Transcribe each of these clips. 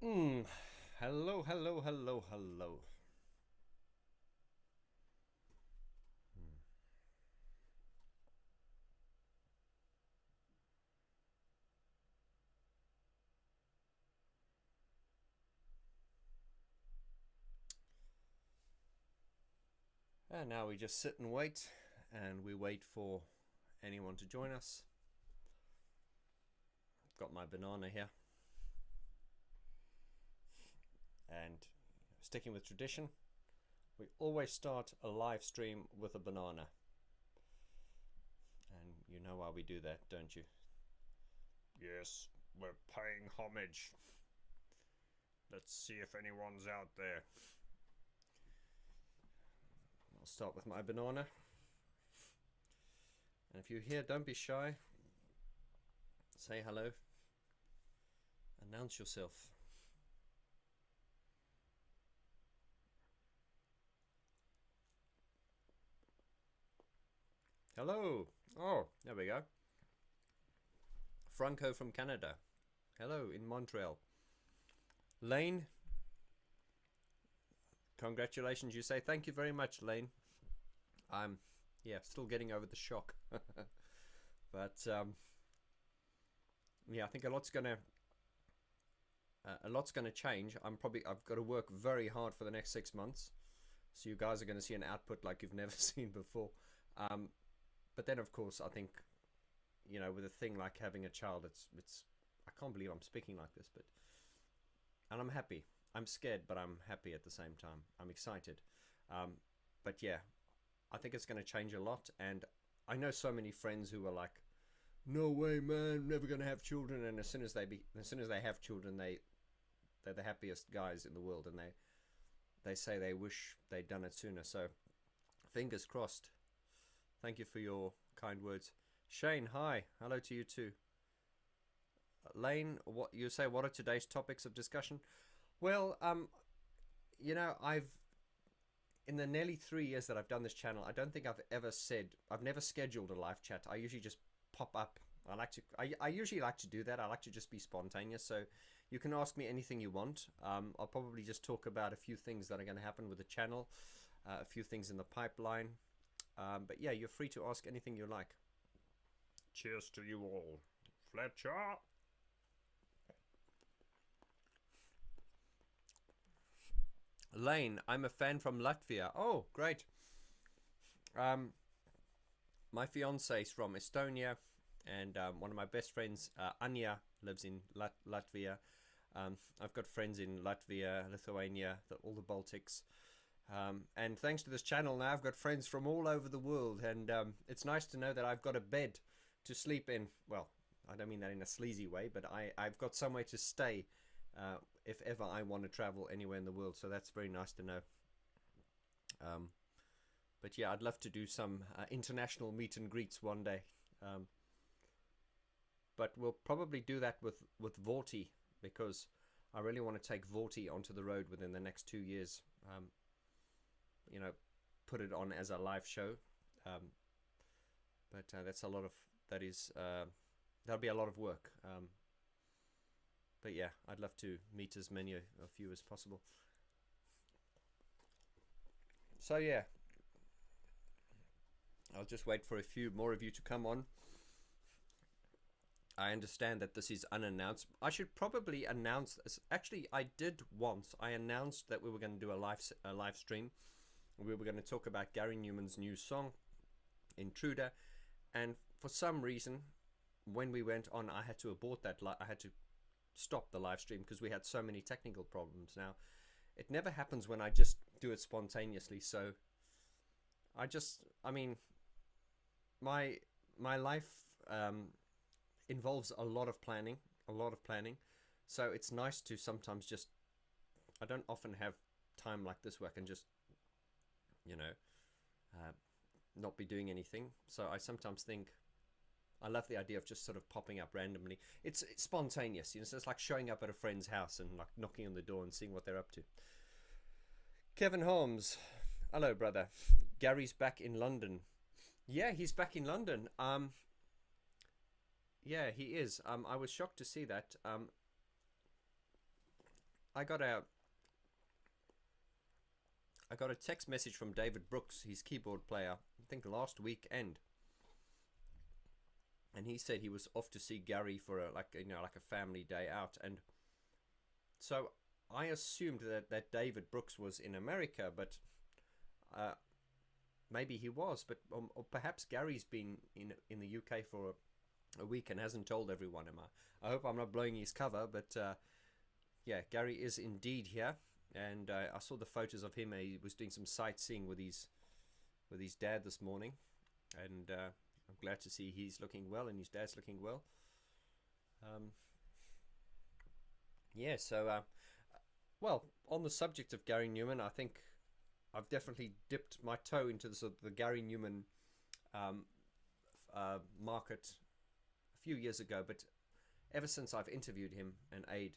Hello, hello, hello, hello. And now we just sit and wait, and we wait for anyone to join us. I've got my banana here, and sticking with tradition, we always start a live stream with a banana. And you know why we do that, don't you? Yes, we're paying homage. Let's see if anyone's out there. I'll start with my banana. And if you're here, don't be shy. Say hello. Announce yourself. Hello. Oh, there we go. Franco from Canada. Hello in Montreal. Lane. Congratulations, you say. Thank you very much, Lane. I'm, still getting over the shock. But, yeah, I think a lot's gonna change. I've got to work very hard for the next 6 months. So you guys are going to see an output like you've never seen before. But then, of course, I think, with a thing like having a child, it's I can't believe I'm speaking like this, and I'm happy. I'm scared, but I'm happy at the same time. I'm excited. But yeah, I think it's going to change a lot. And I know so many friends who are like, "No way, man! Never going to have children." And as soon as they have children, they're the happiest guys in the world, and they say they wish they'd done it sooner. So, fingers crossed. Thank you for your kind words. Shane, hi. Hello to you too. Lane, what you say? What are today's topics of discussion? Well, I've in the nearly 3 years that I've done this channel, I don't think I've never scheduled a live chat. I usually just pop up. I usually like to do that. I like to just be spontaneous. So you can ask me anything you want. I'll probably just talk about a few things that are going to happen with the channel, a few things in the pipeline. But yeah, you're free to ask anything you like. Cheers to you all. Fletcher. Lane, I'm a fan from Latvia. Oh, great. My fiance's from Estonia, and one of my best friends, Anya, lives in Latvia. I've got friends in Latvia, Lithuania, all the Baltics. And thanks to this channel now, I've got friends from all over the world, and it's nice to know that I've got a bed to sleep in. Well, I don't mean that in a sleazy way, but I've got somewhere to stay if ever I want to travel anywhere in the world. So that's very nice to know. But yeah, I'd love to do some international meet and greets one day. But we'll probably do that with Vorti, because I really want to take Vorti onto the road within the next 2 years. Put it on as a live show. But that'll be a lot of work. But yeah, I'd love to meet as many of you as possible. So yeah, I'll just wait for a few more of you to come on. I understand that this is unannounced. I should probably announce this. Actually, I did once. I announced that we were going to do a live stream. We were going to talk about Gary Numan's new song, Intruder. And for some reason, when we went on, I had to abort that. I had to stop the live stream because we had so many technical problems. Now, it never happens when I just do it spontaneously. So my life involves a lot of planning. So it's nice to sometimes I don't often have time like this where I can just, not be doing anything. So I sometimes think I love the idea of just sort of popping up randomly. It's spontaneous, so it's like showing up at a friend's house and like knocking on the door and seeing what they're up to. Kevin Holmes, hello, brother. Gary's back in London. Yeah, he's back in London. Yeah, he is. I was shocked to see that. I got a text message from David Brooks, his keyboard player, I think last weekend, and he said he was off to see Gary for like a family day out, and so I assumed that David Brooks was in America, but maybe he was, but or perhaps Gary's been in the UK for a week and hasn't told everyone. I hope I'm not blowing his cover, but yeah, Gary is indeed here, and I saw the photos of him. He was doing some sightseeing with his dad this morning, and I'm glad to see he's looking well and his dad's looking well. Yeah, so well, on the subject of Gary Numan, I think I've definitely dipped my toe into the Gary Numan market a few years ago, but ever since I've interviewed him and Aid,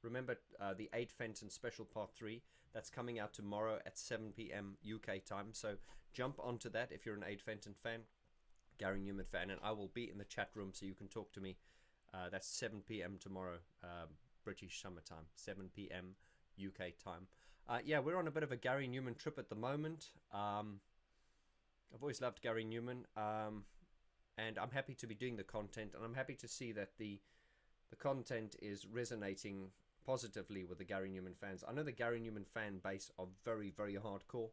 remember the Aid Fenton Special Part 3, that's coming out tomorrow at 7 p.m. UK time, so jump onto that if you're an Aid Fenton fan, Gary Numan fan, and I will be in the chat room so you can talk to me. That's 7 p.m. tomorrow, British summertime, 7 p.m. UK time. Yeah, we're on a bit of a Gary Numan trip at the moment. I've always loved Gary Numan, and I'm happy to be doing the content, and I'm happy to see that the content is resonating positively with the Gary Numan fans. I know the Gary Numan fan base are very, very hardcore,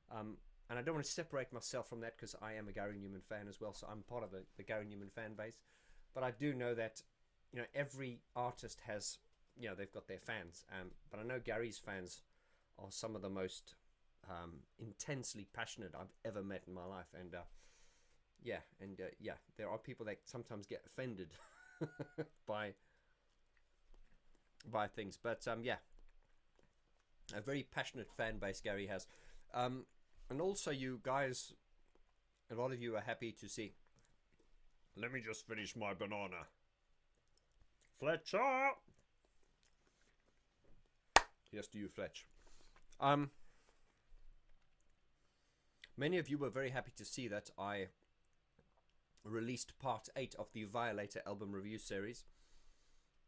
and I don't want to separate myself from that because I am a Gary Numan fan as well, so I'm part of the Gary Numan fan base. But I do know that, you know, every artist has, you know, they've got their fans, but I know Gary's fans are some of the most intensely passionate I've ever met in my life, and yeah, there are people that sometimes get offended by things, but yeah, a very passionate fan base Gary has, and also you guys, a lot of you are happy to see. Let me just finish my banana, Fletcher. Yes, to you, Fletch. Many of you were very happy to see that I released part 8 of the Violator album review series.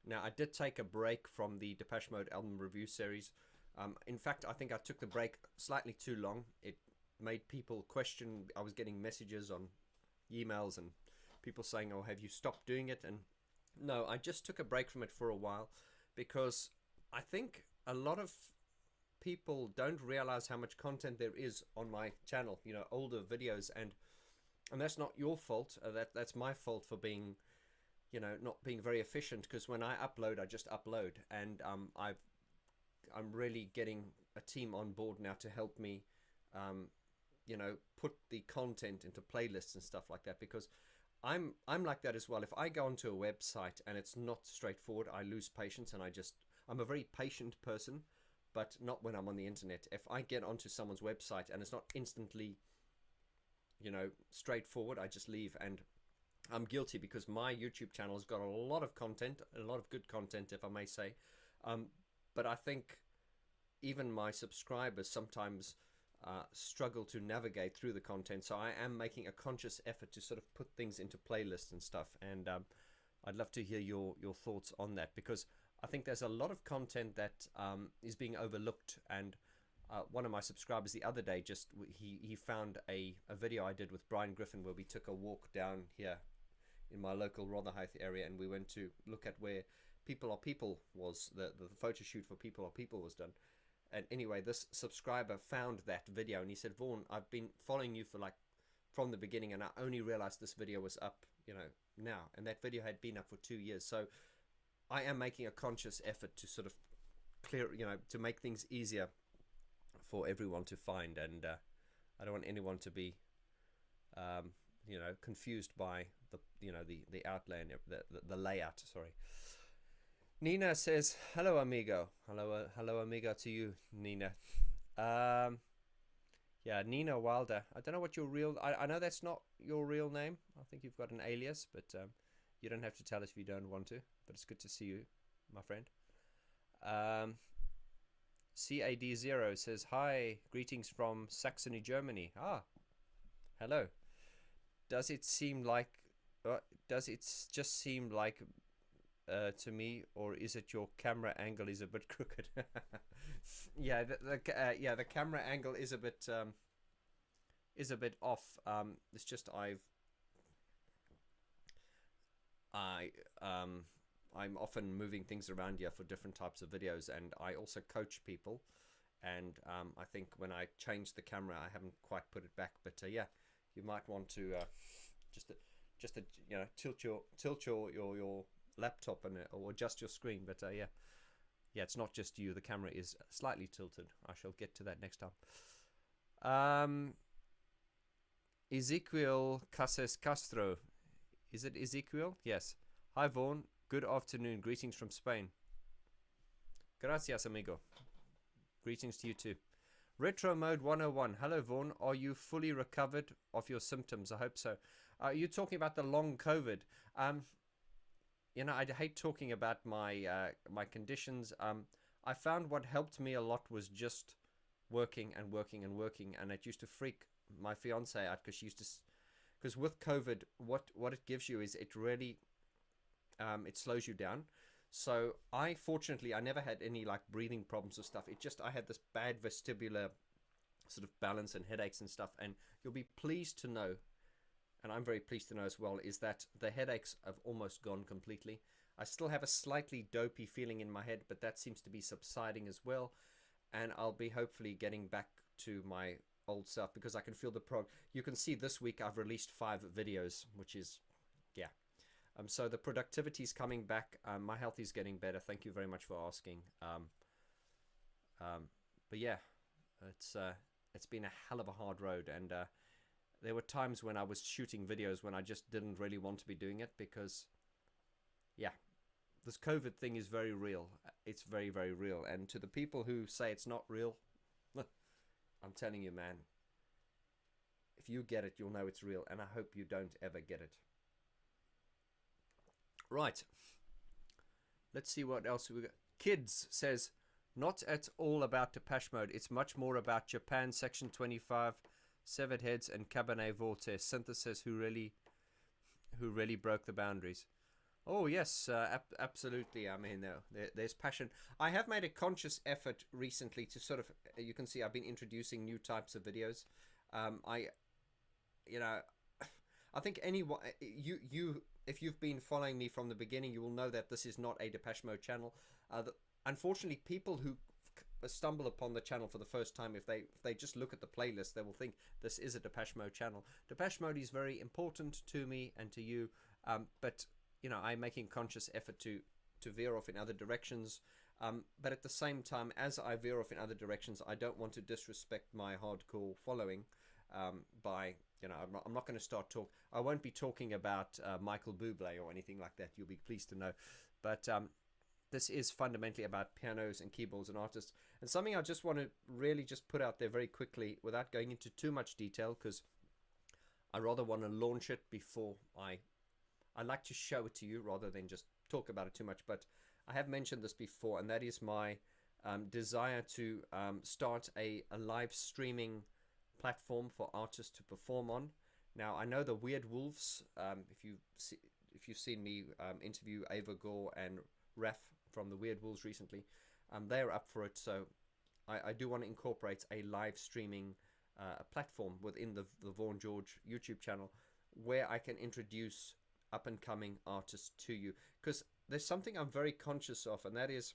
Now, I did take a break from the Depeche Mode album review series. In fact, I think I took the break slightly too long. It made people question. I was getting messages on emails and people saying, oh, have you stopped doing it? And no, I just took a break from it for a while because I think a lot of people don't realize how much content there is on my channel, you know, older videos, and that's not your fault. That's my fault for being, you know, not being very efficient, because when I upload, I just upload, and I'm really getting a team on board now to help me, you know, put the content into playlists and stuff like that, because I'm like that as well. If I go onto a website and it's not straightforward, I lose patience, and I'm a very patient person, but not when I'm on the internet. If I get onto someone's website and it's not instantly, you know, straightforward, I just leave. And I'm guilty because my YouTube channel has got a lot of content, a lot of good content, if I may say. But I think even my subscribers sometimes struggle to navigate through the content. So I am making a conscious effort to sort of put things into playlists and stuff. And I'd love to hear your thoughts on that, because I think there's a lot of content that is being overlooked. And one of my subscribers the other day, he found a video I did with Brian Griffin where we took a walk down here in my local Rotherhithe area, and we went to look at where People Are People was, the photo shoot for People Are People was done. And anyway, this subscriber found that video and he said, Vaughn, I've been following you from the beginning, and I only realized this video was up, you know, now. And that video had been up for 2 years. So I am making a conscious effort to sort of clear, you know, to make things easier for everyone to find. And I don't want anyone to be, you know, confused by the outlay and the layout. Sorry. Nina says, hello, amigo. Hello, amigo to you, Nina. Yeah, Nina Wilder. I don't know what your real... I know that's not your real name. I think you've got an alias, but you don't have to tell us if you don't want to. But it's good to see you, my friend. CAD0 says, hi, greetings from Saxony, Germany. Ah, hello. Does it just seem like to me, or is it your camera angle is a bit crooked? Yeah, the camera angle is a bit off. It's just I'm often moving things around here for different types of videos, and I also coach people. And I think when I changed the camera, I haven't quite put it back. But yeah, you might want to just you know, tilt your laptop and or adjust your screen. But yeah, it's not just you. The camera is slightly tilted. I shall get to that next time. Ezequiel Cases Castro. Is it Ezequiel? Yes. Hi Vaughn. Good afternoon. Greetings from Spain. Gracias, amigo. Greetings to you too. Retro Mode 101. Hello Vaughn. Are you fully recovered of your symptoms? I hope so. You're talking about the long COVID. You know, I hate talking about my my conditions. I found what helped me a lot was just working, and it used to freak my fiance out because she used to, because with COVID, what it gives you is it really it slows you down. So fortunately I never had any like breathing problems or stuff. It just, I had this bad vestibular sort of balance and headaches and stuff. And you'll be pleased to know, and I'm very pleased to know as well, is that the headaches have almost gone completely. I still have a slightly dopey feeling in my head, but that seems to be subsiding as well. And I'll be hopefully getting back to my old self, because I can feel the you can see this week I've released 5 videos, which is, yeah. So the productivity is coming back. My health is getting better. Thank you very much for asking. But yeah, it's been a hell of a hard road, and there were times when I was shooting videos when I just didn't really want to be doing it, because yeah, this COVID thing is very real. It's very, very real. And to the people who say it's not real, I'm telling you, man, if you get it, you'll know it's real. And I hope you don't ever get it. Right. Let's see what else we got. Kids says, not at all about Depeche Mode. It's much more about Japan, Section 25, Severed Heads, and Cabernet Vaute synthesis, who really broke the boundaries. Oh yes, absolutely. I mean, there's passion. I have made a conscious effort recently to sort of, you can see I've been introducing new types of videos. You know, I think anyone, if you've been following me from the beginning, you will know that this is not a Depeche Mode channel. Unfortunately, people who stumble upon the channel for the first time, if they just look at the playlist, they will think this is a Depeche Mode channel. Depeche Mode is very important to me and to you, but you know, I'm making conscious effort to veer off in other directions. But at the same time, as I veer off in other directions, I don't want to disrespect my hardcore following by, you know, I'm not going to start I won't be talking about Michael Bublé or anything like that. You'll be pleased to know. But this is fundamentally about pianos and keyboards and artists. And something I just want to really just put out there very quickly without going into too much detail, because I rather want to launch it before I like to show it to you rather than just talk about it too much. But I have mentioned this before, and that is my desire to start a live streaming platform for artists to perform on. Now, I know the Weird Wolves, if you've seen me interview Ava Gore and Raf from the Weird Wolves recently, they're up for it. So I do want to incorporate a live streaming platform within the Vaughn Goerge YouTube channel, where I can introduce up-and-coming artists to you, because there's something I'm very conscious of, and that is,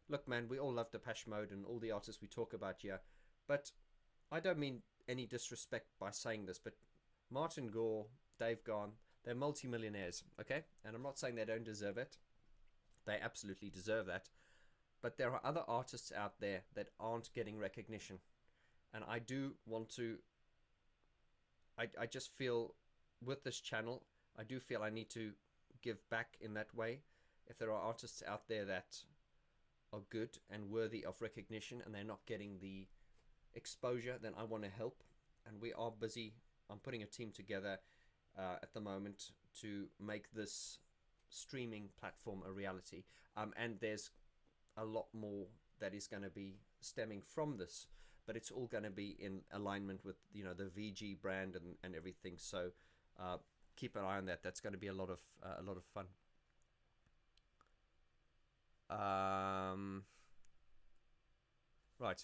look man, we all love Depeche Mode and all the artists we talk about here, but I don't mean any disrespect by saying this, but Martin Gore, Dave Gahan, they're multi-millionaires, okay? And I'm not saying they don't deserve it. They absolutely deserve that. But there are other artists out there that aren't getting recognition. And I do want to, I just feel with this channel, I do feel I need to give back in that way. If there are artists out there that are good and worthy of recognition and they're not getting the exposure, then I want to help. And we are busy. I'm putting a team together at the moment to make this streaming platform a reality. And there's a lot more that is going to be stemming from this, but it's all going to be in alignment with, you know, the VG brand and everything. So keep an eye on that. That's going to be a lot of fun. Right.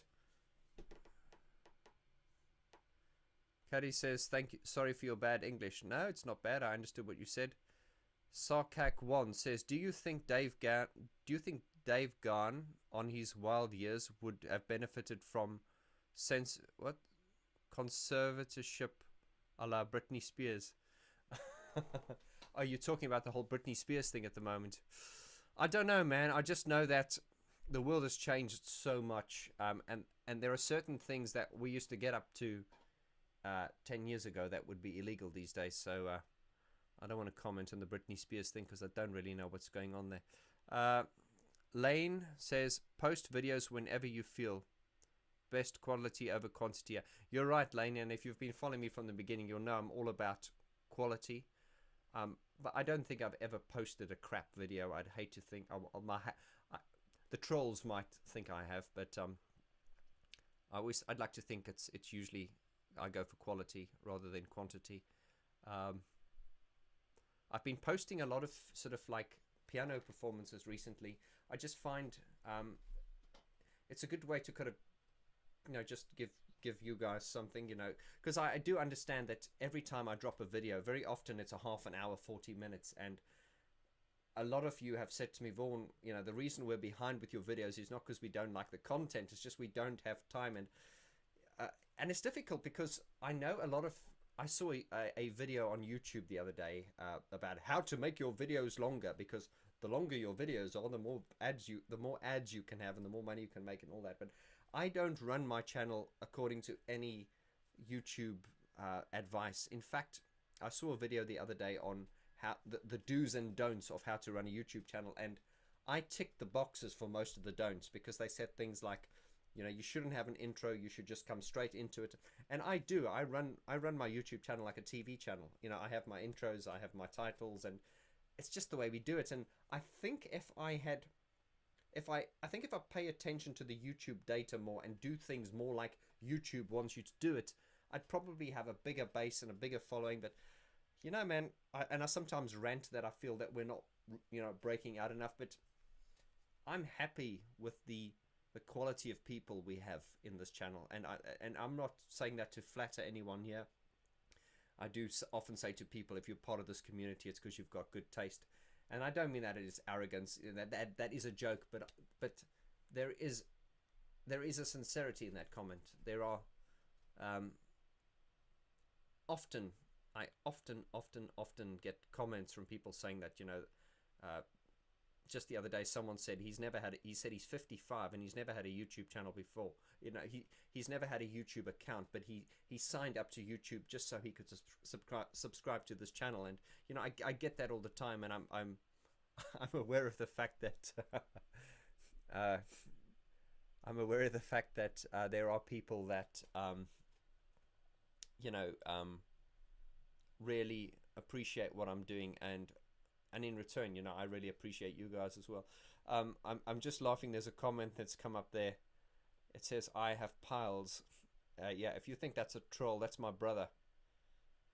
Cuddy says, thank you. Sorry for your bad English. No, it's not bad. I understood what you said. Sarkak1 says, do you think Dave Gahan on his wild years would have benefited from conservatorship a la Britney Spears? Are you talking about the whole Britney Spears thing at the moment? I don't know, man. I just know that the world has changed so much, and there are certain things that we used to get up to 10 years ago that would be illegal these days. So I don't want to comment on the Britney Spears thing because I don't really know what's going on there. Lane says, post videos whenever you feel. Best quality over quantity. You're right, Lane, and if you've been following me from the beginning, you'll know I'm all about quality. But I don't think I've ever posted a crap video. I'd hate to think. The trolls might think I have, but I'd like to think it's usually I go for quality rather than quantity. I've been posting a lot of sort of like piano performances recently. I just find it's a good way to kind of, just give you guys something, because I do understand that every time I drop a video, very often it's a half an hour, 40 minutes, and a lot of you have said to me, Vaughn, the reason we're behind with your videos is not because we don't like the content, it's just we don't have time, and it's difficult because I know I saw a video on YouTube the other day about how to make your videos longer, because the longer your videos are, the more ads you can have and the more money you can make and all that. But I don't run my channel according to any YouTube advice. In fact, I saw a video the other day on how the do's and don'ts of how to run a YouTube channel, and I ticked the boxes for most of the don'ts because they said things like, you shouldn't have an intro, you should just come straight into it. And I do. I run my YouTube channel like a TV channel. I have my intros, I have my titles, and it's just the way we do it. And I think if I pay attention to the YouTube data more and do things more like YouTube wants you to do it, I'd probably have a bigger base and a bigger following. But man, I sometimes rant that I feel that we're not breaking out enough, but I'm happy with the quality of people we have in this channel, and I'm not saying that to flatter anyone here. I do often say to people, if you're part of this community, it's because you've got good taste, and I don't mean that it is arrogance. That is a joke, but there is a sincerity in that comment. There are I often get comments from people saying that just the other day someone said he said he's 55 and he's never had a YouTube channel before. He's never had a YouTube account, but he signed up to YouTube just so he could subscribe to this channel. And I get that all the time, and I'm aware of the fact that there are people that really appreciate what I'm doing, and in return, I really appreciate you guys as well. I'm just laughing. There's a comment that's come up there. It says, I have piles. Yeah, if you think that's a troll, that's my brother.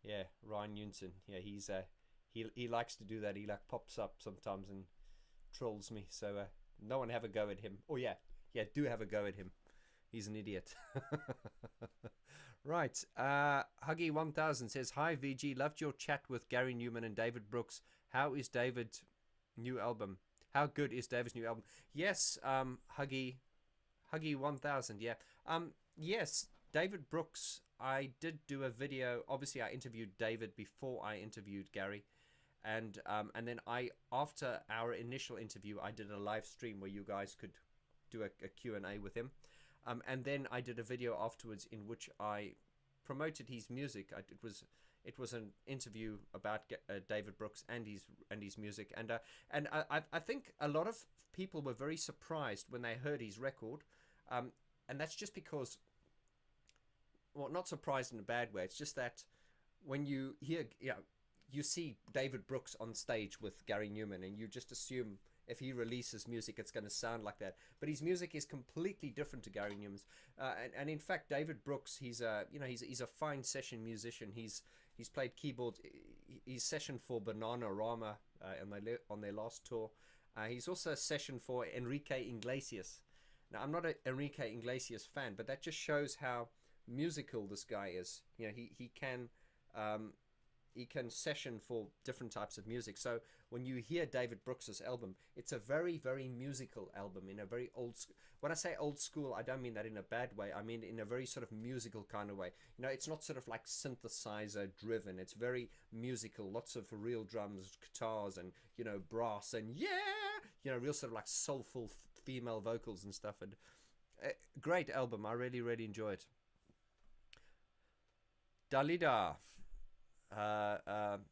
Yeah, Ryan Yunson. Yeah, he likes to do that. He pops up sometimes and trolls me. So no one have a go at him. Oh yeah, do have a go at him. He's an idiot. Right. Huggy 1000 says, hi VG, loved your chat with Gary Numan and David Brooks. How is David's new album? How good is David's new album? Yes, Huggy 1000. Yeah. Yes, David Brooks. I did do a video. Obviously, I interviewed David before I interviewed Gary, and then after our initial interview, I did a live stream where you guys could do a Q&A with him. And then I did a video afterwards in which I promoted his music. It was an interview about David Brooks and his music, and I think a lot of people were very surprised when they heard his record, and that's just because, well, not surprised in a bad way. It's just that when you hear, you see David Brooks on stage with Gary Numan, and you just assume if he releases music, it's going to sound like that. But his music is completely different to Gary Numan's. And in fact, David Brooks, he's a fine session musician. He's played keyboards. He's sessioned for Bananarama on their last tour. He's also a session for Enrique Iglesias. Now, I'm not an Enrique Iglesias fan, but that just shows how musical this guy is. You know, he can session for different types of music. So when you hear David Brooks's album, it's a very, very musical album in a very old school. When I say old school, I don't mean that in a bad way. I mean in a very sort of musical kind of way. You know, it's not sort of like synthesizer driven. It's very musical. Lots of real drums, guitars, and, you know, brass, and real sort of like soulful female vocals and stuff. And great album. I really, really enjoy it. Dalida. I'm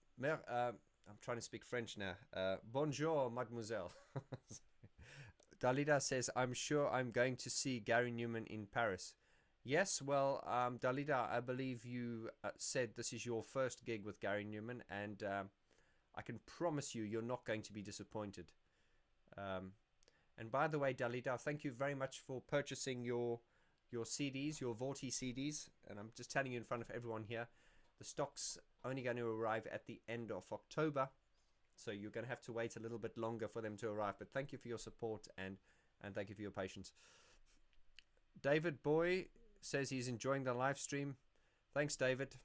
trying to speak French now. Bonjour, mademoiselle. Dalida says, I'm sure I'm going to see Gary Numan in Paris. Yes, well, Dalida, I believe you said this is your first gig with Gary Numan, and I can promise you, you're not going to be disappointed. And by the way, Dalida, thank you very much for purchasing your CDs, your Vorti CDs. And I'm just telling you in front of everyone here, the stock's only going to arrive at the end of October, so you're going to have to wait a little bit longer for them to arrive. But thank you for your support, and thank you for your patience. David Boy says he's enjoying the live stream. Thanks, David.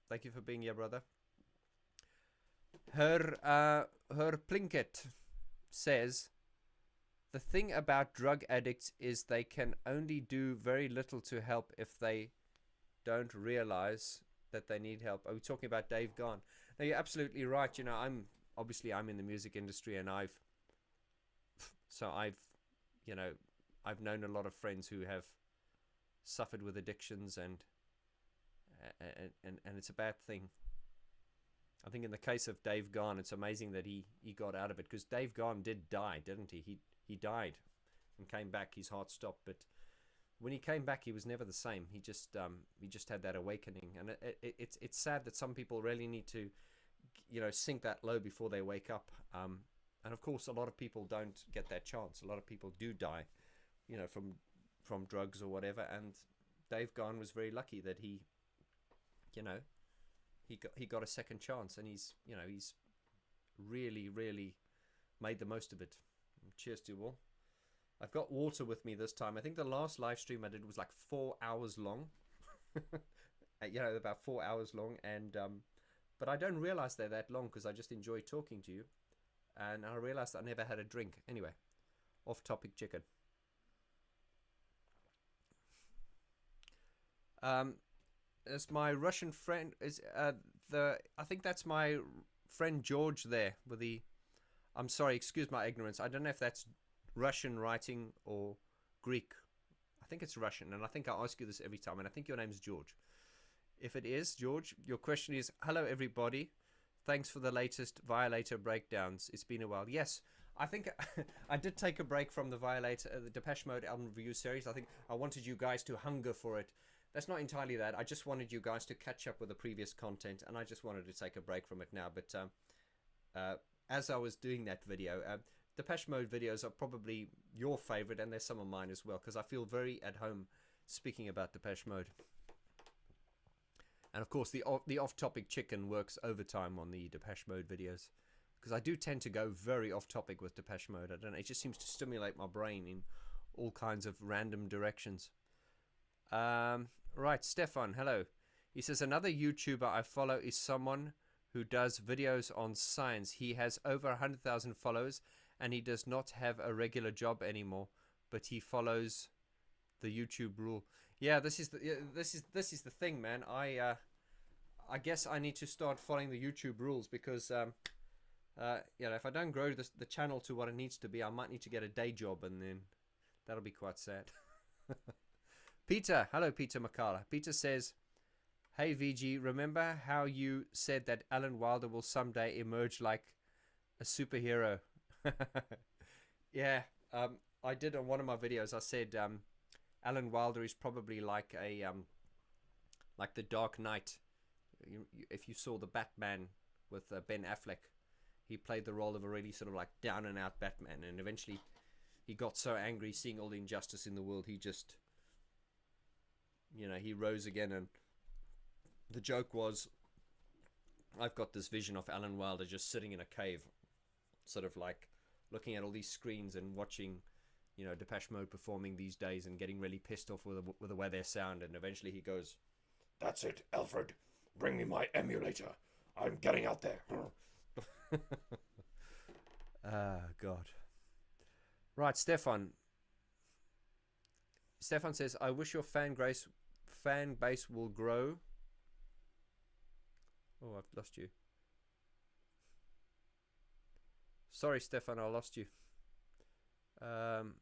Thank you for being here, brother. Her Plinkett says, the thing about drug addicts is they can only do very little to help if they don't realize that they need help. Are we talking about Dave Gahan? No, you're absolutely right. You know, I'm in the music industry, and I've known a lot of friends who have suffered with addictions, and it's a bad thing. I think in the case of Dave Gahan, it's amazing that he got out of it, because Dave Gahan did die, didn't he? He died and came back. His heart stopped, but when he came back, he was never the same. He just had that awakening, and it's sad that some people really need to, you know, sink that low before they wake up. And of course, a lot of people don't get that chance. A lot of people do die, you know, from drugs or whatever. And Dave Gahan was very lucky that he got a second chance, and he's really, really made the most of it. Cheers to you all. I've got water with me this time. I think the last live stream I did was like 4 hours long. About 4 hours long. And but I don't realize they're that long, because I just enjoy talking to you. And I realized I never had a drink. Anyway, off-topic chicken. It's my Russian friend. I think that's my friend George there with the. I'm sorry, excuse my ignorance. I don't know if that's Russian writing or Greek. I think it's Russian, and I think I ask you this every time, and I think your name's George. If it is, George, your question is, hello everybody, thanks for the latest Violator breakdowns. It's been a while. Yes, I think I did take a break from the Depeche Mode album review series. I think I wanted you guys to hunger for it. That's not entirely that. I just wanted you guys to catch up with the previous content, and I just wanted to take a break from it now. But as I was doing that video, Depeche Mode videos are probably your favorite, and they're some of mine as well, because I feel very at home speaking about Depeche Mode. And of course, the off-topic chicken works overtime on the Depeche Mode videos, because I do tend to go very off-topic with Depeche Mode. I don't know, it just seems to stimulate my brain in all kinds of random directions. Right, Stefan, hello. He says, another YouTuber I follow is someone who does videos on science. He has over 100,000 followers, and he does not have a regular job anymore, but he follows the YouTube rule. Yeah, this is the thing, man. I guess I need to start following the YouTube rules, because if I don't grow the channel to what it needs to be, I might need to get a day job, and then that'll be quite sad. Peter, hello, Peter McCullough. Peter says, hey VG, remember how you said that Alan Wilder will someday emerge like a superhero? Yeah, I did on one of my videos. I said Alan Wilder is probably like like the Dark Knight. If you saw the Batman with Ben Affleck, he played the role of a really sort of like down and out Batman, and eventually he got so angry seeing all the injustice in the world, he just, he rose again. And the joke was, I've got this vision of Alan Wilder just sitting in a cave, sort of like looking at all these screens and watching, you know, Depeche Mode performing these days and getting really pissed off with the way they sound. And eventually he goes, "That's it, Alfred. Bring me my emulator. I'm getting out there." Ah, God. Right, Stefan. Stefan says, "I wish your fan base will grow." Oh, I've lost you. Sorry, Stefan, I lost you. Oh,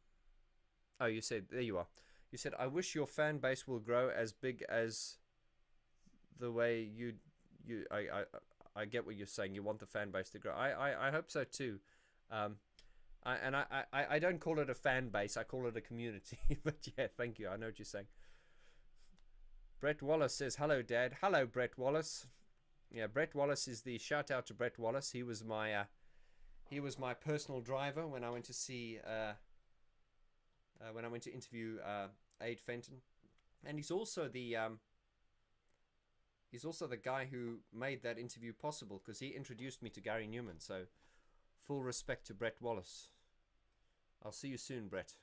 you said, there you are. You said, "I wish your fan base will grow as big as the way I get what you're saying. You want the fan base to grow. I hope so too. I don't call it a fan base. I call it a community. But yeah, thank you. I know what you're saying. Brett Wallace says, "Hello, Dad." Hello, Brett Wallace. Yeah, Brett Wallace is the shout out to Brett Wallace. He was my personal driver when I went to see when I went to interview Aid Fenton, and he's also the guy who made that interview possible, because he introduced me to Gary Numan. So full respect to Brett Wallace. I'll see you soon, Brett.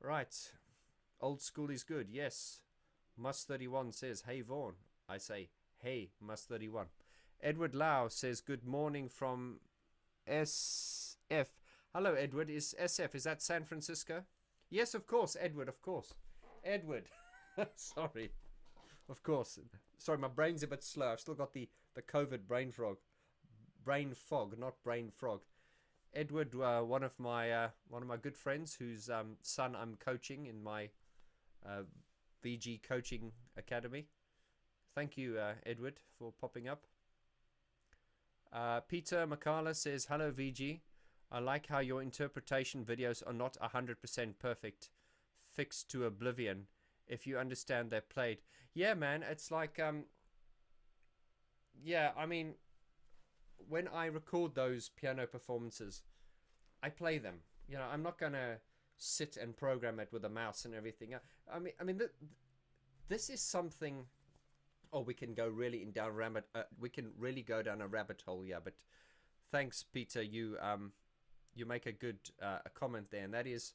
Right, old school is good. Yes. Mus31 says, "Hey Vaughn." I say, "Hey Mus31." Edward Lau says, "Good morning from SF." Hello, Edward. Is SF, is that San Francisco? Yes, of course, Edward, of course. Edward. Sorry. Of course. Sorry, my brain's a bit slow. I've still got the COVID brain fog, not brain frog. Edward, one of my good friends, whose son I'm coaching in my VG coaching academy. Thank you, Edward, for popping up. Peter Makala says, "Hello, VG. I like how your interpretation videos are not 100% perfect, fixed to oblivion. If you understand they're played." Yeah, man, it's like, yeah, I mean, when I record those piano performances, I play them. You know, I'm not gonna sit and program it with a mouse and everything. I mean, this is something. Oh, we can go really down we can really go down a rabbit hole, yeah. But thanks, Peter. You make a good a comment there, and that is,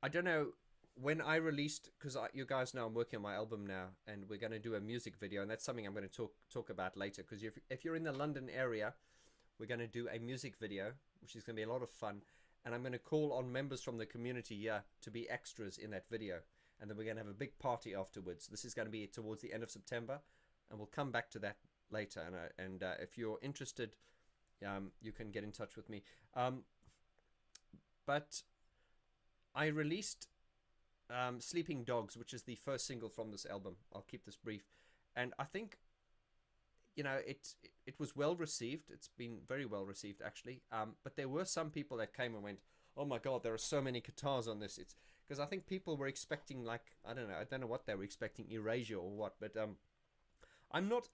I don't know, when I released, because you guys know I'm working on my album now, and we're going to do a music video, and that's something I'm going to talk about later. Because if you're in the London area, we're going to do a music video, which is going to be a lot of fun, and I'm going to call on members from the community to be extras in that video. And then we're going to have a big party afterwards. This is going to be towards the end of September, and we'll come back to that later. And if you're interested, you can get in touch with me. But I released Sleeping Dogs, which is the first single from this album. I'll keep this brief. And I think, you know, it was well received. It's been very well received, actually. But there were some people that came and went, "Oh my God, there are so many guitars on this." It's because I think people were expecting, like, I don't know what they were expecting, Erasure or what. But I'm not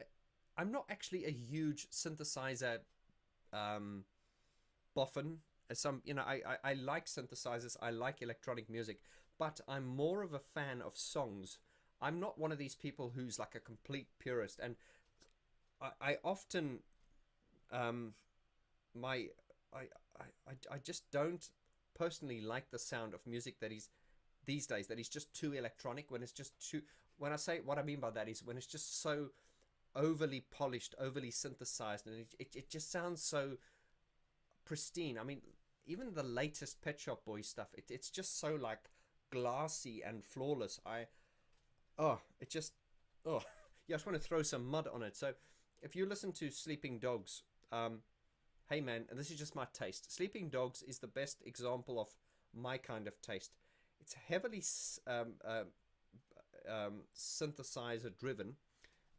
actually a huge synthesizer boffin. You know, I like synthesizers. I like electronic music, but I'm more of a fan of songs. I'm not one of these people who's like a complete purist, and I often I just don't personally like the sound of music that is these days, that is just too electronic. When it's just too, when I say, what I mean by that is when it's just so overly polished, overly synthesized, and it just sounds so pristine. I mean, even the latest Pet Shop Boys stuff, it's just so like glassy and flawless. Yeah, I just want to throw some mud on it. So if you listen to Sleeping Dogs, hey man, and this is just my taste, Sleeping Dogs is the best example of my kind of taste. It's heavily synthesizer driven,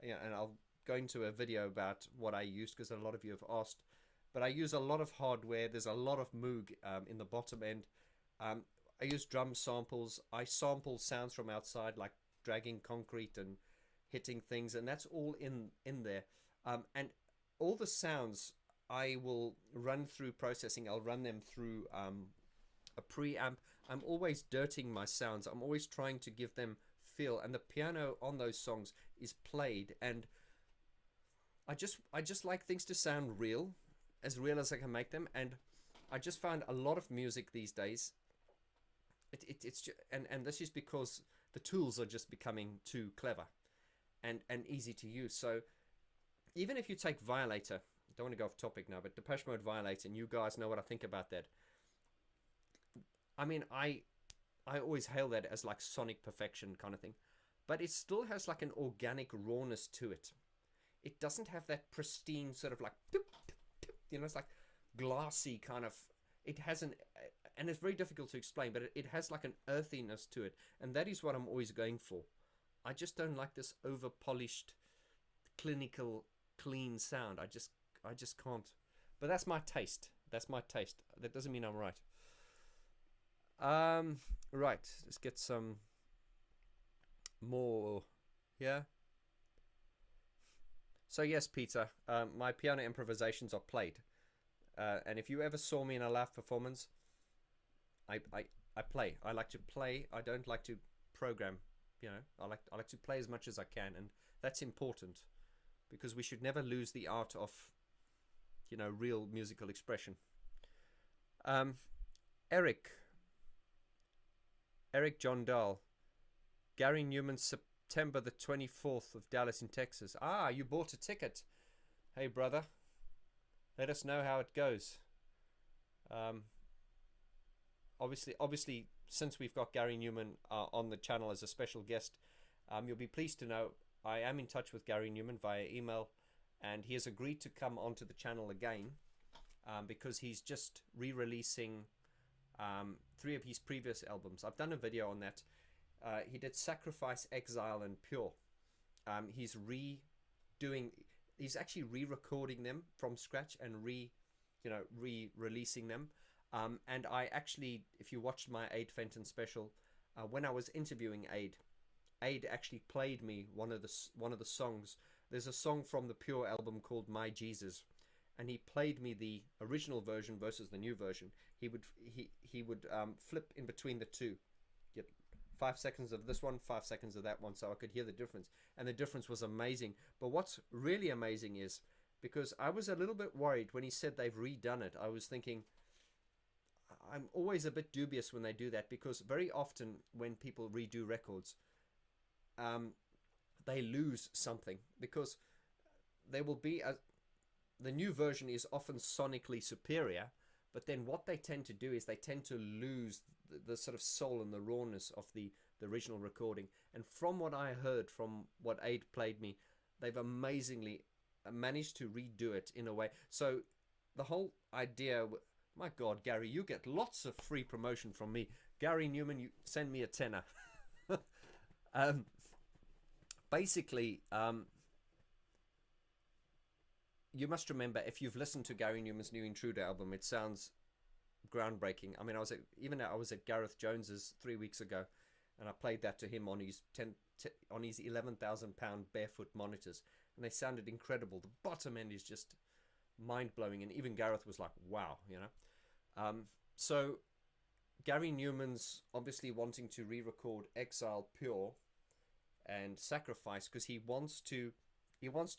and I'll go into a video about what I used, because a lot of you have asked. But I use a lot of hardware. There's a lot of Moog in the bottom end. I use drum samples. I sample sounds from outside, like dragging concrete and hitting things, and that's all in there. And all the sounds I will run through processing. I'll run them through a preamp. I'm always dirtying my sounds. I'm always trying to give them feel, and the piano on those songs is played, and I just like things to sound real. as real as I can make them. And I just found a lot of music these days, it's just, and this is because the tools are just becoming too clever and easy to use. So even if you take Violator, I don't want to go off topic now, but Depeche Mode Violator, and you guys know what I think about that. I mean, I always hail that as like sonic perfection kind of thing, but it still has like an organic rawness to it. It doesn't have that pristine sort of like, you know, it's like glassy kind of, it has an, and it's very difficult to explain, but it has like an earthiness to it, and that is what I'm always going for. I just don't like this over polished, clinical, clean sound. I just can't. But that's my taste. That's my taste. That doesn't mean I'm right. Right. Let's get some more here. So yes, Peter, my piano improvisations are played. And if you ever saw me in a live performance, I play. I like to play. I don't like to program. You know, I like to play as much as I can, and that's important, because we should never lose the art of, you know, real musical expression. Eric John Dahl, Gary Numan, September the 24th of Dallas in Texas. Ah, you bought a ticket. Hey brother, let us know how it goes. Obviously, since we've got Gary Numan on the channel as a special guest, you'll be pleased to know I am in touch with Gary Numan via email, and he has agreed to come onto the channel again, because he's just re-releasing 3 of his previous albums. I've done a video on that. He did Sacrifice, Exile, and Pure. He's actually re-recording them from scratch and re-releasing them. And I actually, if you watched my Aid Fenton special, when I was interviewing Aid actually played me one of the songs. There's a song from the Pure album called My Jesus, and he played me the original version versus the new version. He would flip in between the two, get 5 seconds of this one, 5 seconds of that one, so I could hear the difference, and the difference was amazing. But what's really amazing is, because I was a little bit worried when he said they've redone it, I was thinking, I'm always a bit dubious when they do that, because very often when people redo records, they lose something, because they will be the new version is often sonically superior, but then what they tend to do is they tend to lose the sort of soul and the rawness of the original recording. And from what I heard, from what Aid played me, they've amazingly managed to redo it in a way. So the whole idea, my God, Gary, you get lots of free promotion from me. Gary Numan, you send me a tenner. Basically, you must remember, if you've listened to Gary Numan's new Intruder album, it sounds groundbreaking. I mean, I was at Gareth Jones's 3 weeks ago, and I played that to him on his 11,000-pound barefoot monitors, and they sounded incredible. The bottom end is just mind-blowing, and even Gareth was like, wow, you know. So Gary Numan's obviously wanting to re-record Exile, Pure, and Sacrifice, because he wants to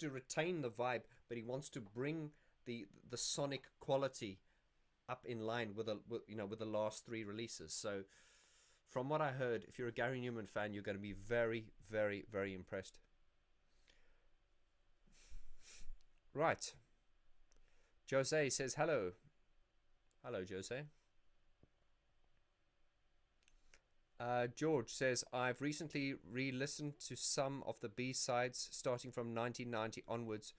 retain the vibe, but he wants to bring the sonic quality up in line with the last 3 releases. So from what I heard, if you're a Gary Numan fan, you're going to be very, very, very impressed. Right. Jose says hello. Hello, Jose. George says, I've recently re-listened to some of the B-sides starting from 1990 onwards.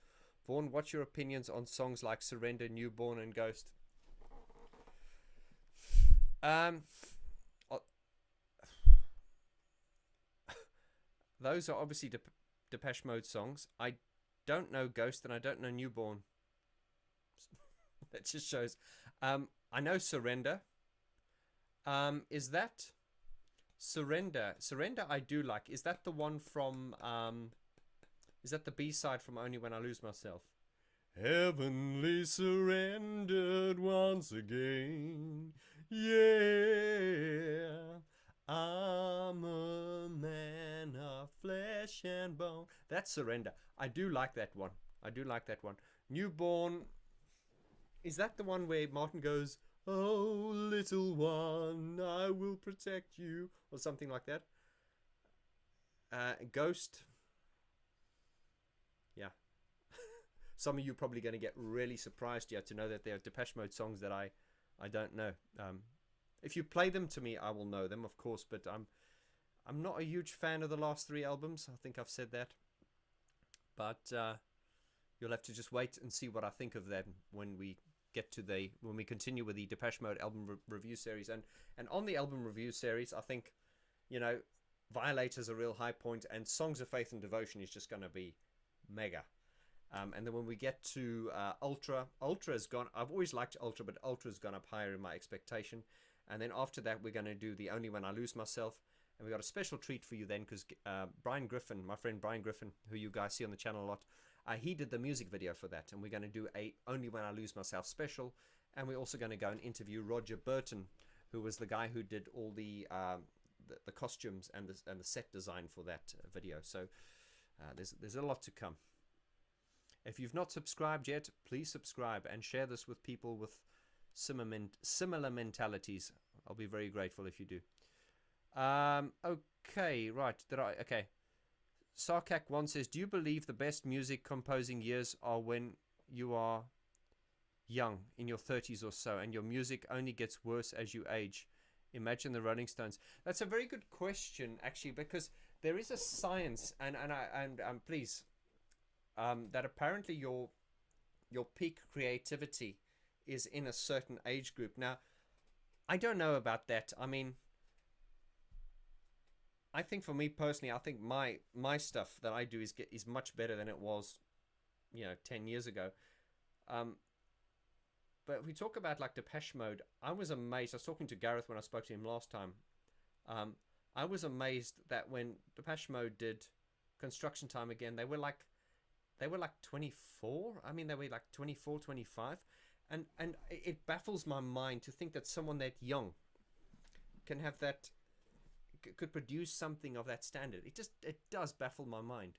Vaughn, what's your opinions on songs like Surrender, Newborn, and Ghost? Those are obviously Depeche Mode songs. I don't know Ghost and I don't know Newborn. That just shows. I know Surrender. Is that Surrender? Surrender I do like. Is that the one from is that the B-side from Only When I Lose Myself? Heavenly surrendered once again. Yeah, I'm a man of flesh and bone. That's Surrender. I do like that one. I do like that one. Newborn Is that the one where Martin goes, "Oh, little one, I will protect you," or something like that? Ghost. Yeah. Some of you are probably going to get really surprised here to know that there are Depeche Mode songs that I don't know. If you play them to me, I will know them, of course, but I'm not a huge fan of the last 3 albums. I think I've said that. But you'll have to just wait and see what I think of them when we continue with the Depeche Mode album review series. And on the album review series, I think, you know, Violator's a real high point, and Songs of Faith and Devotion is just going to be mega. And then when we get to Ultra has gone. I've always liked Ultra, but Ultra's gone up higher in my expectation. And then after that, we're going to do The Only When I Lose Myself. And we got a special treat for you then, because Brian Griffin, my friend Brian Griffin, who you guys see on the channel a lot, he did the music video for that. And we're going to do a Only When I Lose Myself special. And we're also going to go and interview Roger Burton, who was the guy who did all the costumes and the set design for that video. So there's a lot to come. If you've not subscribed yet, please subscribe and share this with people with similar mentalities. I'll be very grateful if you do. Okay, right. Okay. Sarkak1 says, do you believe the best music composing years are when you are young, in your 30s or so, and your music only gets worse as you age? Imagine the Rolling Stones. That's a very good question, actually, because there is a science, and please, that apparently your peak creativity is in a certain age group. Now, I don't know about that. I mean, I think for me personally, I think my stuff that I do is much better than it was, 10 years ago. But if we talk about like Depeche Mode, I was amazed. I was talking to Gareth when I spoke to him last time. I was amazed that when Depeche Mode did Construction Time Again, they were like 24. I mean, they were like 24, 25. And it baffles my mind to think that someone that young can have that, could produce something of that standard. It does baffle my mind.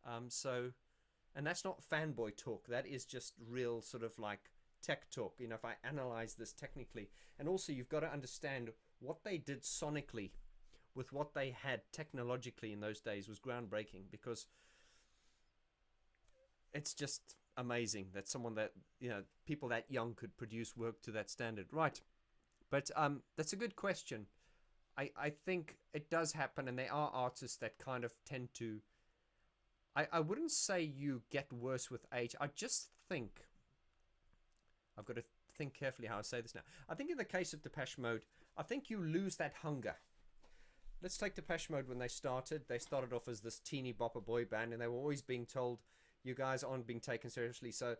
And that's not fanboy talk. That is just real sort of like tech talk. If I analyze this technically, and also you've got to understand what they did sonically with what they had technologically in those days was groundbreaking, because it's just amazing that someone that, people that young could produce work to that standard. Right. But that's a good question. I think it does happen, and there are artists that kind of tend to, I wouldn't say you get worse with age. I just think, I've got to think carefully how I say this now. I think in the case of Depeche Mode, I think you lose that hunger. Let's take Depeche Mode when they started. They started off as this teeny bopper boy band, and they were always being told, you guys aren't being taken seriously. So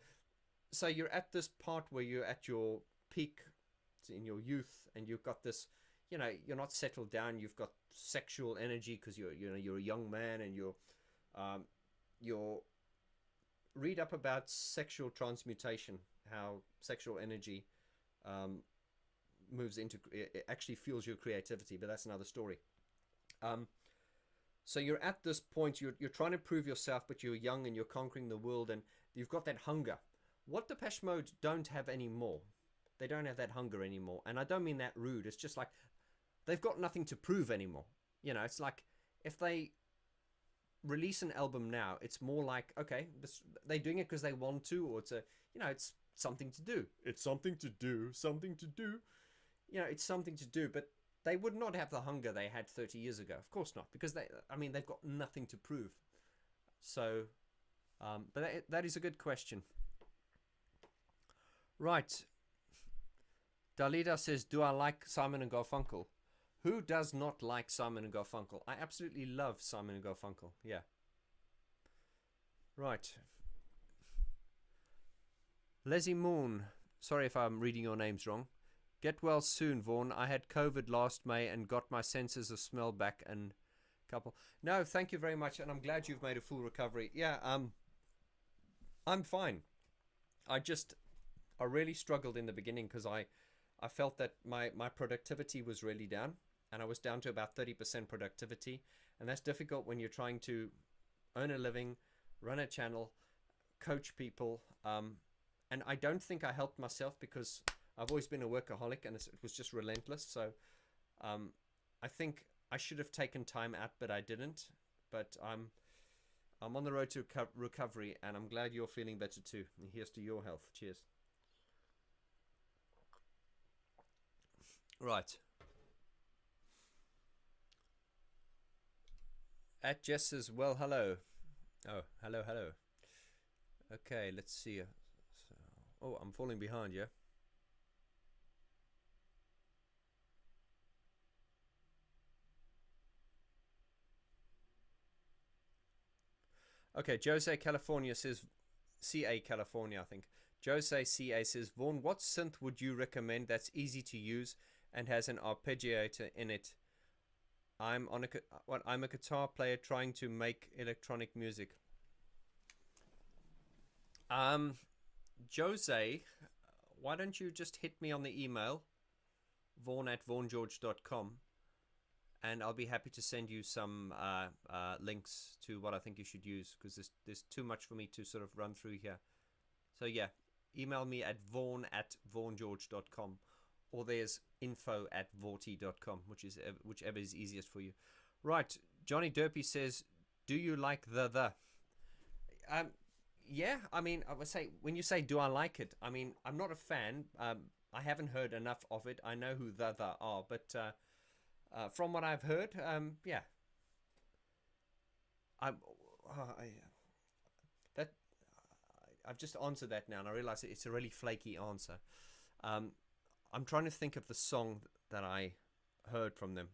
you're at this part where you're at your peak in your youth, and you've got this, you're not settled down. You've got sexual energy because you're a young man, and you're read up about sexual transmutation, how sexual energy moves into, it actually fuels your creativity, but that's another story. So you're at this point, you're trying to prove yourself, but you're young and you're conquering the world, and you've got that hunger. What Depeche Mode don't have anymore, they don't have that hunger anymore. And I don't mean that rude. It's just like they've got nothing to prove anymore. It's like if they release an album now, it's more like, okay, they're doing it because they want to, or it's it's something to do. It's something to do, something to do. It's something to do, but they would not have the hunger they had 30 years ago. Of course not, because they've got nothing to prove. So, but that is a good question. Right. Dalida says, do I like Simon and Garfunkel? Who does not like Simon and Garfunkel? I absolutely love Simon and Garfunkel. Yeah. Right. Leslie Moon. Sorry if I'm reading your names wrong. Get well soon, Vaughn. I had COVID last May and got my senses of smell back and couple. No, thank you very much, and I'm glad you've made a full recovery. Yeah, I'm fine. I really struggled in the beginning because I felt that my productivity was really down, and I was down to about 30% productivity, and that's difficult when you're trying to earn a living, run a channel, coach people, and I don't think I helped myself because I've always been a workaholic, and it was just relentless. So I think I should have taken time out, but I didn't. But I'm on the road to recovery, and I'm glad you're feeling better too. And here's to your health. Cheers. Right. At Jess says, well, hello. Oh, hello, hello. Okay, let's see. So, oh, I'm falling behind, yeah? Okay, Jose California says, CA California, I think. Jose CA says, Vaughn, what synth would you recommend that's easy to use and has an arpeggiator in it? I'm a guitar player trying to make electronic music. Jose, why don't you just hit me on the email, vaughn@vaughngeorge.com, and I'll be happy to send you some links to what I think you should use, because there's too much for me to sort of run through here. So yeah, email me at vaughn@vaughngeorge.com, or there's info@vaughty.com, whichever is easiest for you. Right, Johnny Derpy says, do you like the? Yeah, I mean, I would say, when you say do I like it, I mean, I'm not a fan. I haven't heard enough of it. I know who the are, but from what I've heard, yeah. I've just answered that now, and I realize it's a really flaky answer. I'm trying to think of the song that I heard from them.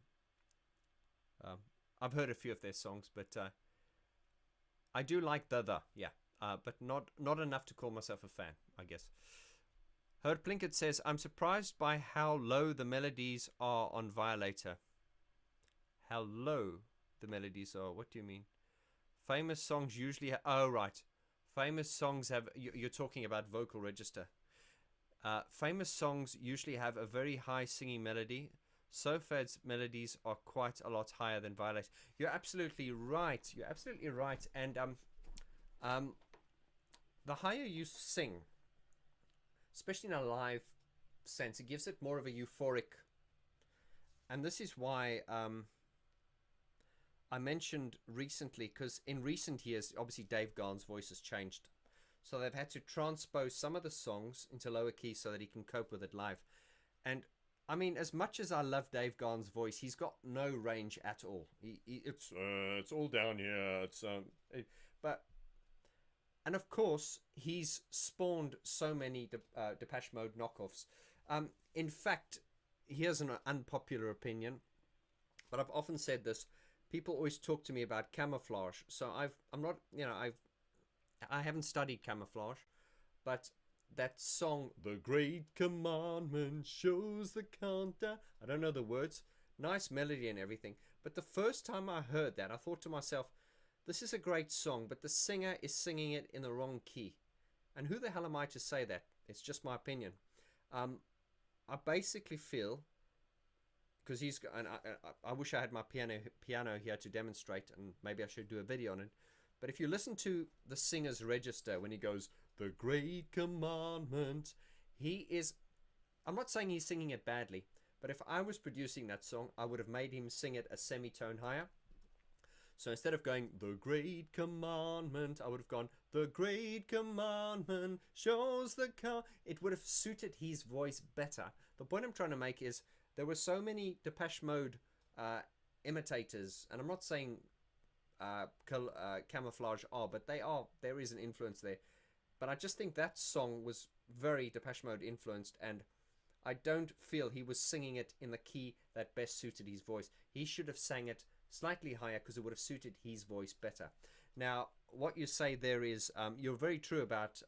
I've heard a few of their songs, but I do like the yeah. But not enough to call myself a fan, I guess. Herd Plinkett says, I'm surprised by how low the melodies are on Violator. How low the melodies are? What do you mean? Famous songs usually have... Oh, right. Famous songs have... You're talking about vocal register. Famous songs usually have a very high singing melody. Sofad's melodies are quite a lot higher than Violator. You're absolutely right. You're absolutely right. And the higher you sing, especially in a live sense, it gives it more of a euphoric. And this is why I mentioned recently, because in recent years, obviously Dave Gahan's voice has changed. So they've had to transpose some of the songs into lower keys so that he can cope with it live. And I mean, as much as I love Dave Gahan's voice, he's got no range at all. It's all down here. And of course, he's spawned so many Depeche Mode knockoffs. In fact, here's an unpopular opinion, but I've often said this. People always talk to me about camouflage. So I haven't studied camouflage, but that song, The Great Commandment shows the counter. I don't know the words. Nice melody and everything. But the first time I heard that, I thought to myself, this is a great song, but the singer is singing it in the wrong key. And who the hell am I to say that? It's just my opinion. I basically feel, because I wish I had my piano here to demonstrate, and maybe I should do a video on it. But if you listen to the singer's register when he goes, The Great Commandment, I'm not saying he's singing it badly, but if I was producing that song, I would have made him sing it a semitone higher. So instead of going, The Great Commandment, I would have gone, The Great Commandment shows the It would have suited his voice better. The point I'm trying to make is, there were so many Depeche Mode imitators, and I'm not saying camouflage are, but there is an influence there. But I just think that song was very Depeche Mode influenced, and I don't feel he was singing it in the key that best suited his voice. He should have sang it slightly higher, because it would have suited his voice better. Now, what you say there is, you're very true about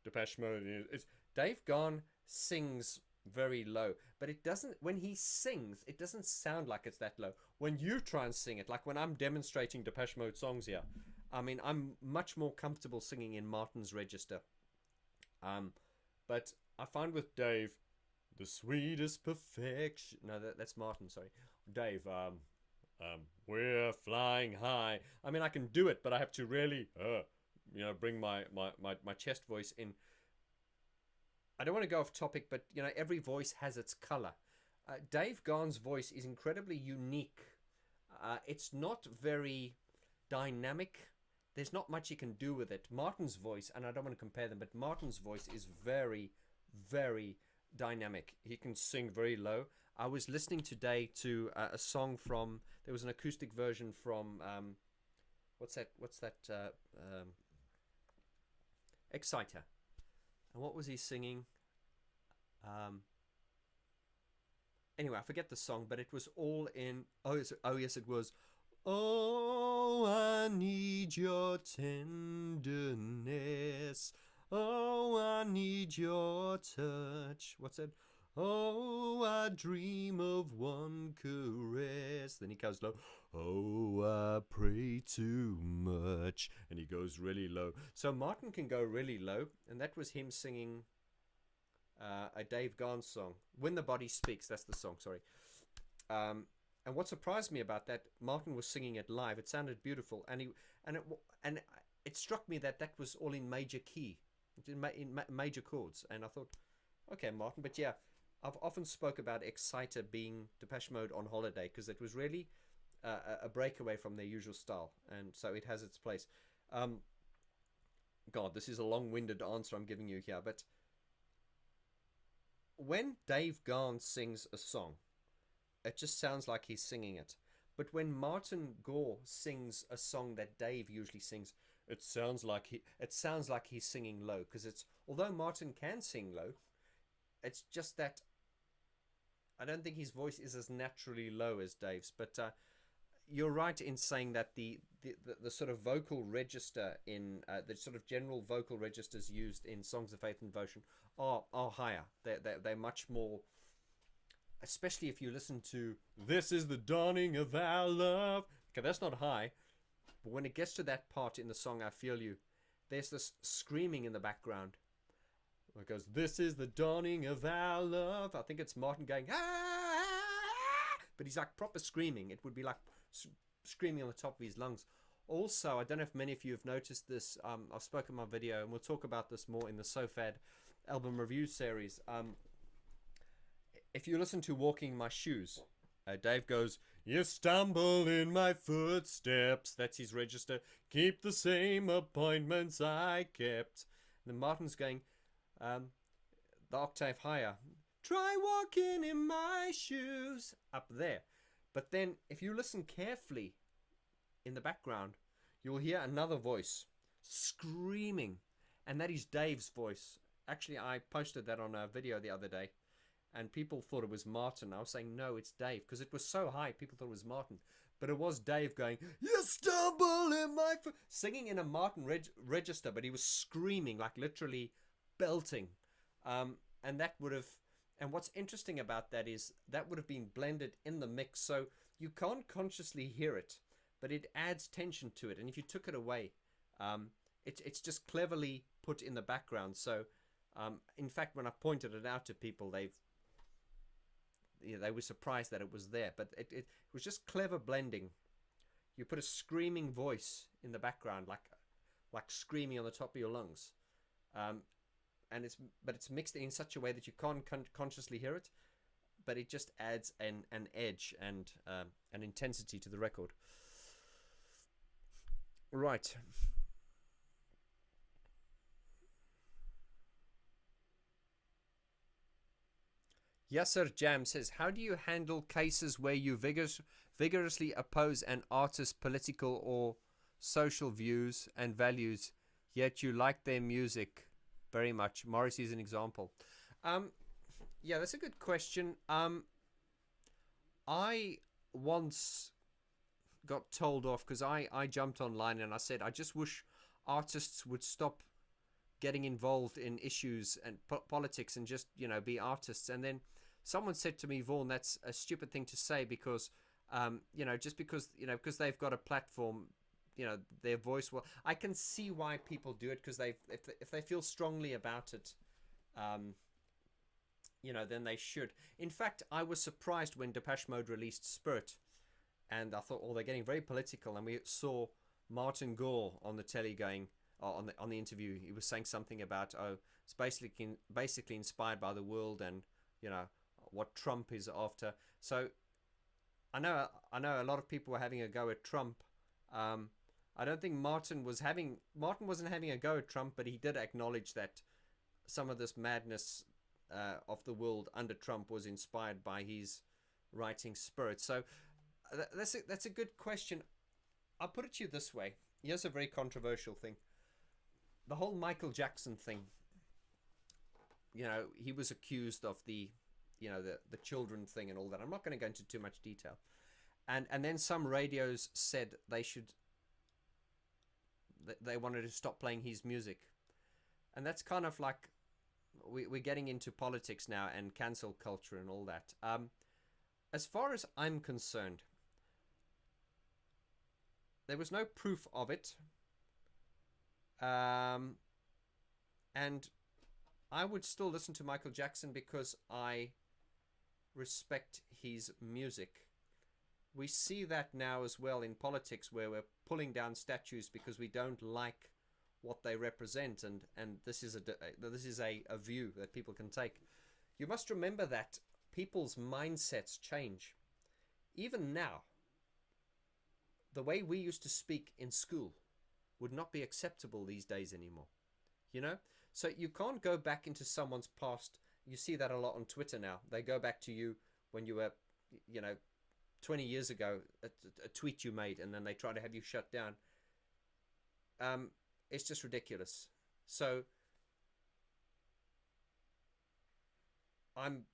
Depeche Mode. Dave Gahan sings very low, but it doesn't, when he sings, it doesn't sound like it's that low. When you try and sing it, like when I'm demonstrating Depeche Mode songs here, I mean, I'm much more comfortable singing in Martin's register. But I find with Dave, the sweetest perfection. No, that's Martin, sorry. Dave, we're flying high. I mean, I can do it, but I have to really, bring my chest voice in. I don't want to go off topic, but you know, every voice has its color. Dave Gahan's voice is incredibly unique. It's not very dynamic. There's not much you can do with it. Martin's voice, and I don't want to compare them, but Martin's voice is very, very dynamic. He can sing very low. I was listening today to a song from, there was an acoustic version from, what's that, Exciter. And what was he singing? Anyway, I forget the song, but it was all in, oh yes, it was, oh, I need your tenderness. Oh, I need your touch. What's it? Oh, I dream of one caress. Then he goes low. Oh, I pray too much. And he goes really low. So Martin can go really low. And that was him singing a Dave Gahan song. When the Body Speaks. That's the song, sorry. And what surprised me about that, Martin was singing it live. It sounded beautiful. And it struck me that that was all in major key. In major chords. And I thought, okay, Martin. But yeah, I've often spoke about Exciter being Depeche Mode on holiday, because it was really a breakaway from their usual style, and so it has its place. God, this is a long-winded answer I'm giving you here, but when Dave Gahan sings a song, it just sounds like he's singing it. But when Martin Gore sings a song that Dave usually sings, it sounds like he's singing low, because it's, although Martin can sing low, it's just that I don't think his voice is as naturally low as Dave's. But you're right in saying that the sort of vocal register in the sort of general vocal registers used in songs of faith and devotion are higher. They're much more, especially if you listen to "This is the dawning of our love." Okay, that's not high, but when it gets to that part in the song, "I Feel You," there's this screaming in the background. It goes, "This is the dawning of our love." I think it's Martin going, "Ah!" But he's like proper screaming. It would be like screaming on the top of his lungs. Also, I don't know if many of you have noticed this. I've spoken in my video, and we'll talk about this more in the SoFad album review series. If you listen to "Walking in My Shoes," Dave goes, "You stumble in my footsteps." That's his register. "Keep the same appointments I kept." And then Martin's going, the octave higher, "Try walking in my shoes," up there. But then if you listen carefully in the background, you'll hear another voice screaming, and that is Dave's voice. Actually, I posted that on a video the other day, and people thought it was Martin. I was saying, no, it's Dave, because it was so high, people thought it was Martin. But it was Dave going, "You stumble in my singing in a Martin register, but he was screaming, like literally belting. And that would have, and what's interesting about that is that would have been blended in the mix, so you can't consciously hear it, but it adds tension to it. And if you took it away, it's just cleverly put in the background. So in fact, when I pointed it out to people, they were surprised that it was there. But it was just clever blending. You put a screaming voice in the background, like screaming on the top of your lungs. And it's mixed in such a way that you can't consciously hear it, but it just adds an edge and an intensity to the record. Right. Yasser Jam says, "How do you handle cases where you vigorously oppose an artist's political or social views and values, yet you like their music very much?" Morrissey is an example. Yeah, that's a good question. I once got told off because I jumped online and I said, I just wish artists would stop getting involved in issues and politics and just, be artists. And then someone said to me, "Vaughn, that's a stupid thing to say because, just because they've got a platform, their voice will." I can see why people do it, because if they feel strongly about it, then they should. In fact, I was surprised when Depeche Mode released Spirit, and I thought, they're getting very political, and we saw Martin Gore on the telly going, on the interview. He was saying something about, oh, it's basically inspired by the world, and you know what Trump is after. So I know a lot of people were having a go at Trump. I don't think Martin wasn't having a go at Trump, but he did acknowledge that some of this madness of the world under Trump was inspired by his writing spirit. So that's a good question. I'll put it to you this way. Here's a very controversial thing. The whole Michael Jackson thing. You know, he was accused of the children thing and all that. I'm not going to go into too much detail. And then some radios said they wanted to stop playing his music. And that's kind of like, we're getting into politics now and cancel culture and all that. As far as I'm concerned, there was no proof of it. And I would still listen to Michael Jackson because I respect his music. We see that now as well in politics, where we're pulling down statues because we don't like what they represent, and this is a view that people can take. You must remember that people's mindsets change. Even now, the way we used to speak in school would not be acceptable these days anymore. You know? So you can't go back into someone's past. You see that a lot on Twitter now. They go back to you when you were, 20 years ago, a tweet you made, and then they try to have you shut down. It's just ridiculous. So I'm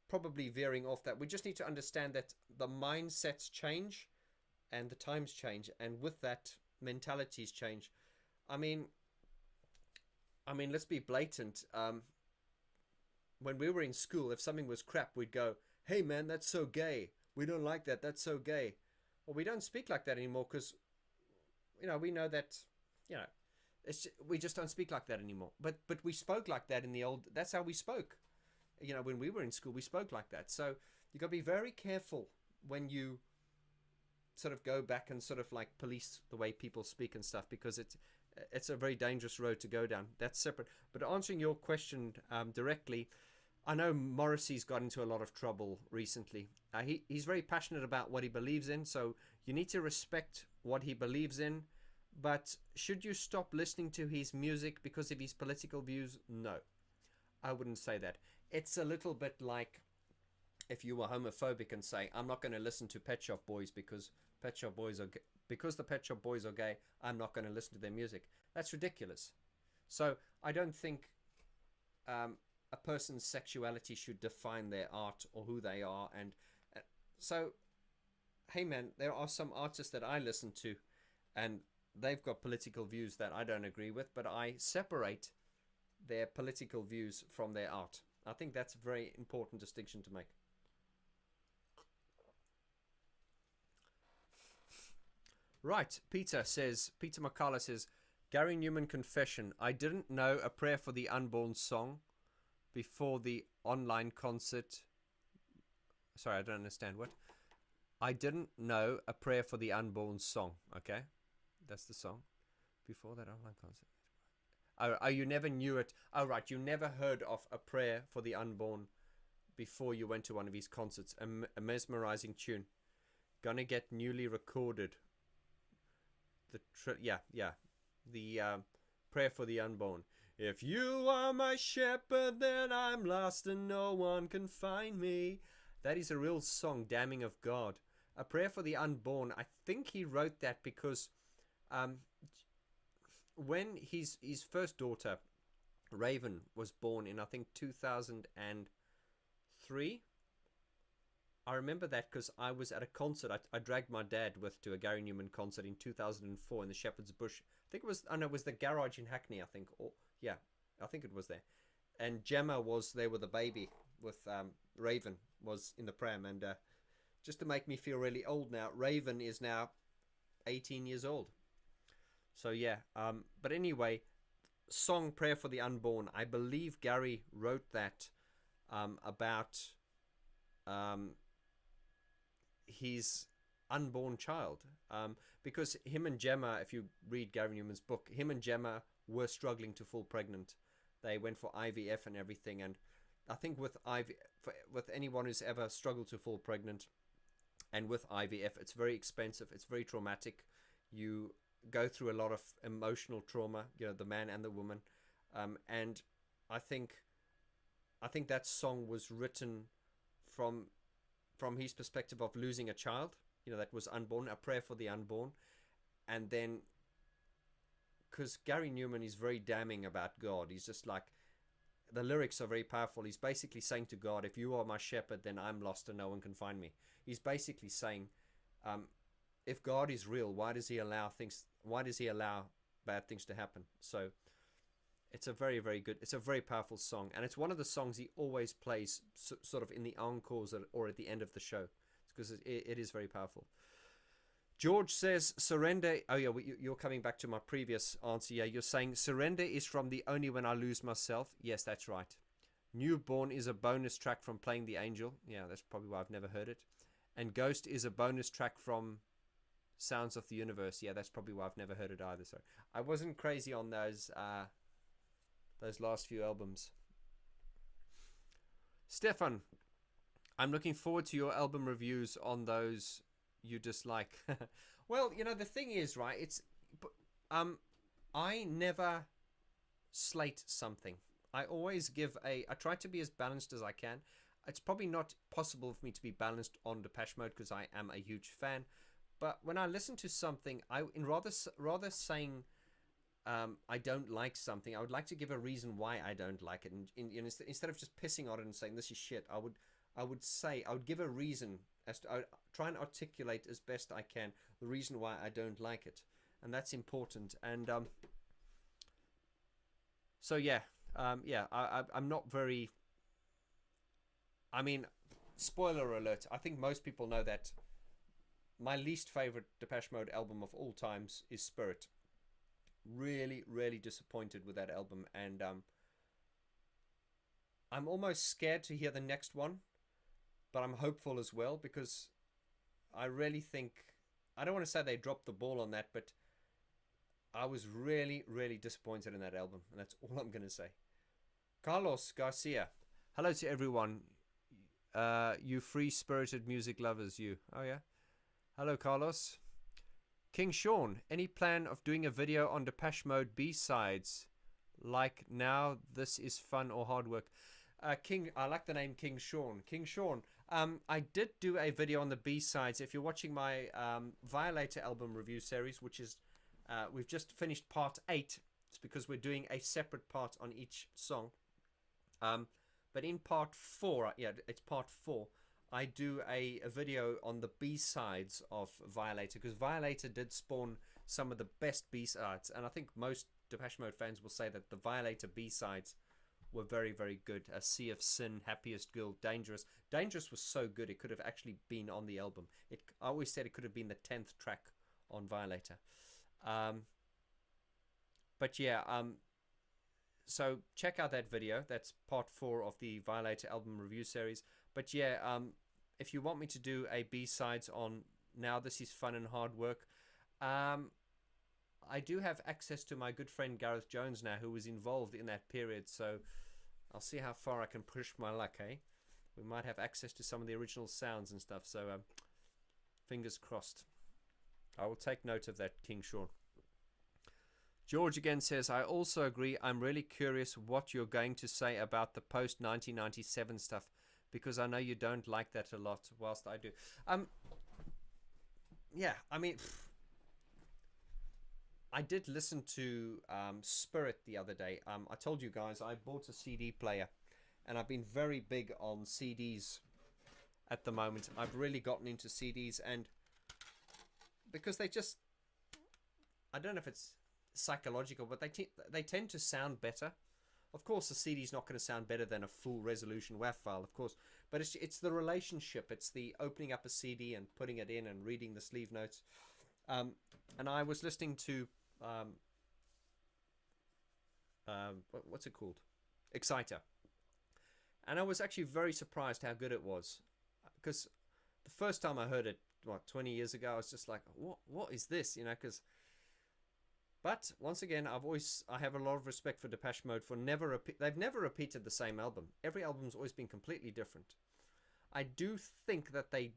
probably veering off that. We just need to understand that the mindsets change and the times change, and with that, mentalities change. I mean, let's be blatant. When we were in school, if something was crap, we'd go, "Hey man, that's so gay. We don't like that. That's so gay." Well, we don't speak like that anymore because, we know that, we just don't speak like that anymore. But we spoke like that in the old. That's how we spoke. When we were in school, we spoke like that. So you got to be very careful when you sort of go back and sort of like police the way people speak and stuff, because it's a very dangerous road to go down. That's separate. But answering your question directly, I know Morrissey's got into a lot of trouble recently. He's very passionate about what he believes in, so you need to respect what he believes in. But should you stop listening to his music because of his political views? No, I wouldn't say that. It's a little bit like if you were homophobic and say, "I'm not going to listen to Pet Shop Boys because the Pet Shop Boys are gay, I'm not going to listen to their music." That's ridiculous. So I don't think a person's sexuality should define their art or who they are. And so, hey man, there are some artists that I listen to, and they've got political views that I don't agree with, but I separate their political views from their art. I think that's a very important distinction to make. Right, Peter McCullough says, Gary Numan confession. I didn't know a prayer for the unborn song before the online concert. Sorry, I don't understand. What? I didn't know a prayer for the unborn song. Okay, that's the song. Before that online concert. Oh, you never knew it. Oh, right, you never heard of a prayer for the unborn before you went to one of his concerts. A mesmerizing tune. Gonna get newly recorded. The prayer for the unborn. If you are my shepherd, then I'm lost and no one can find me. That is a real song, damning of God. A prayer for the unborn. I think he wrote that because when his first daughter, Raven, was born in, I think, 2003. I remember that because I was at a concert. I dragged my dad to a Gary Numan concert in 2004 in the Shepherd's Bush. I think it was the garage in Hackney, I think. I think it was there. And Gemma was there with a baby, with Raven was in the pram. And just to make me feel really old now, Raven is now 18 years old. So yeah, but anyway, song Prayer for the Unborn. I believe Gary wrote that about his unborn child, because him and Gemma, if you read Gary Numan's book, him and Gemma were struggling to fall pregnant. They went for IVF and everything, and I think with with anyone who's ever struggled to fall pregnant, and with IVF, it's very expensive, it's very traumatic. You go through a lot of emotional trauma, you know, the man and the woman, and I think that song was written from his perspective of losing a child, you know, that was unborn, a prayer for the unborn. And then, because Gary Numan is very damning about God, he's just like, the lyrics are very powerful. He's basically saying to God, if you are my shepherd, then I'm lost and no one can find me. He's basically saying, if God is real, why does he allow bad things to happen? So it's a very, very good, it's a very powerful song, and it's one of the songs he always plays sort of in the encores or at the end of the show, because it is very powerful. George says, surrender. Oh yeah, you're coming back to my previous answer. Yeah, you're saying surrender is from the Only When I Lose Myself. Yes, that's right. Newborn is a bonus track from Playing the Angel. Yeah, that's probably why I've never heard it. And Ghost is a bonus track from Sounds of the Universe. Yeah, that's probably why I've never heard it either. So I wasn't crazy on those last few albums. Stefan, I'm looking forward to your album reviews on those you dislike. Well, you know, the thing is, right, it's I never slate something. I always I try to be as balanced as I can. It's probably not possible for me to be balanced on Depeche Mode because I am a huge fan, but when I listen to something, rather saying I don't like something, I would like to give a reason why I don't like it, and instead of just pissing on it and saying this is shit, I would give a reason, I would try and articulate as best I can the reason why I don't like it, and that's important. And so yeah, I'm not very. I mean, spoiler alert, I think most people know that my least favorite Depeche Mode album of all times is Spirit. Really, really disappointed with that album, and I'm almost scared to hear the next one, but I'm hopeful as well, because I really think, I don't want to say they dropped the ball on that, but I was really, really disappointed in that album, and that's all I'm going to say. Carlos Garcia, hello to everyone. You free-spirited music lovers, you. Oh yeah. Hello, Carlos. King Sean, any plan of doing a video on Depeche Mode B-sides? Like now, this is fun or hard work? King, I like the name King Sean. King Sean, I did do a video on the B-sides. If you're watching my Violator album review series, which is, we've just finished part 8. It's because we're doing a separate part on each song. But in part 4, yeah, it's part 4, I do a video on the B-sides of Violator, because Violator did spawn some of the best B-sides, and I think most Depeche Mode fans will say that the Violator B-sides were very, very good. A Sea of Sin, Happiest Girl, Dangerous. Dangerous was so good it could have actually been on the album. I always said it could have been the 10th track on Violator. But yeah, so check out that video. That's part 4 of the Violator album review series. But yeah, if you want me to do a B-sides on Now This Is Fun and Hard Work, I do have access to my good friend Gareth Jones now, who was involved in that period. So I'll see how far I can push my luck, eh? We might have access to some of the original sounds and stuff. So fingers crossed. I will take note of that, King Sean. George again says, I also agree. I'm really curious what you're going to say about the post-1997 stuff, because I know you don't like that a lot, whilst I do. Yeah, I mean, I did listen to Spirit the other day. I told you guys I bought a CD player, and I've been very big on CDs at the moment. I've really gotten into CDs, and because they just, I don't know if it's psychological, but they tend to sound better. Of course, the CD is not going to sound better than a full resolution WAV file, of course, but it's the relationship. It's the opening up a CD and putting it in and reading the sleeve notes. And I was listening to what's it called? Exciter. And I was actually very surprised how good it was, because the first time I heard it, what, 20 years ago, I was just like, what is this? You know, because. But once again, I have a lot of respect for Depeche Mode for they've never repeated the same album. Every album's always been completely different. I do think that they,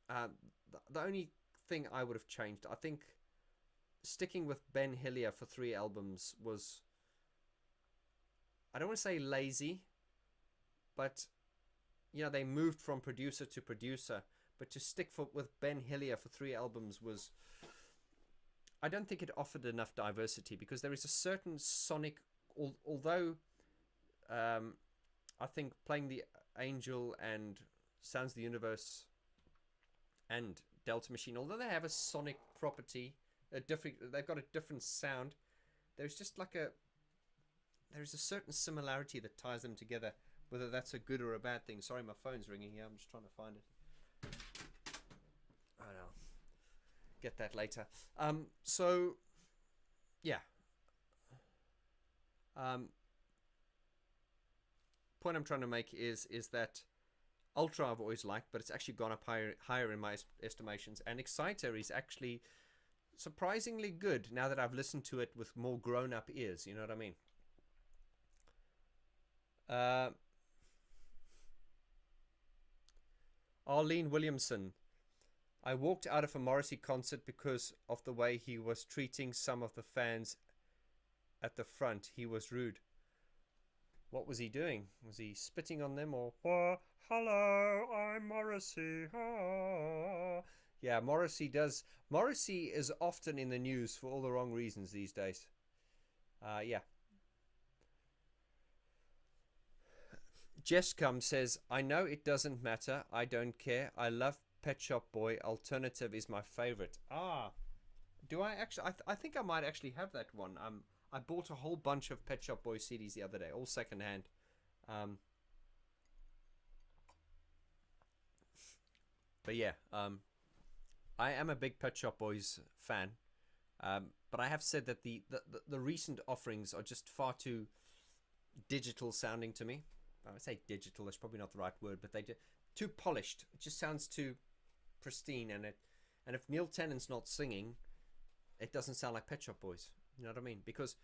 the only thing I would have changed, I think, sticking with Ben Hillier for 3 albums was, I don't want to say lazy, but you know, they moved from producer to producer. But to stick with Ben Hillier for 3 albums was. I don't think it offered enough diversity, because there is a certain sonic, although I think playing the Angel and Sounds of the Universe and Delta Machine, although they have a sonic property, they've got a different sound, there's just like there's a certain similarity that ties them together, whether that's a good or a bad thing. Sorry, my phone's ringing here, I'm just trying to find it. I know. Get that later. So yeah. Point I'm trying to make is that Ultra I've always liked, but it's actually gone up higher in my estimations, and Exciter is actually surprisingly good now that I've listened to it with more grown-up ears. You know what I mean? Arlene Williamson. I walked out of a Morrissey concert because of the way he was treating some of the fans at the front. He was rude. What was he doing? Was he spitting on them, or hello, I'm Morrissey. Yeah, Morrissey is often in the news for all the wrong reasons these days. Yeah. Jesscom says, I know it doesn't matter. I don't care. I love Pet Shop Boy. Alternative is my favorite. Do I actually? I think I might actually have that one. I bought a whole bunch of Pet Shop Boy CDs the other day, all secondhand. But yeah, I am a big Pet Shop Boys fan. But I have said that the recent offerings are just far too digital sounding to me. I would say digital, that's probably not the right word, but too polished. It just sounds too pristine, and if Neil Tennant's not singing, it doesn't sound like Pet Shop Boys. You know what I mean? Because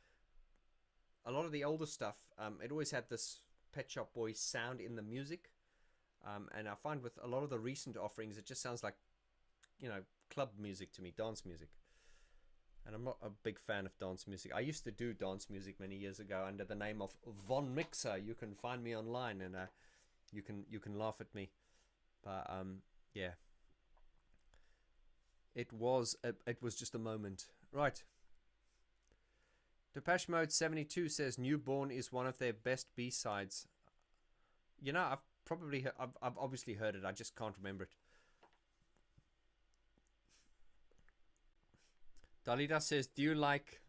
a lot of the older stuff, it always had this Pet Shop Boys sound in the music, and I find with a lot of the recent offerings, it just sounds like, you know, club music to me, dance music. And I'm not a big fan of dance music. I used to do dance music many years ago under the name of Von Mixer. You can find me online, and you can laugh at me. But yeah, it was just a moment, right? Depeche Mode 72 says Newborn is one of their best B-sides. You know, I've obviously heard it. I just can't remember it. Dalida says, do you like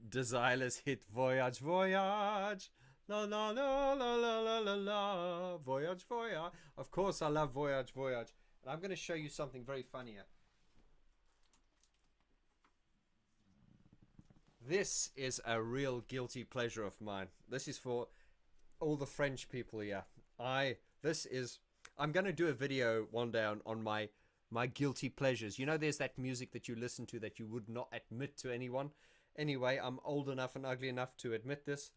Desire's hit Voyage Voyage? La la la la la la la la, Voyage Voyage. Of course I love Voyage Voyage. And I'm going to show you something very funny here. This is a real guilty pleasure of mine. This is for all the French people here. I'm going to do a video one day on my guilty pleasures. You know, there's that music that you listen to that you would not admit to anyone. Anyway, I'm old enough and ugly enough to admit this.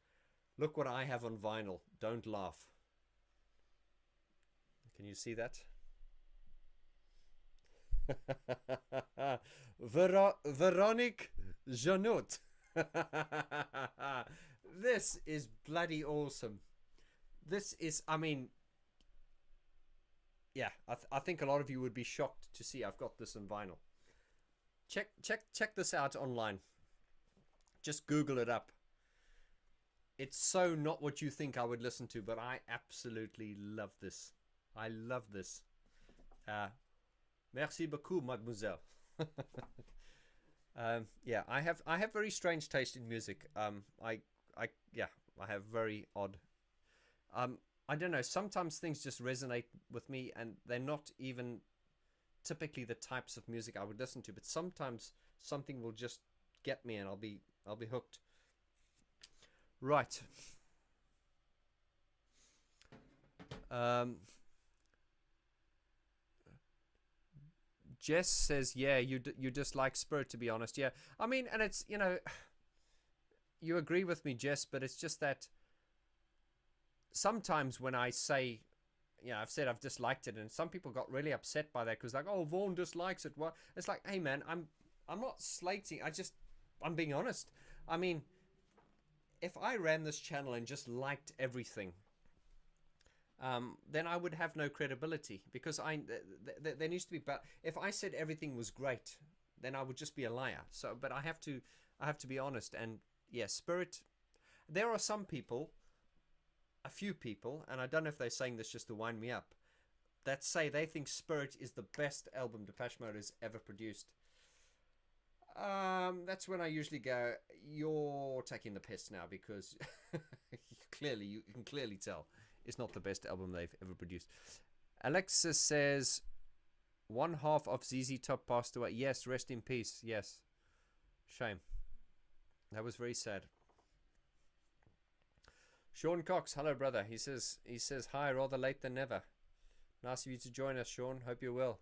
Look what I have on vinyl. Don't laugh. Can you see that? Veronique Janot. This is bloody awesome. This is, I mean, yeah, I think a lot of you would be shocked to see I've got this on vinyl. Check this out online. Just Google it up. It's so not what you think I would listen to, but I absolutely love this. I love this. Merci beaucoup, mademoiselle. Yeah, I have very strange taste in music. I have very odd. I don't know, sometimes things just resonate with me, and they're not even typically the types of music I would listen to, but sometimes something will just get me and I'll be hooked. Right. Jess says, yeah, you dislike Spirit, to be honest. Yeah, I mean, and it's, you know, you agree with me, Jess, but it's just that sometimes when I say, you know, I've said I've disliked it, and some people got really upset by that because like, oh, Vaughn dislikes it. What? It's like, hey man, I'm not slating. I'm being honest. I mean, if I ran this channel and just liked everything, then I would have no credibility, because there needs to be. But if I said everything was great, then I would just be a liar. So, but I have to be honest. And yes, Spirit. There are some people, a few people, and I don't know if they're saying this just to wind me up, that say they think Spirit is the best album Depeche Mode has ever produced. That's when I usually go, you're taking the piss now, because you can clearly tell it's not the best album they've ever produced. Alexis says, one half of ZZ Top passed away. Yes, rest in peace. Yes. Shame. That was very sad. Sean Cox, hello brother. He says hi, rather late than never. Nice of you to join us, Sean. Hope you're well.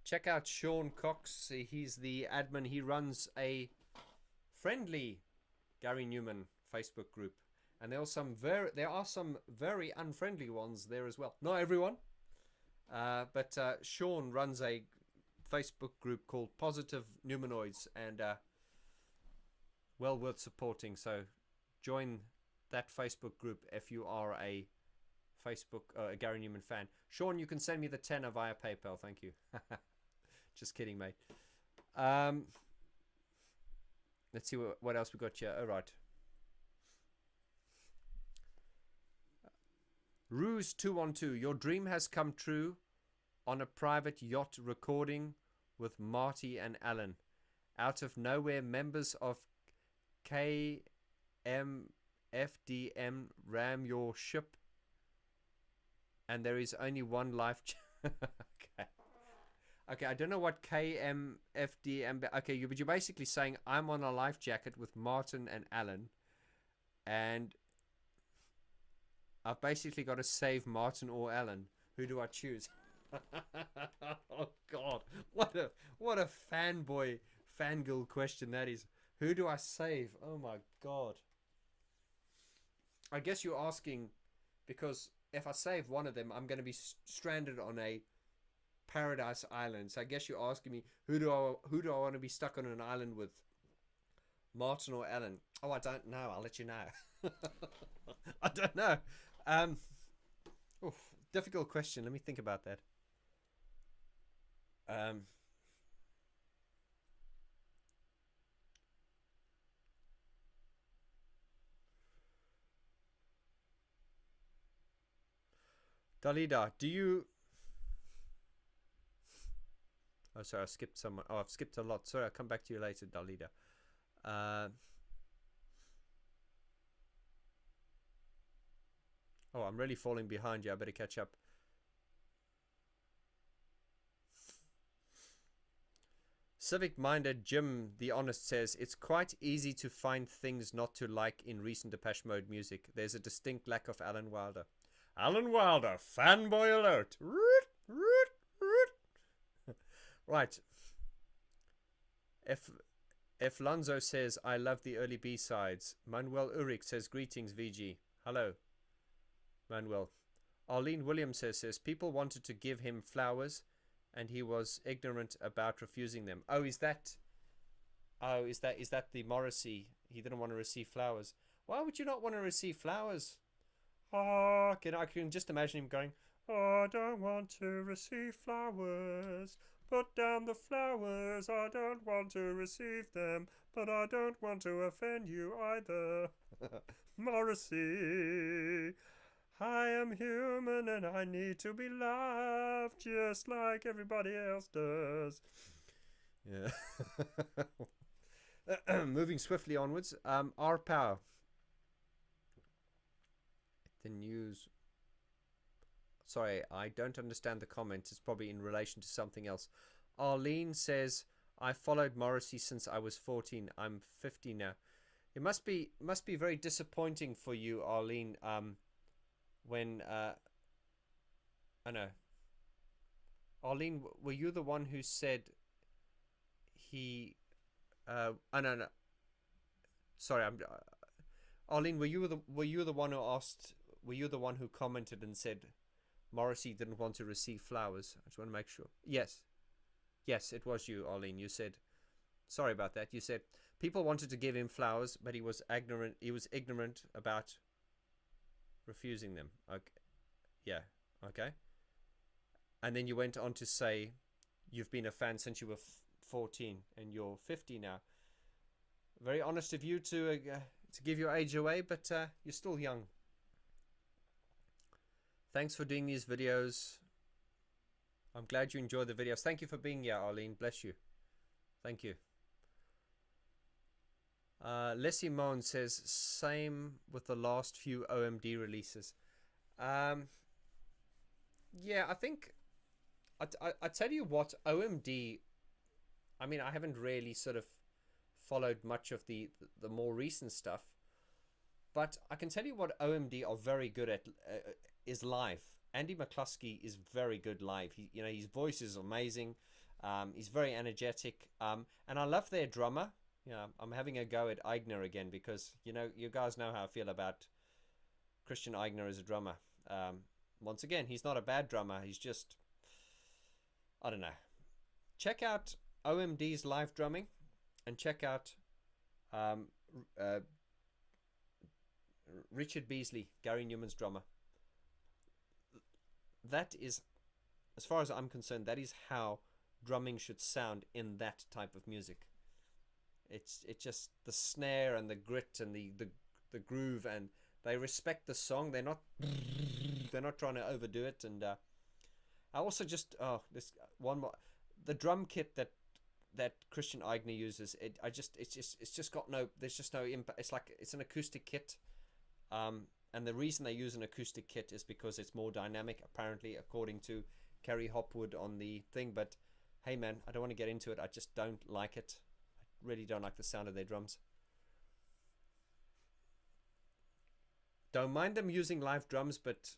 Check out Sean Cox. He's the admin. He runs a friendly Gary Numan Facebook group, and there are some very unfriendly ones there as well. Not everyone, but Sean runs a Facebook group called Positive Numanoids, and well worth supporting. So join that Facebook group if you are a a Gary Numan fan. Sean, you can send me the tenner via PayPal. Thank you. Just kidding, mate. Let's see what else we got here. All right. Ruse 212. Your dream has come true on a private yacht recording with Marty and Alan. Out of nowhere, members of KMFDM ram your ship, and there is only one life. Okay, I don't know what KMFDM. Okay, but you're basically saying I'm on a life jacket with Martin and Alan, and I've basically got to save Martin or Alan. Who do I choose? Oh God, what a fangirl question that is. Who do I save? Oh my God. I guess you're asking because if I save one of them, I'm going to be stranded on a paradise island. So I guess you're asking me who do I want to be stuck on an island with, Martin or Alan? Oh, I don't know. I'll let you know. I don't know. Difficult question. Let me think about that. Dalida, do you... Oh, sorry, I skipped someone. Oh, I've skipped a lot. Sorry, I'll come back to you later, Dalida. Oh, I'm really falling behind you. I better catch up. Civic-minded Jim the Honest says, it's quite easy to find things not to like in recent Depeche Mode music. There's a distinct lack of Alan Wilder. Alan Wilder, fanboy alert. Right. If Lonzo says, I love the early B-sides. Manuel Ulrich says, greetings, VG. Hello, Manuel. Arlene Williams says, people wanted to give him flowers and he was ignorant about refusing them. Is that the Morrissey? He didn't want to receive flowers. Why would you not want to receive flowers? I can just imagine him going, I don't want to receive flowers. Put down the flowers. I don't want to receive them, but I don't want to offend you either. Morrissey, I am human and I need to be loved just like everybody else does. Yeah. Moving swiftly onwards. Our power. The news. Sorry, I don't understand the comment. It's probably in relation to something else. Arlene says, I followed Morrissey since I was 14. I'm 50 now. It must be very disappointing for you, Arlene, when I know. Arlene, were you the one who said he? Oh no. Sorry, I'm. Arlene, were you the one who asked? Were you the one who commented and said Morrissey didn't want to receive flowers? I just want to make sure. Yes, it was you, Arlene. You said. Sorry about that. You said people wanted to give him flowers, but he was ignorant. He was ignorant about refusing them. Okay. Yeah. Okay. And then you went on to say you've been a fan since you were 14 and you're 50 now. Very honest of you to give your age away, but you're still young. Thanks for doing these videos. I'm glad you enjoyed the videos. Thank you for being here, Arlene. Bless you. Thank you. Leslie Moan says, same with the last few OMD releases. Yeah, I think I tell you what, OMD, I mean, I haven't really sort of followed much of the more recent stuff, but I can tell you what OMD are very good at is live. Andy McCluskey is very good live. His voice is amazing. He's very energetic, and I love their drummer. I'm having a go at Eigner again because you guys know how I feel about Christian Eigner as a drummer. Once again, he's not a bad drummer. He's just, I don't know. Check out OMD's live drumming and check out Richard Beasley, Gary Numan's drummer. That is, as far as I'm concerned, that is how drumming should sound in that type of music. It's just the snare and the grit and the groove, and they respect the song. They're not trying to overdo it. And I also just this one more, the drum kit that Christian Eigner uses. It's just got no. There's just no impact. It's like it's an acoustic kit. And the reason they use an acoustic kit is because it's more dynamic, apparently, according to Kerry Hopwood on the thing. But hey, man, I don't want to get into it. I just don't like it. I really don't like the sound of their drums. Don't mind them using live drums, but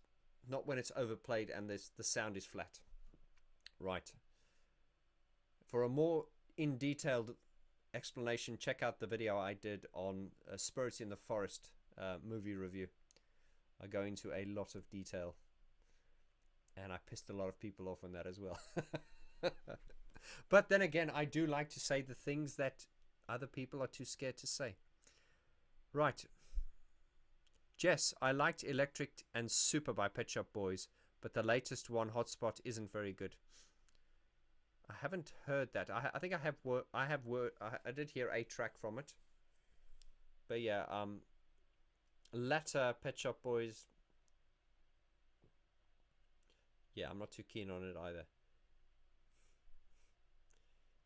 not when it's overplayed and the sound is flat. Right. For a more in-detailed explanation, check out the video I did on Spirits in the Forest movie review. I go into a lot of detail, and I pissed a lot of people off on that as well. But then again, I do like to say the things that other people are too scared to say. Right. Jess, I liked Electric and Super by Pet Shop Boys, but the latest one, Hotspot, isn't very good. I haven't heard that. I think I did hear a track from it. But yeah, latter Pet Shop Boys, yeah, I'm not too keen on it either.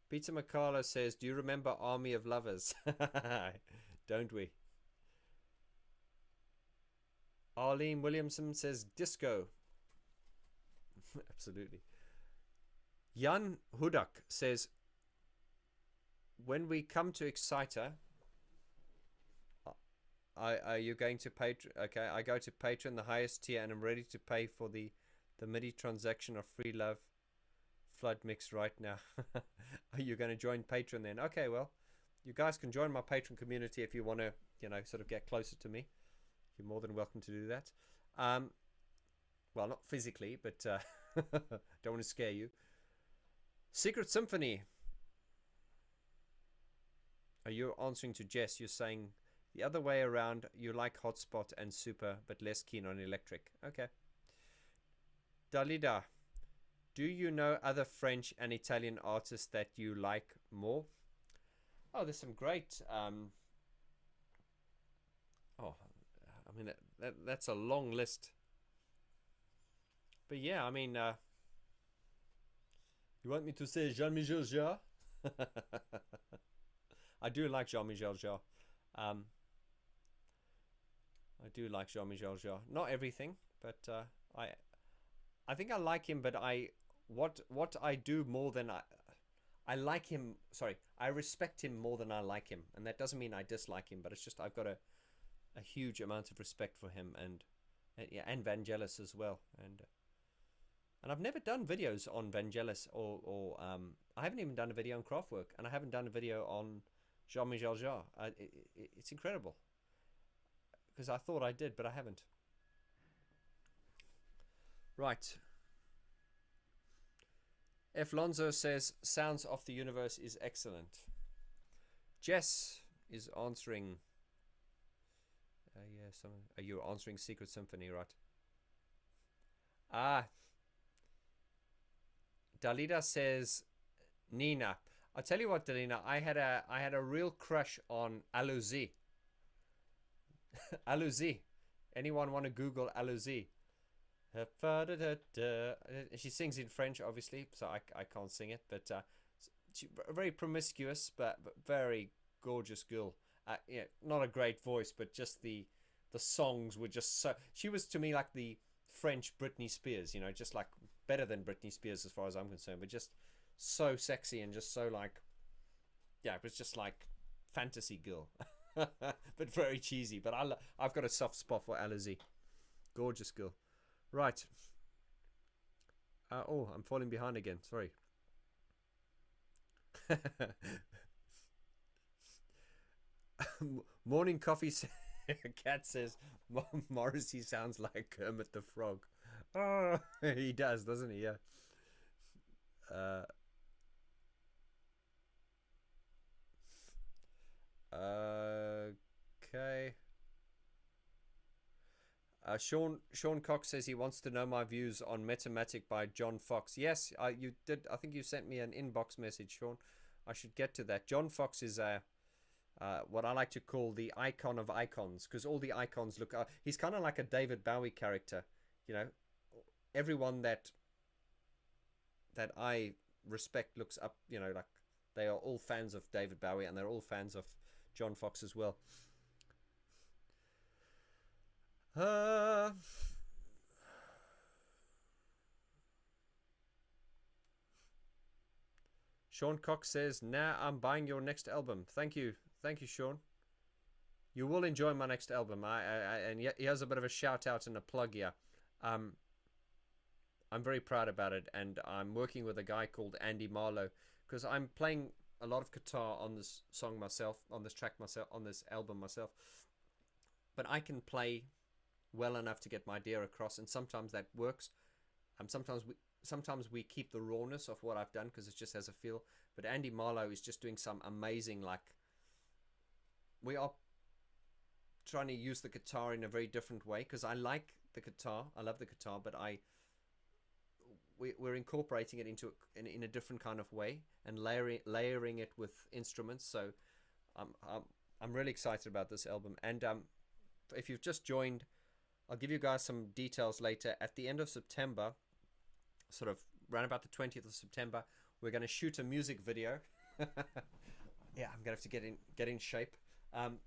Peter McCarlo says, do you remember Army of Lovers? Don't we? Arlene Williamson says disco. Absolutely. Jan Hudak says, when we come to Exciter, are you going to Patreon? Okay, I go to Patreon, the highest tier, and I'm ready to pay for the MIDI transaction of Free Love Flood Mix right now. Are you going to join Patreon then? Okay, well, you guys can join my Patreon community if you want to, sort of get closer to me. You're more than welcome to do that. Well, not physically, but don't want to scare you. Secret Symphony. Are you answering to Jess? You're saying the other way around, you like Hotspot and Super, but less keen on Electric. Okay. Dalida, do you know other French and Italian artists that you like more? Oh, there's some great... I mean, that's a long list. But yeah, I mean... you want me to say Jean-Michel Jarre? I do like Jean-Michel Jarre. I do like Jean-Michel Jarre. Not everything, but I think I like him. But what I do more than I like him. Sorry, I respect him more than I like him, and that doesn't mean I dislike him. But it's just I've got a huge amount of respect for him, and Vangelis as well. And And I've never done videos on Vangelis or I haven't even done a video on Kraftwerk, and I haven't done a video on Jean-Michel Jarre. It's incredible, because I thought I did, but I haven't. Right. F. Lonzo says, Sounds of the Universe is excellent. Jess is answering. You're answering Secret Symphony, right? Dalida says, Nina. I'll tell you what, Dalina, I had a real crush on Alouzi. Alouzi. Anyone want to Google Alouzi? She sings in French, obviously, so I can't sing it, but she's very promiscuous, but very gorgeous girl. Yeah, not a great voice, but just the songs were just so. She was to me like the French Britney Spears, you know, just like better than Britney Spears as far as I'm concerned, but just so sexy and just so like, yeah, it was just like fantasy girl, but very cheesy. But I've got a soft spot for Alizé, gorgeous girl. Right. Oh, I'm falling behind again. Sorry. Morning coffee. Cat says Morrissey sounds like Kermit the Frog. Oh, he does, doesn't he? Yeah. Okay. Sean Cox says he wants to know my views on Metamatic by John Foxx. Yes, you did. I think you sent me an inbox message, Sean. I should get to that. John Foxx is what I like to call the icon of icons, because all the icons look. He's kind of like a David Bowie character, you know. Everyone that I respect looks up, you know, like they are all fans of David Bowie, and they're all fans of John Foxx as well. Sean Cox says, "Nah, I'm buying your next album." Thank you, Sean. You will enjoy my next album. And he has a bit of a shout out and a plug here. I'm very proud about it, and I'm working with a guy called Andy Marlowe, because I'm playing a lot of guitar on this song myself, on this track myself, on this album myself. But I can play well enough to get my idea across, and sometimes that works. Sometimes we keep the rawness of what I've done because it just has a feel. But Andy Marlowe is just doing some amazing, like, we are trying to use the guitar in a very different way, because I like the guitar, I love the guitar, but we're incorporating it into in a different kind of way and layering it with instruments. So I'm really excited about this album. And if you've just joined, I'll give you guys some details later. At the end of September, sort of around about the 20th of September, we're going to shoot a music video. Yeah, I'm going to have to get in shape.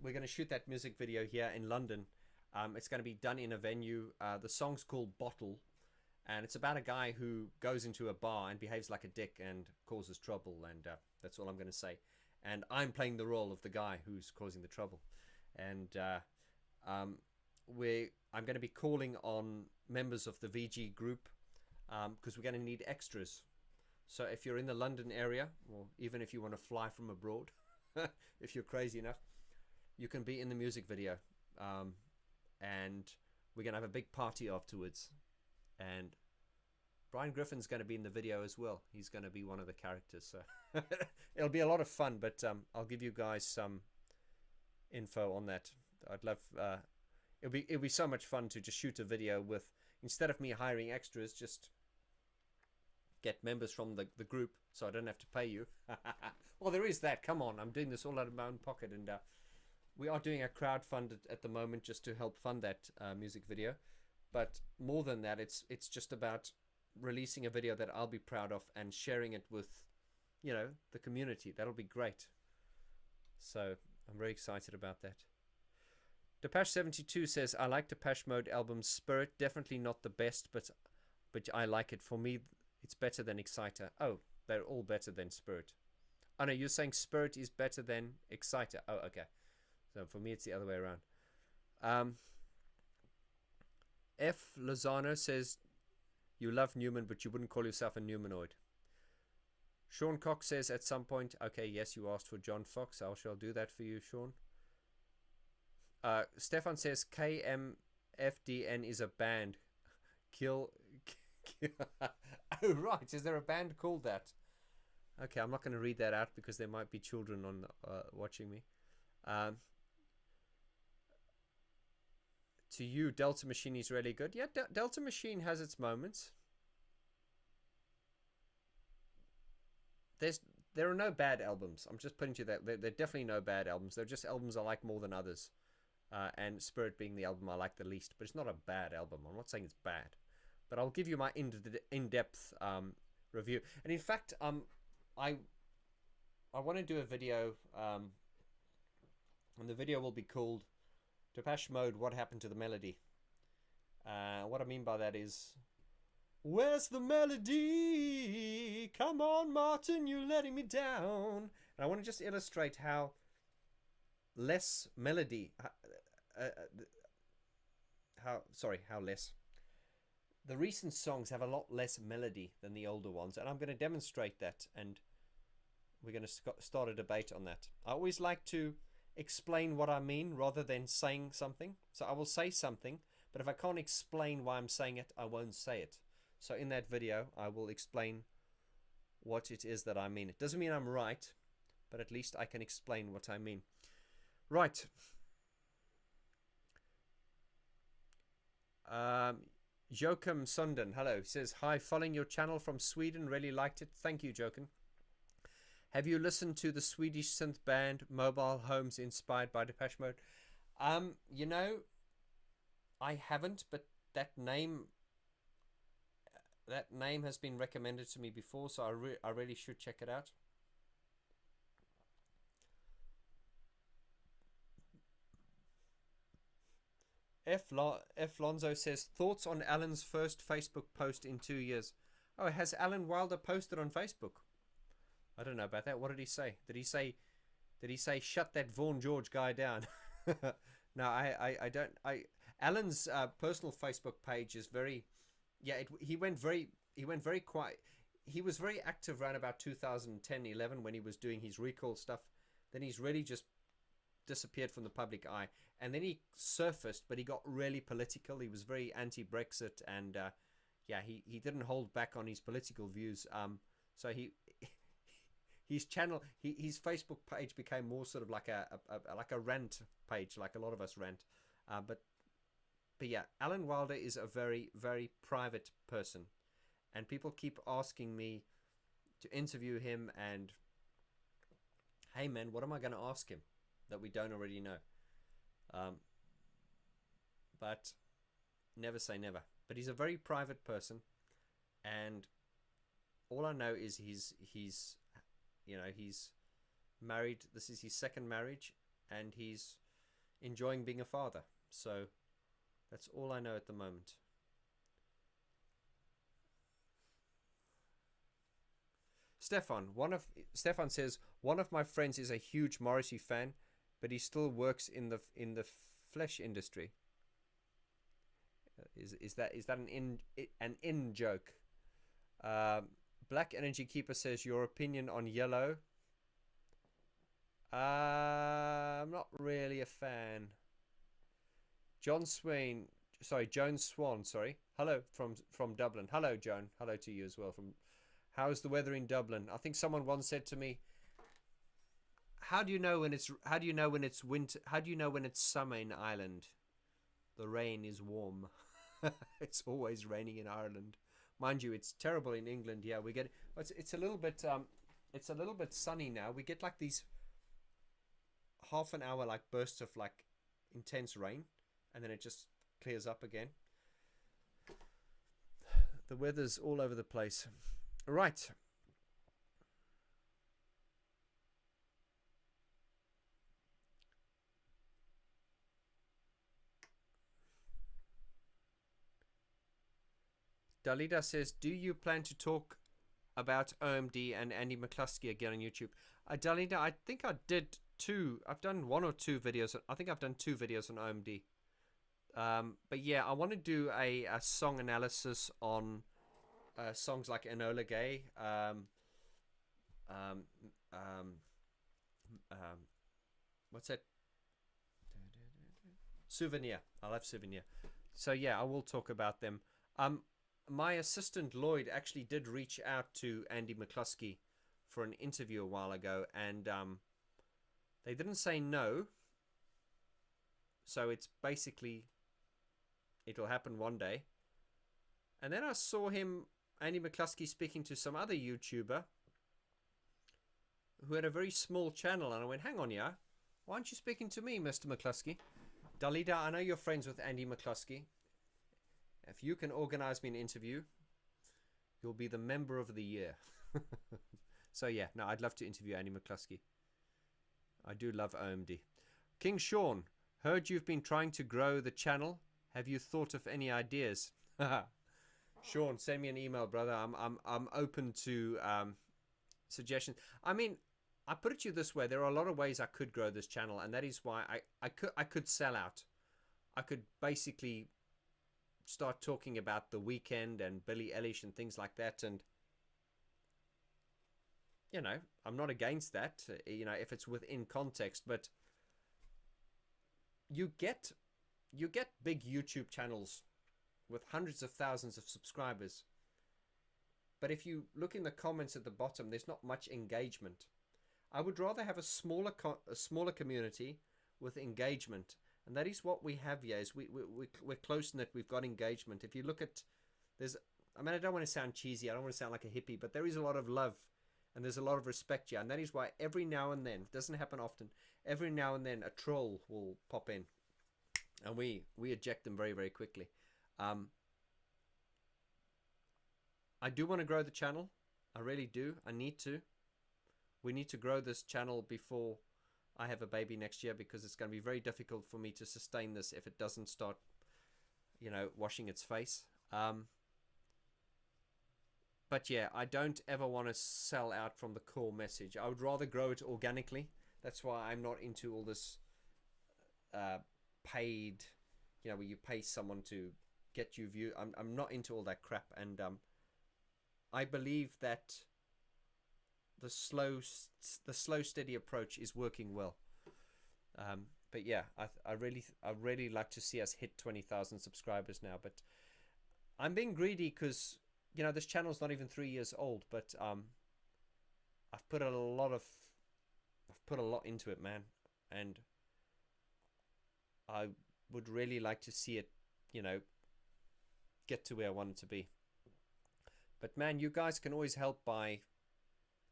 We're going to shoot that music video here in London. It's going to be done in a venue. The song's called Bottle, and it's about a guy who goes into a bar and behaves like a dick and causes trouble, and that's all I'm going to say. And I'm playing the role of the guy who's causing the trouble. And I'm going to be calling on members of the VG group, because we're going to need extras. So if you're in the London area, or even if you want to fly from abroad, if you're crazy enough, you can be in the music video. And we're going to have a big party afterwards. And Brian Griffin's going to be in the video as well. He's going to be one of the characters. So it'll be a lot of fun, but I'll give you guys some info on that. I'd love... It'll be so much fun to just shoot a video with, instead of me hiring extras, just get members from the group, so I don't have to pay you. Well, there is that. Come on, I'm doing this all out of my own pocket, and we are doing a crowdfund at the moment just to help fund that music video. But more than that, it's just about releasing a video that I'll be proud of and sharing it with, you know, the community. That'll be great. So I'm very excited about that. Depeche72 says, I like Depeche Mode album Spirit. Definitely not the best, but I like it. For me, it's better than Exciter. Oh, they're all better than Spirit. Oh no, you're saying Spirit is better than Exciter. Oh, okay. So for me, it's the other way around. F. Lozano says, You love Numan, but you wouldn't call yourself a Numanoid. Sean Cox says at some point, okay, yes, you asked for John Foxx. I shall do that for you, Sean. Stefan says KMFDN is a band. Kill. Oh, right. Is there a band called that? Okay, I'm not going to read that out because there might be children on watching me. To you, Delta Machine is really good. Yeah, Delta Machine has its moments. There are no bad albums. I'm just putting to that. There are definitely no bad albums. They're just albums I like more than others. And Spirit being the album I like the least. But it's not a bad album. I'm not saying it's bad. But I'll give you my in-depth review. And in fact, I want to do a video, and the video will be called Depeche Mode, What Happened to the Melody? What I mean by that is, where's the melody? Come on, Martin, you're letting me down. And I want to just illustrate how less melody, how less. The recent songs have a lot less melody than the older ones, and I'm going to demonstrate that, and we're going to start a debate on that. I always like to explain what I mean rather than saying something. So I will say something, but if I can't explain why I'm saying it, I won't say it. So in that video, I will explain what it is that I mean. It doesn't mean I'm right, but at least I can explain what I mean. Right. Joachim Sunden, hello. He says, hi, following your channel from Sweden. Really liked it. Thank you, Joachim. Have you listened to the Swedish synth band Mobile Homes inspired by Depeche Mode? You know, I haven't, but that name has been recommended to me before, so I really should check it out. F. Lonzo says, thoughts on Alan's first Facebook post in 2 years. Oh, has Alan Wilder posted on Facebook? I don't know about that. What did he say? Did he say shut that Vaughn Goerge guy down? No, I don't. Alan's personal Facebook page is very, yeah. He went very quiet. He was very active around about 2010-11 when he was doing his recall stuff. Then he's really just disappeared from the public eye, and then he surfaced, but he got really political. He was very anti-Brexit, and yeah, he didn't hold back on his political views. So his channel, his Facebook page became more sort of like a rant page, like a lot of us rant. But yeah, Alan Wilder is a very, very private person, and people keep asking me to interview him. And hey, man, what am I going to ask him that we don't already know? But never say never. But he's a very private person, and all I know is he's you know, he's married. This is his second marriage, and he's enjoying being a father. So that's all I know at the moment. Stefan says, one of my friends is a huge Morrissey fan, but he still works in the flesh industry. Is that an in joke? Black Energy Keeper says, your opinion on Yellow? I'm not really a fan. Joan Swan, sorry. Hello from Dublin. Hello, Joan. Hello to you as well. How's the weather in Dublin? I think someone once said to me, how do you know when it's winter? How do you know when it's summer in Ireland? The rain is warm. It's always raining in Ireland. Mind you, it's terrible in England. Yeah, we get it's a little bit sunny now. We get like these half an hour like bursts of like intense rain, and then it just clears up again. The weather's all over the place. Right. Dalida says, do you plan to talk about OMD and Andy McCluskey again on YouTube? Dalida, I think I did two. I've done one or two videos. I think I've done 2 videos on OMD. But yeah, I want to do a song analysis on songs like Enola Gay, um, um, what's that? Souvenir. I love Souvenir. So yeah, I will talk about them. My assistant Lloyd actually did reach out to Andy McCluskey for an interview a while ago, and they didn't say no. So it's basically, it'll happen one day. And then I saw Andy McCluskey, speaking to some other YouTuber who had a very small channel, and I went, hang on, yeah, why aren't you speaking to me, Mr. McCluskey? Dalida, I know you're friends with Andy McCluskey. If you can organize me an interview, you'll be the member of the year. So yeah, no, I'd love to interview Andy McCluskey. I do love OMD. King Sean, heard you've been trying to grow the channel. Have you thought of any ideas? Sean, send me an email, brother. I'm open to suggestions. I mean, I put it to you this way: there are a lot of ways I could grow this channel, and that is why I could sell out. I could basically start talking about The Weeknd and Billie Eilish and things like that, and you know, I'm not against that, you know, if it's within context. But you get big YouTube channels with hundreds of thousands of subscribers, but if you look in the comments at the bottom, there's not much engagement. I would rather have a smaller community with engagement, and that is what we have here. Is we're close knit. We've got engagement. If you look at, I mean, I don't want to sound cheesy. I don't want to sound like a hippie, but there is a lot of love and there's a lot of respect here, and that is why every now and then, it doesn't happen often, every now and then a troll will pop in, and we eject them very, very quickly. I do want to grow the channel. I really do. I need to. We need to grow this channel before I have a baby next year, because it's going to be very difficult for me to sustain this if it doesn't start, you know, washing its face. But yeah, I don't ever want to sell out from the core message. I would rather grow it organically. That's why I'm not into all this paid, you know, where you pay someone to get you view. I'm not into all that crap, and I believe that the slow steady approach is working well. But yeah, I really like to see us hit 20,000 subscribers now. But I'm being greedy because, you know, this channel's not even 3 years old, but I've put a lot into it, man, and I would really like to see it, you know, get to where I want it to be. But man, you guys can always help by,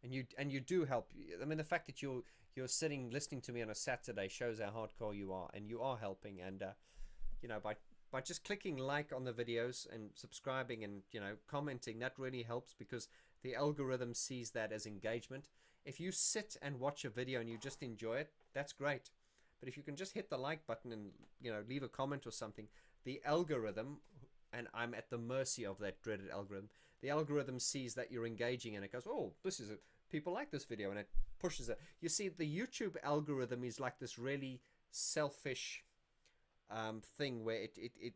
and you do help. I mean, the fact that you're sitting listening to me on a Saturday shows how hardcore you are, and you are helping. And you know, by just clicking like on the videos and subscribing and, you know, commenting, that really helps, because the algorithm sees that as engagement. If you sit and watch a video and you just enjoy it, that's great. But if you can just hit the like button and, you know, leave a comment or something, the algorithm, and I'm at the mercy of that dreaded algorithm, the algorithm sees that you're engaging and it goes, oh, this is it. People like this video, and it pushes it. You see, the YouTube algorithm is like this really selfish thing where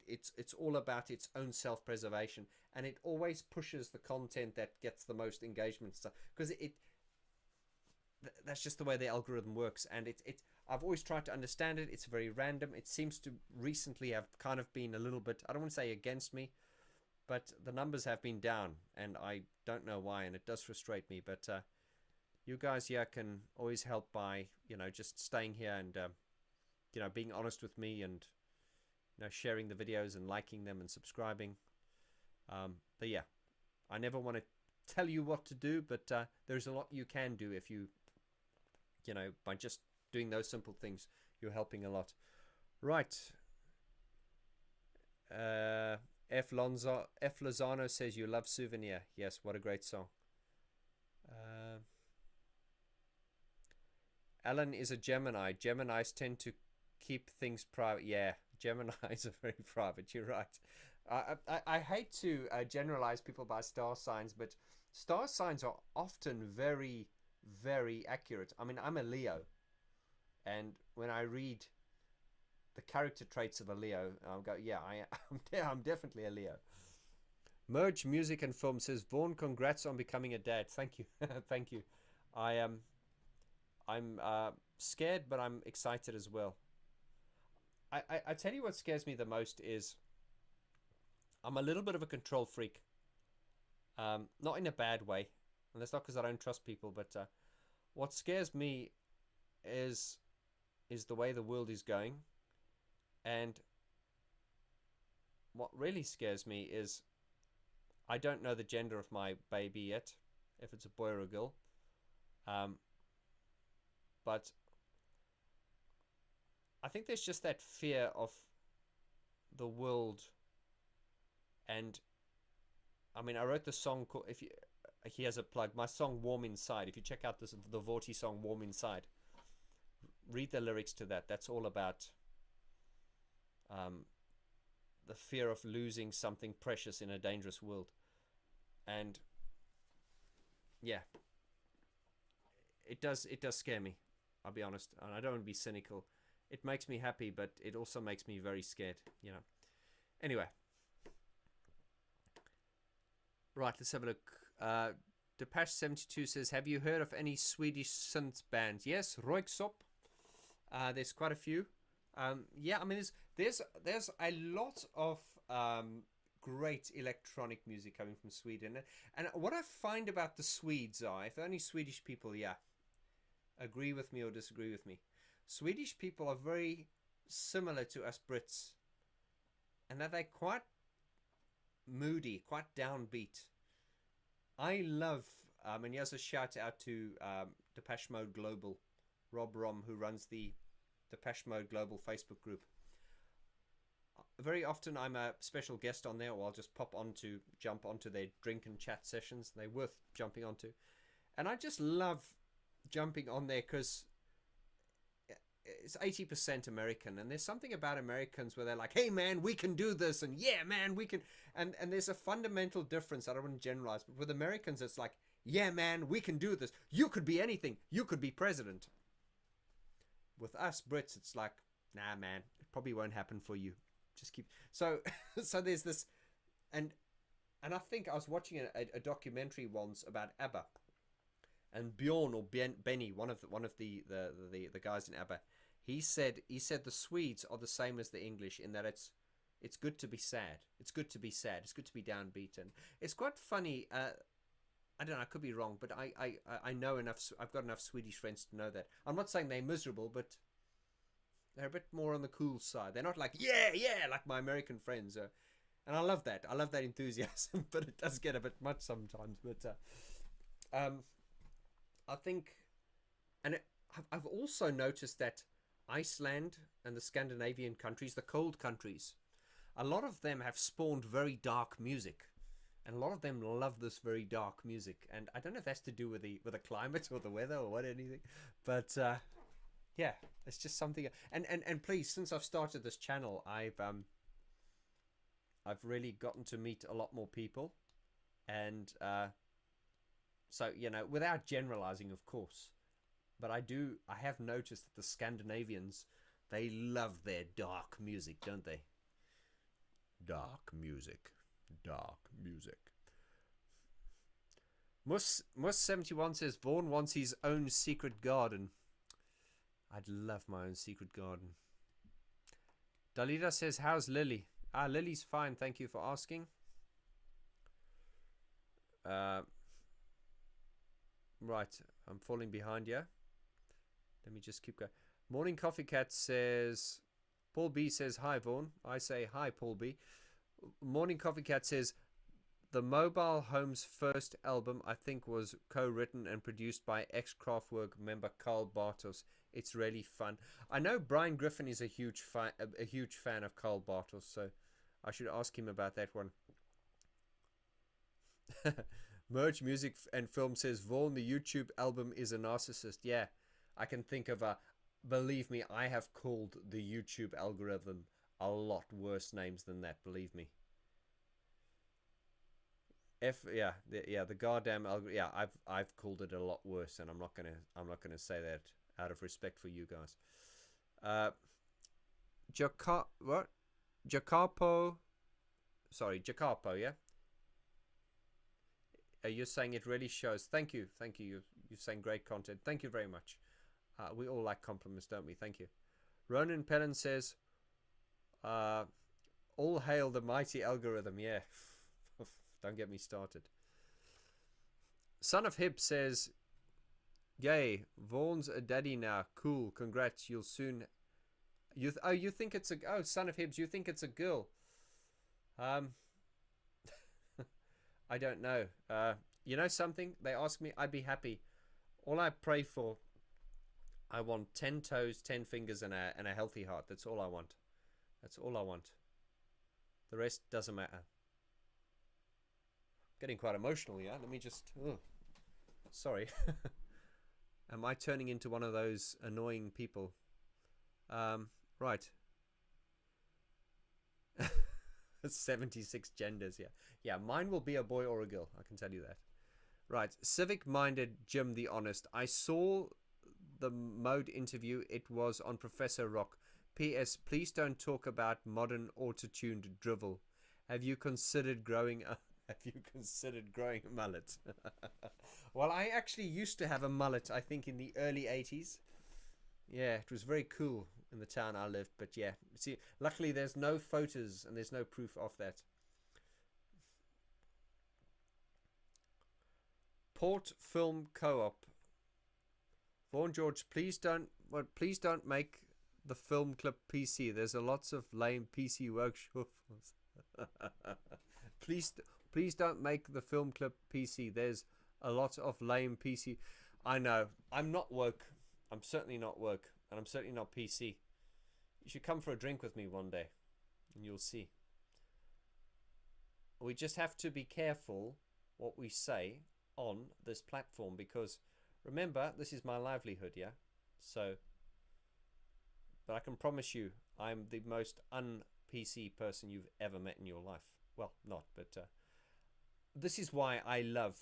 it's all about its own self-preservation, and it always pushes the content that gets the most engagement stuff, because that's just the way the algorithm works. And I've always tried to understand it. It's very random. It seems to recently have kind of been a little bit, I don't want to say against me, but the numbers have been down, and I don't know why, and it does frustrate me. But you guys here can always help by, you know, just staying here and you know, being honest with me, and, you know, sharing the videos and liking them and subscribing. But yeah, I never want to tell you what to do, but there's a lot you can do if you know, by just doing those simple things, you're helping a lot. Right. F. Lozano says you love Souvenir. Yes, what a great song. Alan is a Gemini. Geminis tend to keep things private. Yeah, Geminis are very private. You're right. I hate to generalize people by star signs, but star signs are often very, very accurate. I mean, I'm a Leo, and when I read the character traits of a Leo, I'll go, yeah, I'm definitely a Leo. Merge Music and Film says, Vaughn, congrats on becoming a dad. Thank you. Thank you. I am I'm scared, but I'm excited as well. I tell you what scares me the most is I'm a little bit of a control freak. Not in a bad way. And that's not because I don't trust people, but what scares me is the way the world is going. And what really scares me is I don't know the gender of my baby yet, if it's a boy or a girl. But I think there's just that fear of the world. And I mean, I wrote the song called, if you, he has a plug, my song Warm Inside. If you check out the Vorty song Warm Inside, read the lyrics to that. That's all about the fear of losing something precious in a dangerous world. And yeah, it does scare me, I'll be honest, and I don't want to be cynical. It makes me happy, but it also makes me very scared, you know. Anyway, right, let's have a look. Depeche 72 says, have you heard of any Swedish synth bands? Yes, Röyksopp. There's quite a few. Yeah, I mean, there's a lot of great electronic music coming from Sweden. And what I find about the Swedes are, if only Swedish people, yeah, agree with me or disagree with me, Swedish people are very similar to us Brits, and that they're quite moody, quite downbeat. I love, and here's a shout out to Depeche Mode Global, Rob Rom, who runs the Depeche Mode Global Facebook group. Very often I'm a special guest on there, or I'll just jump onto their drink and chat sessions. They're worth jumping onto. And I just love jumping on there because it's 80% American, and there's something about Americans where they're like, hey man, we can do this, and yeah man, we can, and there's a fundamental difference. I don't want to generalize, but with Americans it's like, yeah man, we can do this, you could be anything, you could be president. With us Brits it's like, nah man, it probably won't happen for you, just keep, so there's this, and I think I was watching a documentary once about ABBA, and Bjorn or Benny, one of the guys in ABBA, he said the Swedes are the same as the English in that it's good to be sad. It's good to be sad. It's good to be downbeat. And it's quite funny. I don't know. I could be wrong, but I know enough. I've got enough Swedish friends to know that. I'm not saying they're miserable, but they're a bit more on the cool side. They're not like yeah like my American friends. And I love that. I love that enthusiasm, but it does get a bit much sometimes. But I think, and I've also noticed that Iceland and the Scandinavian countries, the cold countries, a lot of them have spawned very dark music, and a lot of them love this very dark music. And I don't know if that's to do with the climate or the weather or what, anything, but yeah, it's just something. And please, since I've started this channel, I've really gotten to meet a lot more people, and so, you know, without generalizing, of course, but I have noticed that the Scandinavians, they love their dark music, don't they? Dark music. Dark music. Mus71 says, Vaughn wants his own secret garden. I'd love my own secret garden. Dalida says, how's Lily? Lily's fine, thank you for asking. Right, I'm falling behind here. Let me just keep going. Morning Coffee Cat says, Paul B says, hi Vaughn. I say, hi Paul B. Morning Coffee Cat says, the Mobile Homes first album, I think, was co-written and produced by ex-Kraftwerk member Carl Bartos. It's really fun. I know Brian Griffin is a huge fan of Carl Bartos, so I should ask him about that one. Merge Music and Film says, Vaughn, the YouTube album is a narcissist. Yeah, I can think of believe me, I have called the YouTube algorithm a lot worse names than that, believe me. The goddamn algorithm, yeah, I've called it a lot worse, and I'm not gonna say that out of respect for you guys. Jacarpo, yeah? you're saying it really shows. Thank you. You're saying great content. Thank you very much. We all like compliments, don't we? Thank you. Ronan Pellin says, all hail the mighty algorithm. Yeah. Don't get me started. Son of Hib says, yay, Vaughn's a daddy now. Cool. Congrats. You'll soon. You think it's a. Oh, Son of Hibs, you think it's a girl. I don't know. You know something? They ask me, I'd be happy. All I pray for, I want 10 toes, 10 fingers, and a healthy heart. That's all I want. That's all I want. The rest doesn't matter. Getting quite emotional, yeah? Let me just... Oh, sorry. Am I turning into one of those annoying people? Right. 76 genders, yeah. Yeah, mine will be a boy or a girl, I can tell you that. Right. Civic-minded Jim the Honest. I saw the Mode interview. It was on Professor Rock. P.S. Please don't talk about modern auto-tuned drivel. Have you considered growing a mullet? Well, I actually used to have a mullet, I think, in the early 80s. Yeah, it was very cool in the town I lived. But yeah, see, luckily there's no photos and there's no proof of that. Port Film Co-op. Vaughn Goerge, please don't make the film clip PC. There's a lots of lame PC workshops. Please don't make the film clip PC. There's a lot of lame PC. I know. I'm not woke. I'm certainly not woke, and I'm certainly not PC. You should come for a drink with me one day, and you'll see. We just have to be careful what we say on this platform, because remember, this is my livelihood, yeah? So, but I can promise you, I'm the most un-PC person you've ever met in your life. Well, not, but this is why I love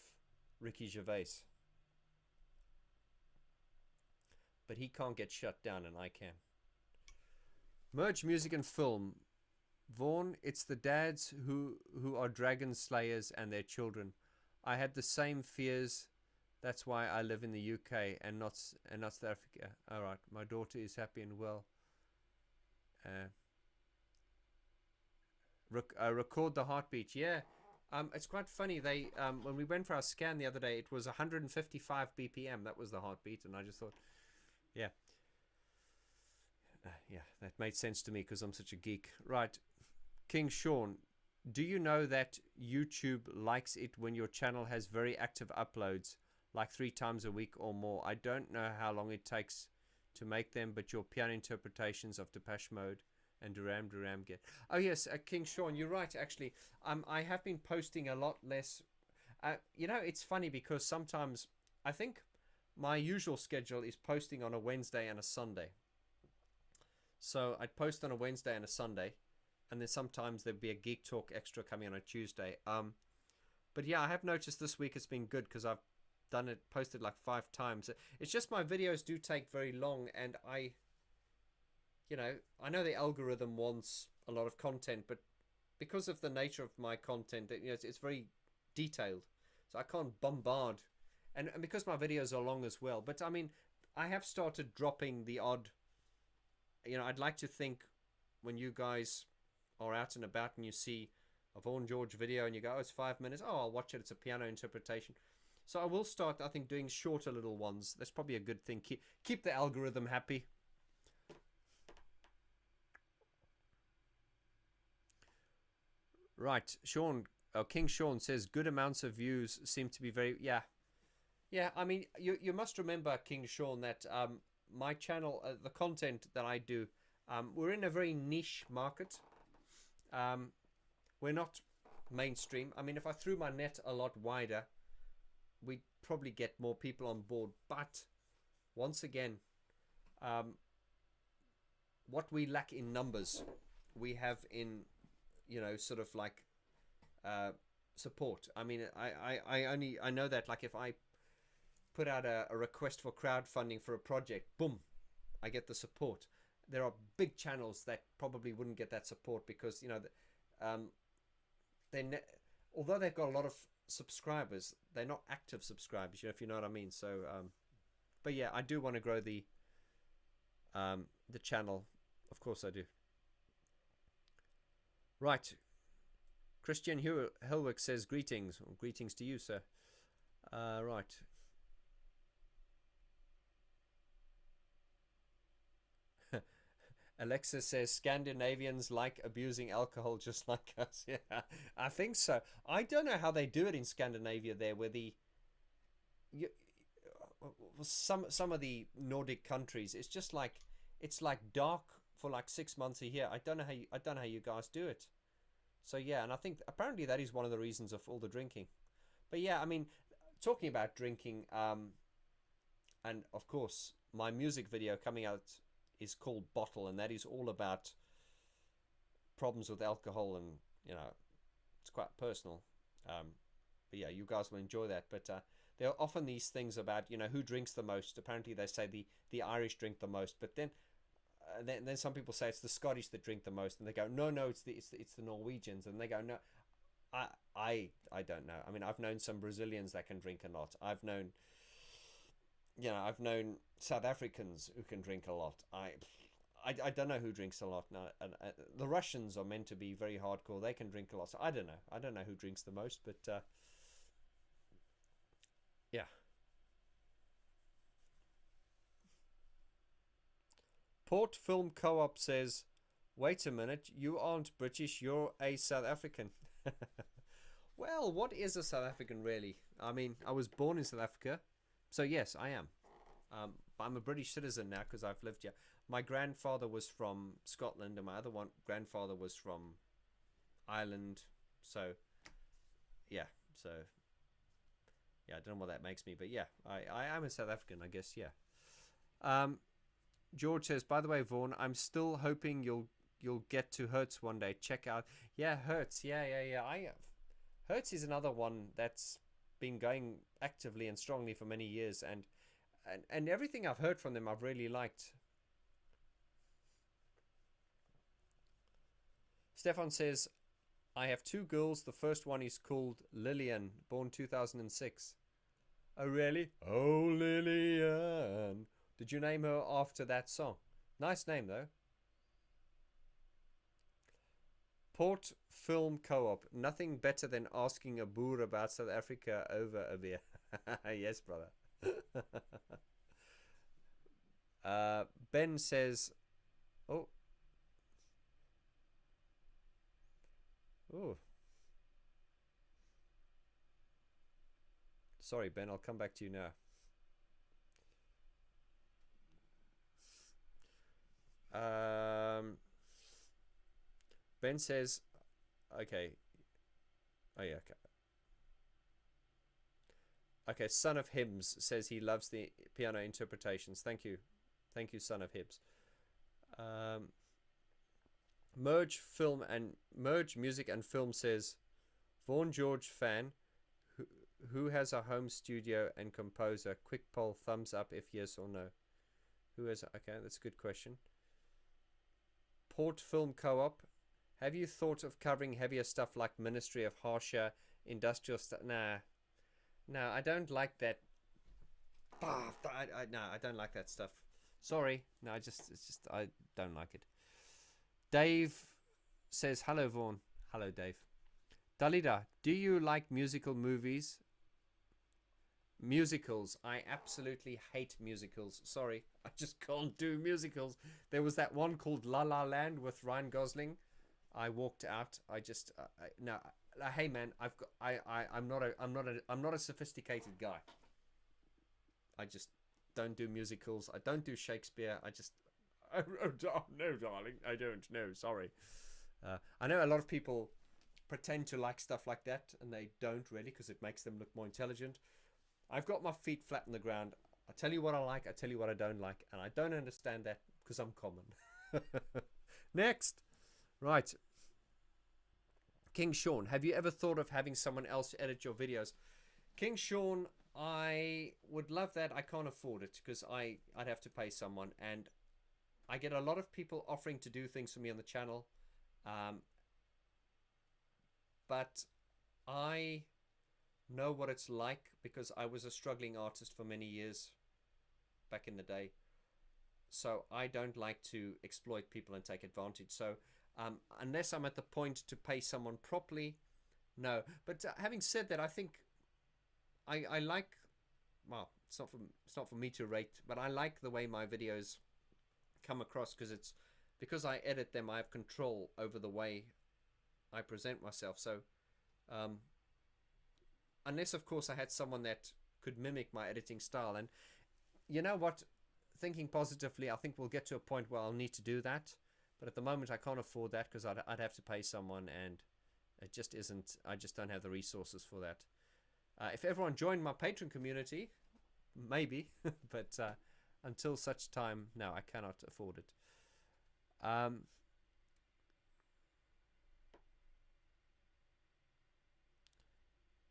Ricky Gervais. But he can't get shut down, and I can. Merge music and film. Vaughn, it's the dads who are dragon slayers and their children. I had the same fears. That's why I live in the UK and not South Africa. All right, my daughter is happy and well. Record the heartbeat. Yeah, it's quite funny. They when we went for our scan the other day, it was 155 BPM. That was the heartbeat, and I just thought, yeah, yeah, that made sense to me because I'm such a geek. Right, King Sean. Do you know that YouTube likes it when your channel has very active uploads, like 3 times a week or more? I don't know how long it takes to make them, but your piano interpretations of Depeche Mode and Duram Duram get... Oh yes, King Sean, you're right, actually. I have been posting a lot less. You know, it's funny because sometimes I think my usual schedule is posting on a Wednesday and a Sunday. So I'd post on a Wednesday and a Sunday, and then sometimes there'd be a Geek Talk extra coming on a Tuesday. But yeah, I have noticed this week it's been good because I've posted like 5 times. It's just my videos do take very long, and I know the algorithm wants a lot of content, but because of the nature of my content, it's very detailed, so I can't bombard, and because my videos are long as well. But I mean, I have started dropping the odd, I'd like to think when you guys are out and about and you see a Vaughn Goerge video and you go, oh, it's 5 minutes, oh, I'll watch it, it's a piano interpretation. So I will start, I think, doing shorter little ones. That's probably a good thing. Keep the algorithm happy. Right, Sean, King Sean says good amounts of views seem to be very... Yeah, I mean, you must remember, King Sean, that my channel, the content that I do, we're in a very niche market. We're not mainstream. I mean, if I threw my net a lot wider, we'd probably get more people on board. But once again, what we lack in numbers, we have in, sort of like support. I mean, I know that, like, if I put out a request for crowdfunding for a project, boom, I get the support. There are big channels that probably wouldn't get that support because, although they've got a lot of subscribers. They're not active subscribers, if you know what I mean. So, but yeah, I do want to grow the channel. Of course I do. Right. Christian Helwick says greetings. Greetings to you, sir. Right. Alexa says Scandinavians like abusing alcohol just like us. Yeah, I think so. I don't know how they do it in Scandinavia there, where some of the Nordic countries, it's just like it's like dark for like 6 months a year. I don't know how you guys do it. So yeah, and I think apparently that is one of the reasons of all the drinking. But yeah, I mean, talking about drinking, and of course my music video coming out is called Bottle, and that is all about problems with alcohol, and it's quite personal. But yeah, you guys will enjoy that. But there are often these things about who drinks the most. Apparently they say the Irish drink the most, but then some people say it's the Scottish that drink the most, and they go no, it's the Norwegians, and they go no, I don't know. I mean, I've known some Brazilians that can drink a lot. I've known South Africans who can drink a lot. I don't know who drinks a lot now. And the Russians are meant to be very hardcore. They can drink a lot. So I don't know who drinks the most, but yeah. Port Film Co-op says, wait a minute, you aren't British, you're a South African. Well, what is a South African really? I mean, I was born in South Africa, so yes, I am. But I'm a British citizen now because I've lived here. My grandfather was from Scotland, and my other grandfather was from Ireland. So, yeah. So, yeah, I don't know what that makes me, but yeah, I am a South African, I guess. Yeah. George says, by the way, Vaughn, I'm still hoping you'll get to Hertz one day. Check out, yeah, Hertz, yeah. Hertz is another one that's been going actively and strongly for many years, and everything I've heard from them I've really liked. Stefan says, I have 2 girls. The first one is called Lillian, born 2006. Oh, really? Oh, Lillian. Did you name her after that song? Nice name, though. Port Film Co-op. Nothing better than asking a boer about South Africa over a beer. Yes, brother. Ben says, oh. Sorry, Ben, I'll come back to you now. Ben says, okay. Oh, yeah, okay. Okay, Son of Hymns says he loves the piano interpretations. Thank you. Thank you, Son of Hymns. Merge Music and Film says, Vaughn Goerge fan, who has a home studio and composer? Quick poll, thumbs up if yes or no. Who has? Okay, that's a good question. Port Film Co-op, have you thought of covering heavier stuff like Ministry of harsher industrial stuff? Nah, I don't like that. No, I don't like that stuff. Sorry, no, I don't like it. Dave says, hello Vaughn. Hello Dave. Dalida, do you like musical movies? Musicals. I absolutely hate musicals. Sorry, I just can't do musicals. There was that one called La La Land with Ryan Gosling. I walked out. I just no. Hey man, I'm not a sophisticated guy. I just don't do musicals. I don't do Shakespeare. Oh, no, darling, I don't know. Sorry. I know a lot of people pretend to like stuff like that, and they don't really, because it makes them look more intelligent. I've got my feet flat on the ground. I tell you what I like. I tell you what I don't like, and I don't understand that because I'm common. Next, right. King Sean, have you ever thought of having someone else edit your videos? King Sean, I would love that. I can't afford it because I'd have to pay someone, and I get a lot of people offering to do things for me on the channel, but I know what it's like, because I was a struggling artist for many years back in the day. So I don't like to exploit people and take advantage. So unless I'm at the point to pay someone properly, no. But having said that, I think I like, well, it's not for me to rate, but I like the way my videos come across, because I edit them, I have control over the way I present myself. So unless of course I had someone that could mimic my editing style, and you know what, thinking positively, I think we'll get to a point where I'll need to do that, but at the moment I can't afford that, because I'd have to pay someone, and it just isn't, I just don't have the resources for that. If everyone joined my Patreon community, maybe, but until such time, no, I cannot afford it.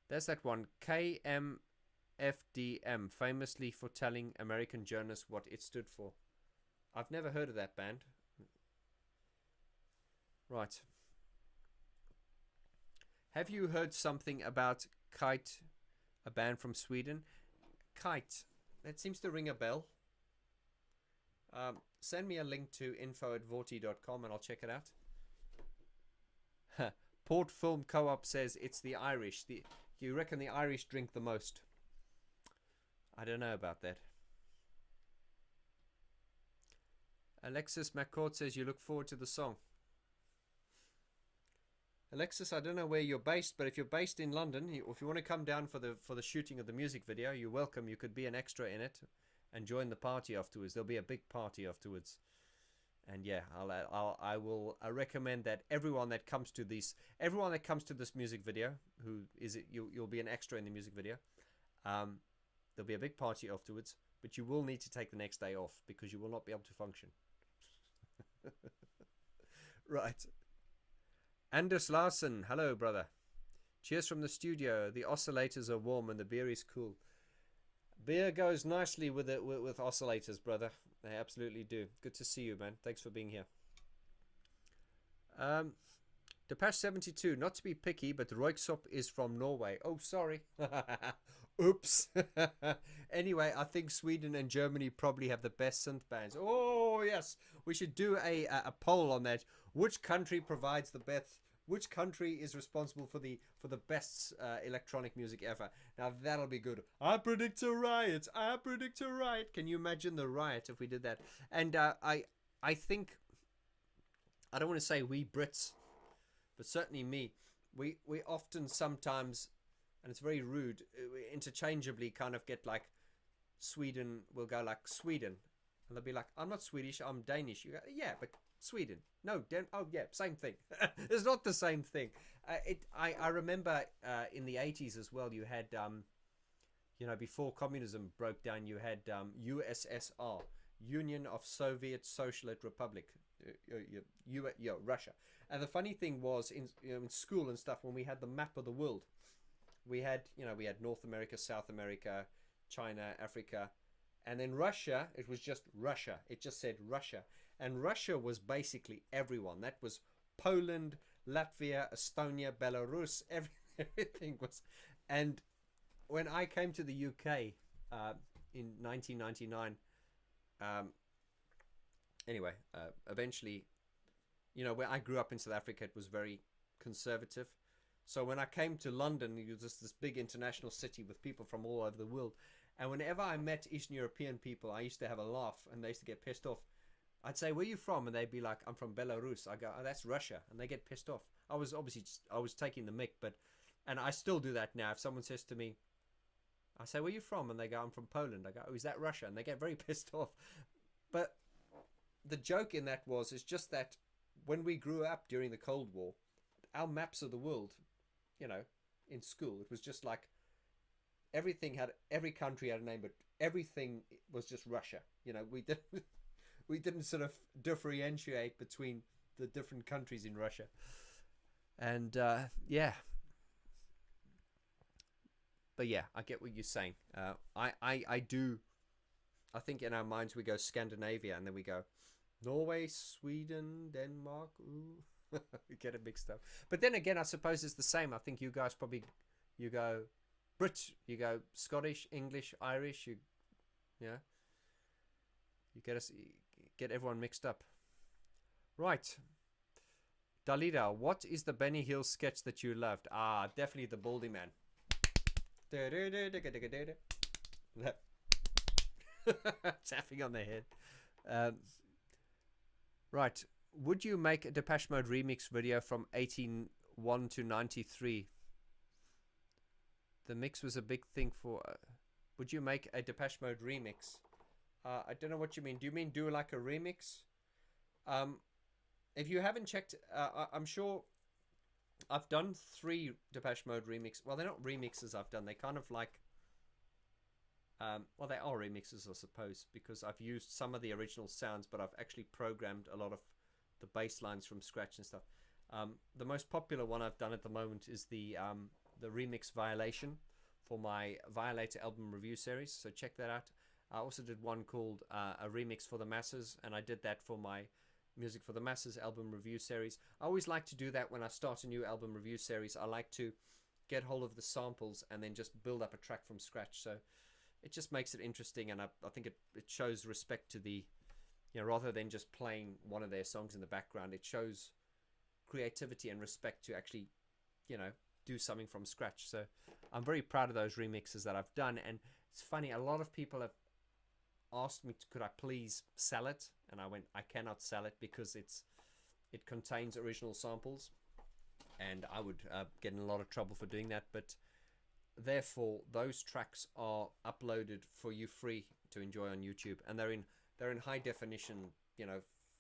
There's that one, KMFDM, famously for telling American journalists what it stood for. I've never heard of that band. Right. Have you heard something about Kite, a band from Sweden? Kite, that seems to ring a bell. Send me a link to info@vorti.com and I'll check it out. Port Film Co-op says it's the Irish. You reckon the Irish drink the most? I don't know about that. Alexis McCord says you look forward to the song. Alexis, I don't know where you're based, but if you're based in London, if you want to come down for the shooting of the music video, you're welcome. You could be an extra in it and join the party afterwards. There'll be a big party afterwards. And yeah, I recommend that everyone that comes to this music video, you'll be an extra in the music video. There'll be a big party afterwards, but you will need to take the next day off because you will not be able to function. Right. Anders Larsen, hello brother. Cheers from the studio. The oscillators are warm and the beer is cool. Beer goes nicely with oscillators, brother. They absolutely do. Good to see you, man. Thanks for being here. Depeche 72, not to be picky, but Royksop is from Norway. Oh, sorry. Oops. Anyway, I think Sweden and Germany probably have the best synth bands. Oh, yes. We should do a poll on that. Which country provides the best? Which country is responsible for the best electronic music ever? Now that'll be good. I predict a riot. I predict a riot. Can you imagine the riot if we did that? And I think, I don't want to say we Brits, but certainly me. We often sometimes, and it's very rude, we interchangeably kind of get like Sweden. We'll go like Sweden, and they'll be like, I'm not Swedish. I'm Danish. You go, yeah, but Sweden. No, oh yeah, same thing. It's not the same thing. I remember in the 80s as well, you had, before communism broke down, you had USSR, Union of Soviet Socialist Republic, Russia. And the funny thing was, in school and stuff, when we had the map of the world, we had North America, South America, China, Africa, and then Russia, it was just Russia. It just said Russia. And Russia was basically everyone. That was Poland, Latvia, Estonia, Belarus, everything was. And when I came to the UK in 1999, eventually, where I grew up in South Africa, it was very conservative. So when I came to London, it was just this big international city with people from all over the world. And whenever I met Eastern European people, I used to have a laugh and they used to get pissed off. I'd say, where are you from? And they'd be like, I'm from Belarus. I go, oh, that's Russia. And they get pissed off. I was taking the mick, and I still do that now. If someone says to me, I say, where are you from? And they go, I'm from Poland. I go, oh, is that Russia? And they get very pissed off. But the joke in that is just that when we grew up during the Cold War, our maps of the world, in school, it was just like every country had a name, but everything was just Russia. We didn't sort of differentiate between the different countries in Russia. And yeah. But yeah, I get what you're saying. I think in our minds we go Scandinavia and then we go Norway, Sweden, Denmark. Ooh. We get it mixed up. But then again, I suppose it's the same. I think you guys you go Brit, you go Scottish, English, Irish. You get everyone mixed up. Right. Dalida, what is the Benny Hill sketch that you loved? Ah, definitely the Baldy Man. Tapping on the head. Right. Would you make a Depeche Mode remix video from 1881 to 93? The mix was a big thing for... would you make a Depeche Mode remix? I don't know what you mean. Do you mean do like a remix? If you haven't checked, I'm sure I've done 3 Depeche Mode remix. Well, they're not remixes I've done. They're kind of like... well, they are remixes, I suppose, because I've used some of the original sounds, but I've actually programmed a lot of the bass lines from scratch and stuff. The most popular one I've done at the moment is the remix Violation for my Violator album review series, so check that out. I also did one called a remix for the masses, and I did that for my Music for the Masses album review series. I always like to do that when I start a new album review series. I like to get hold of the samples and then just build up a track from scratch, so it just makes it interesting, and I think it shows respect to the, rather than just playing one of their songs in the background, it shows creativity and respect to actually, do something from scratch. So I'm very proud of those remixes that I've done, and it's funny, a lot of people have asked me, could I please sell it? And I went, I cannot sell it because it contains original samples, and I would get in a lot of trouble for doing that. But therefore, those tracks are uploaded for you free to enjoy on YouTube, and they're in high definition,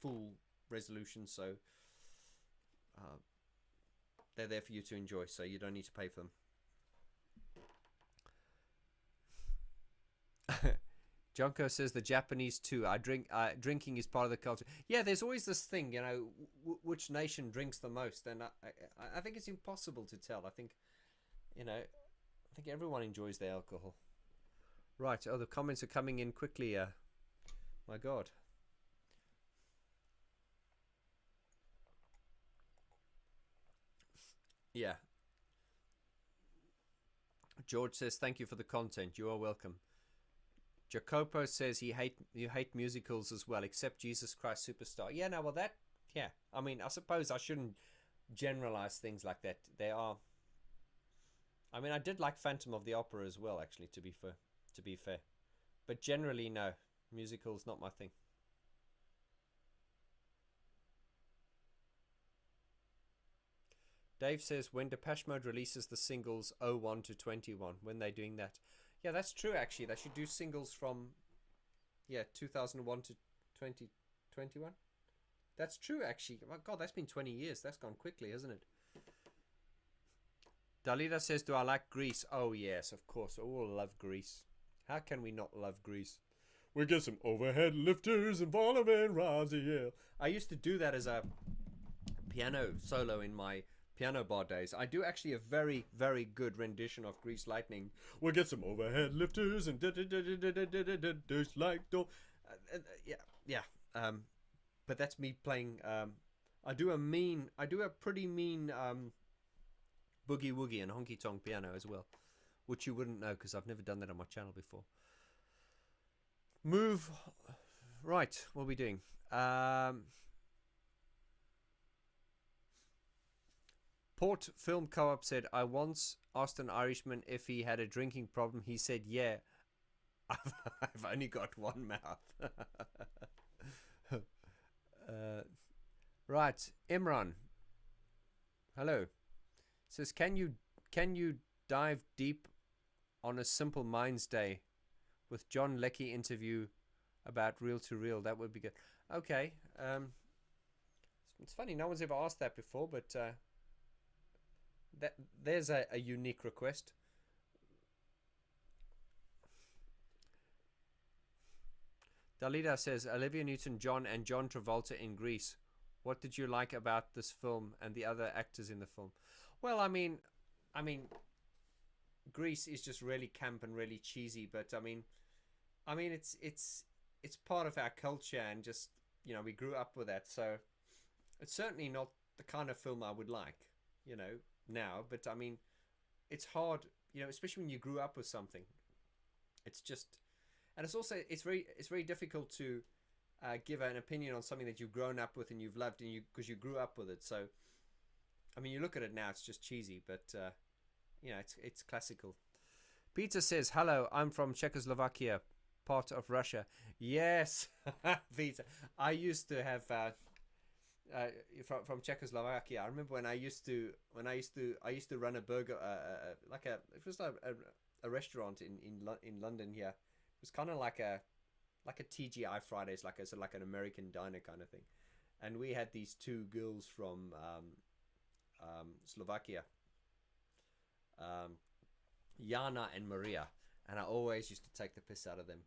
full resolution. So they're there for you to enjoy. So you don't need to pay for them. Jonko says the Japanese too. Drinking is part of the culture. Yeah, there's always this thing, which nation drinks the most, and I think it's impossible to tell. I think everyone enjoys their alcohol. Right. Oh, the comments are coming in quickly. My God. Yeah. George says thank you for the content. You are welcome. Jacopo says you hate musicals as well, except Jesus Christ Superstar. Yeah, no, well I mean, I suppose I shouldn't generalize things like that. I mean, I did like Phantom of the Opera as well, actually, to be fair. But generally, no, musicals not my thing. Dave says when Depeche Mode releases the singles 01 to 21, when they're doing that. Yeah, that's true, actually. They should do singles from, 2001 to 2021. That's true, actually. My God, that's been 20 years. That's gone quickly, hasn't it? Dalida says, do I like Grease? Oh, yes, of course. We all love Grease. How can we not love Grease? We get some overhead lifters and volume and rise, yeah. I used to do that as a piano solo in my piano bar days. I do actually a very, very good rendition of Grease Lightning. We'll get some overhead lifters and there's like but that's me playing. I do a pretty mean boogie woogie and honky tonk piano as well, which you wouldn't know because I've never done that on my channel before. Move right. What are we doing? Port Film Co-op said, I once asked an Irishman if he had a drinking problem. He said, yeah, I've only got one mouth. Right, Imran. Hello. Says, can you dive deep on a Simple Minds Day with John Leckie interview about reel to reel? That would be good. Okay. It's funny, no one's ever asked that before, but there's a unique request. Dalida says Olivia Newton-John and John Travolta in Grease. What did you like about this film and the other actors in the film? Well, I mean, Grease is just really camp and really cheesy, but I mean, it's part of our culture, and just we grew up with that, so it's certainly not the kind of film I would like, now. But I mean, it's hard. you know, especially when you grew up with something, it's just, and it's also it's very difficult to give an opinion on something that you've grown up with and you've loved, and because you grew up with it. So, I mean, you look at it now, it's just cheesy, but you know, it's classical. Peter says, "Hello, I'm from Czechoslovakia, part of Russia." Yes, Peter. I used to have from Czechoslovakia. I remember when I used to run a burger it was like a restaurant in London here. It was kind of like a TGI Fridays, like an American diner kind of thing. And we had these two girls from Slovakia, Jana and Maria, and I always used to take the piss out of them.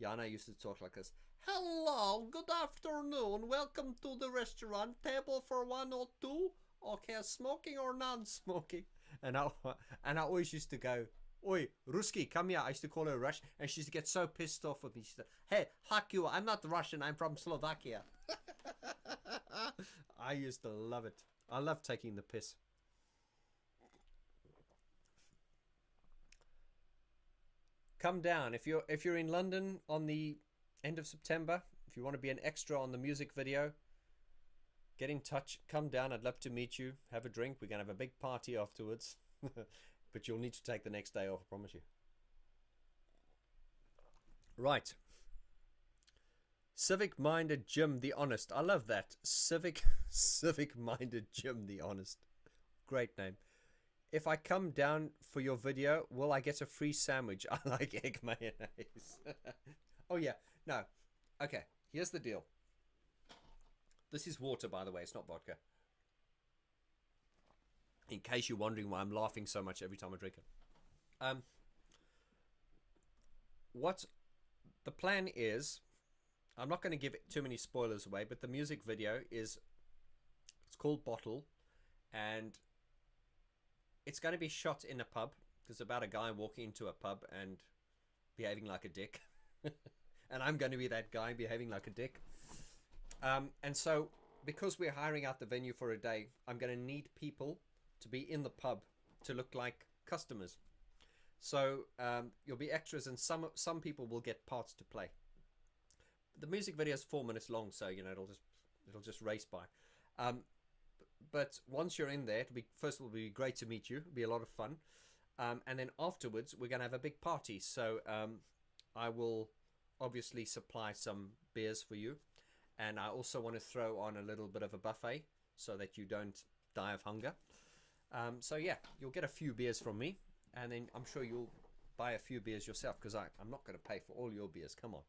Jana used to talk like this. "Hello, good afternoon. Welcome to the restaurant. Table for 1 or 2. Okay, smoking or non-smoking?" And I always used to go, "Oi, Ruski, come here." I used to call her Russian, and she used to get so pissed off with me. She said, "Hey, fuck you. I'm not Russian. I'm from Slovakia." I used to love it. I love taking the piss. Come down if you're in London on the end of September. If you want to be an extra on the music video, get in touch. Come down. I'd love to meet you. Have a drink. We're gonna have a big party afterwards. But you'll need to take the next day off, I promise you. Right. Civic-minded Jim the Honest. I love that. Civic-minded Jim the Honest. Great name. If I come down for your video, will I get a free sandwich? I like egg mayonnaise. Oh, yeah. No. Okay. Here's the deal. This is water, by the way. It's not vodka. In case you're wondering why I'm laughing so much every time I drink it. What the plan is, I'm not going to give too many spoilers away, but the music video is, it's called Bottle, and it's going to be shot in a pub. It's about a guy walking into a pub and behaving like a dick. And I'm going to be that guy behaving like a dick. And so, because we're hiring out the venue for a day, I'm going to need people to be in the pub to look like customers. So you'll be extras, and some people will get parts to play. The music video is 4 minutes long, so you know it'll just race by. But once you're in there, first of all, it'll be great to meet you. It'll be a lot of fun. And then afterwards, we're going to have a big party. So I will obviously supply some beers for you. And I also want to throw on a little bit of a buffet so that you don't die of hunger. So yeah, you'll get a few beers from me. And then I'm sure you'll buy a few beers yourself, because I'm not going to pay for all your beers. Come on.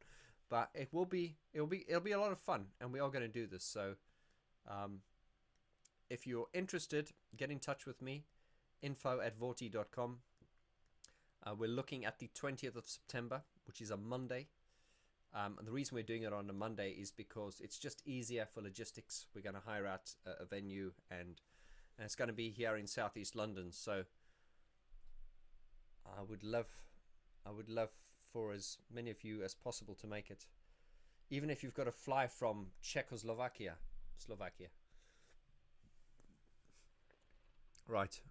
But it'll be a lot of fun, and we are going to do this. So if you're interested, get in touch with me, info@vorti.com. We're looking at the 20th of September, which is a Monday. And the reason we're doing it on a Monday is because it's just easier for logistics. We're going to hire out a venue, and it's going to be here in Southeast London. So I would love for as many of you as possible to make it, even if you've got to fly from Slovakia. Right.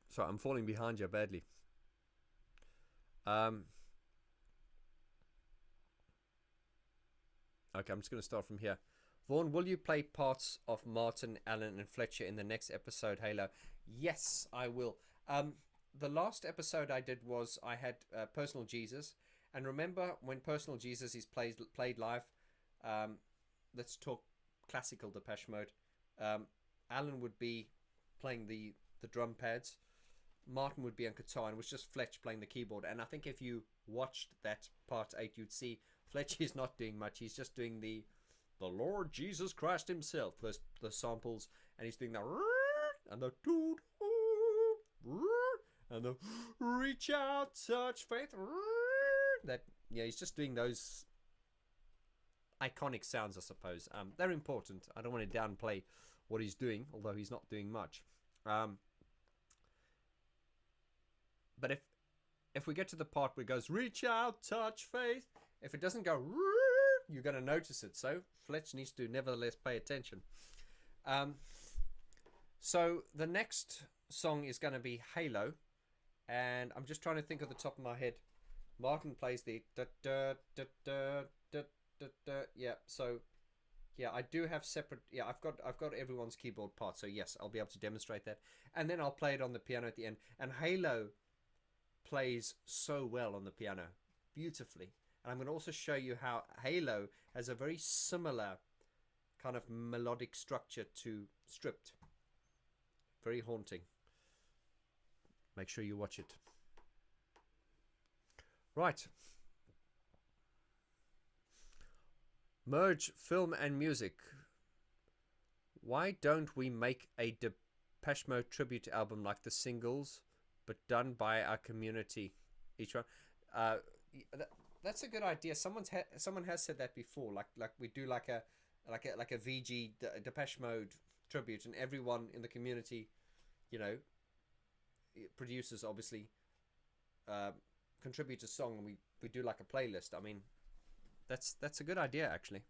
So I'm falling behind you badly. Okay, I'm just going to start from here. Vaughn, will you play parts of Martin, Alan, and Fletcher in the next episode, Halo? Yes, I will. The last episode I did was I had Personal Jesus, and remember when Personal Jesus is played live, let's talk classical Depeche Mode. Alan would be playing the drum pads, Martin would be on guitar, and it was just Fletch playing the keyboard. And I think if you watched that part 8, you'd see Fletch is not doing much. He's just doing the Lord Jesus Christ himself, the samples, and he's doing the and the toot and the reach out, touch faith. That, yeah, he's just doing those iconic sounds, I suppose. They're important. I don't want to downplay what he's doing, although he's not doing much. But if we get to the part where it goes reach out, touch faith, if it doesn't go, you're going to notice it. So Fletch needs to nevertheless pay attention. So the next song is going to be Halo, And I'm just trying to think of the top of my head. Martin plays the da da da da da da da. Yeah, so yeah, I do have separate. Yeah, I've got everyone's keyboard part. So yes, I'll be able to demonstrate that, and then I'll play it on the piano at the end. And Halo plays so well on the piano, beautifully. And I'm going to also show you how Halo has a very similar kind of melodic structure to Stripped. Very haunting. Make sure you watch it. Right. Merge film and music. Why don't we make a Depeche Mode tribute album like the singles, but done by our community? Each one. That's a good idea. Someone has said that before. Like we do like a VG Depeche Mode tribute, and everyone in the community, you know, producers obviously contribute a song, and we do like a playlist. I mean, that's a good idea, actually.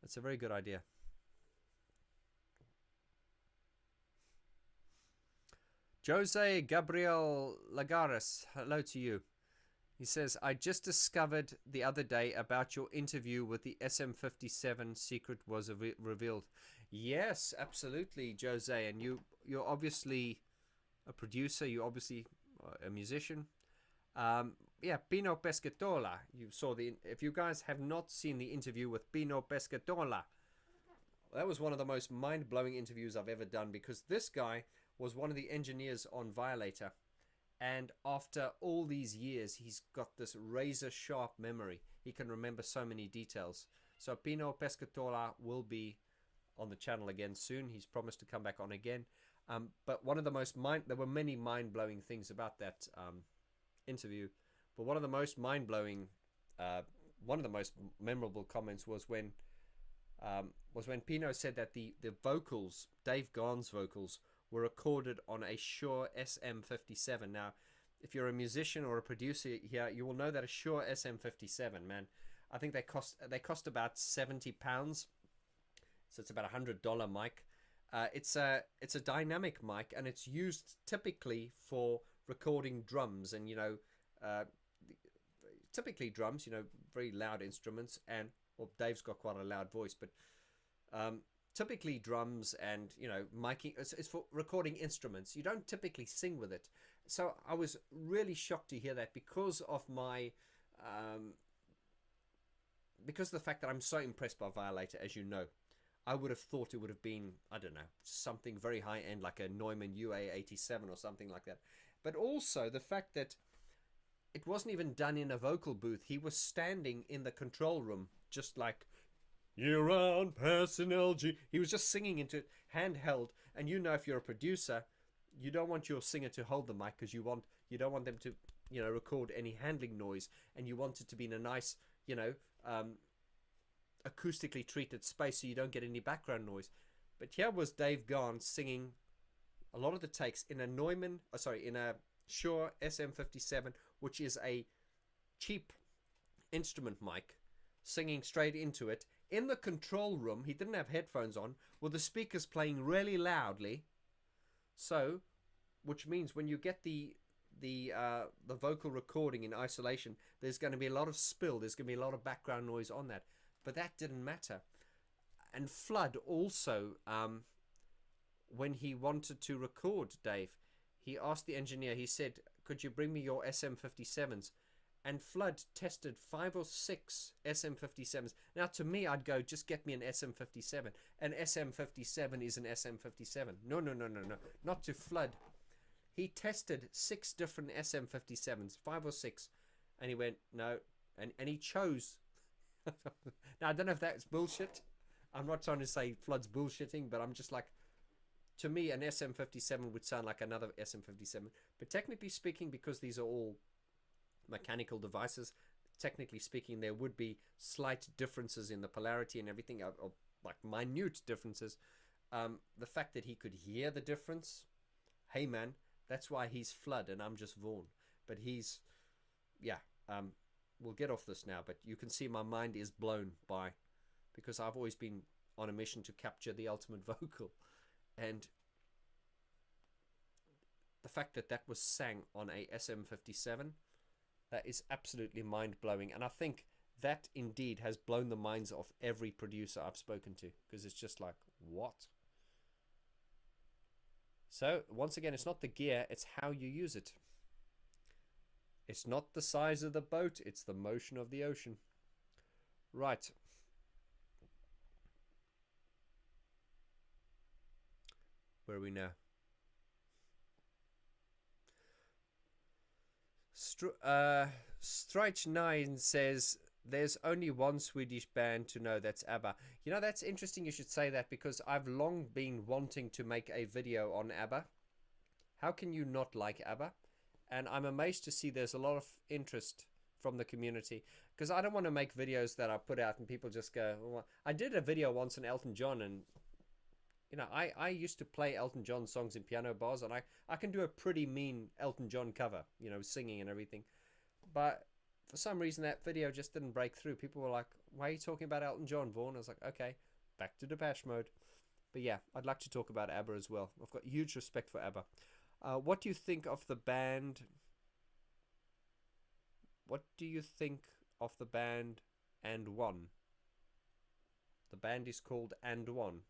That's a very good idea. Jose Gabriel Lagares, hello to you. He says, I just discovered the other day about your interview with the SM57 secret was revealed. Yes, absolutely, Jose. And you're obviously a producer. You're obviously a musician. Yeah, Pino Pescatola. You saw if you guys have not seen the interview with Pino Pescatola, that was one of the most mind-blowing interviews I've ever done, because this guy was one of the engineers on Violator. And after all these years, he's got this razor-sharp memory. He can remember so many details. So Pino Pescatola will be on the channel again soon. He's promised to come back on again. But one of the most there were many mind-blowing things about that interview. But one of the most mind-blowing, one of the most memorable comments was when Pino said that the vocals, Dave Gahan's vocals, were recorded on a Shure SM57. Now, if you're a musician or a producer here, you will know that a Shure SM57, man, I think they cost about £70, so it's about $100 mic. It's a dynamic mic, and it's used typically for recording drums, and typically drums, very loud instruments, and well, Dave's got quite a loud voice, but typically drums and miking. It's for recording instruments. You don't typically sing with it. So I was really shocked to hear that, because of my because of the fact that I'm so impressed by Violator, as you know. I would have thought it would have been, I don't know, something very high end, like a Neumann UA87 or something like that. But also the fact that it wasn't even done in a vocal booth. He was standing in the control room, just like, you're on personnel G. He was just singing into it, handheld. And if you're a producer, you don't want your singer to hold the mic, because you don't want them to, record any handling noise, and you want it to be in a nice, acoustically treated space, so you don't get any background noise. But here was Dave Gahan singing a lot of the takes in a in a Shure SM57, which is a cheap instrument mic, singing straight into it in the control room. He didn't have headphones on, with the speakers playing really loudly. So, which means when you get the vocal recording in isolation, there's going to be a lot of spill. There's going to be a lot of background noise on that. But that didn't matter. And Flood also, when he wanted to record Dave, he asked the engineer, he said, could you bring me your SM57s? And Flood tested 5 or 6 SM57s. Now, to me, I'd go, just get me an SM57. An SM57 is an SM57. No. Not to Flood. He tested 6 different SM57s, 5 or 6. And he went, no. And he chose. Now, I don't know if that's bullshit. I'm not trying to say Flood's bullshitting, but I'm just like, to me, an SM57 would sound like another SM57. But technically speaking, because these are all mechanical devices, technically speaking, there would be slight differences in the polarity and everything, or like minute differences. The fact that he could hear the difference, hey man, that's why he's Flood and I'm just Vaughn. But he's, yeah, we'll get off this now, but you can see my mind is blown by, because I've always been on a mission to capture the ultimate vocal. And the fact that that was sang on a SM57, that is absolutely mind-blowing. And I think that indeed has blown the minds of every producer I've spoken to, because it's just like, what? So once again, it's not the gear, it's how you use it. It's not the size of the boat, it's the motion of the ocean. Right. Where are we now? Strike9 says there's only one Swedish band to know, that's ABBA. You know, that's interesting you should say that, because I've long been wanting to make a video on ABBA. How can you not like ABBA? And I'm amazed to see there's a lot of interest from the community, because I don't want to make videos that I put out and people just go, well, I did a video once on Elton John, and you know, I used to play Elton John songs in piano bars, and I can do a pretty mean Elton John cover, you know, singing and everything. But for some reason, that video just didn't break through. People were like, why are you talking about Elton John, Vaughn? I was like, okay, back to Depeche Mode. But yeah, I'd like to talk about ABBA as well. I've got huge respect for ABBA. What do you think of the band? What do you think of the band And One? The band is called And One.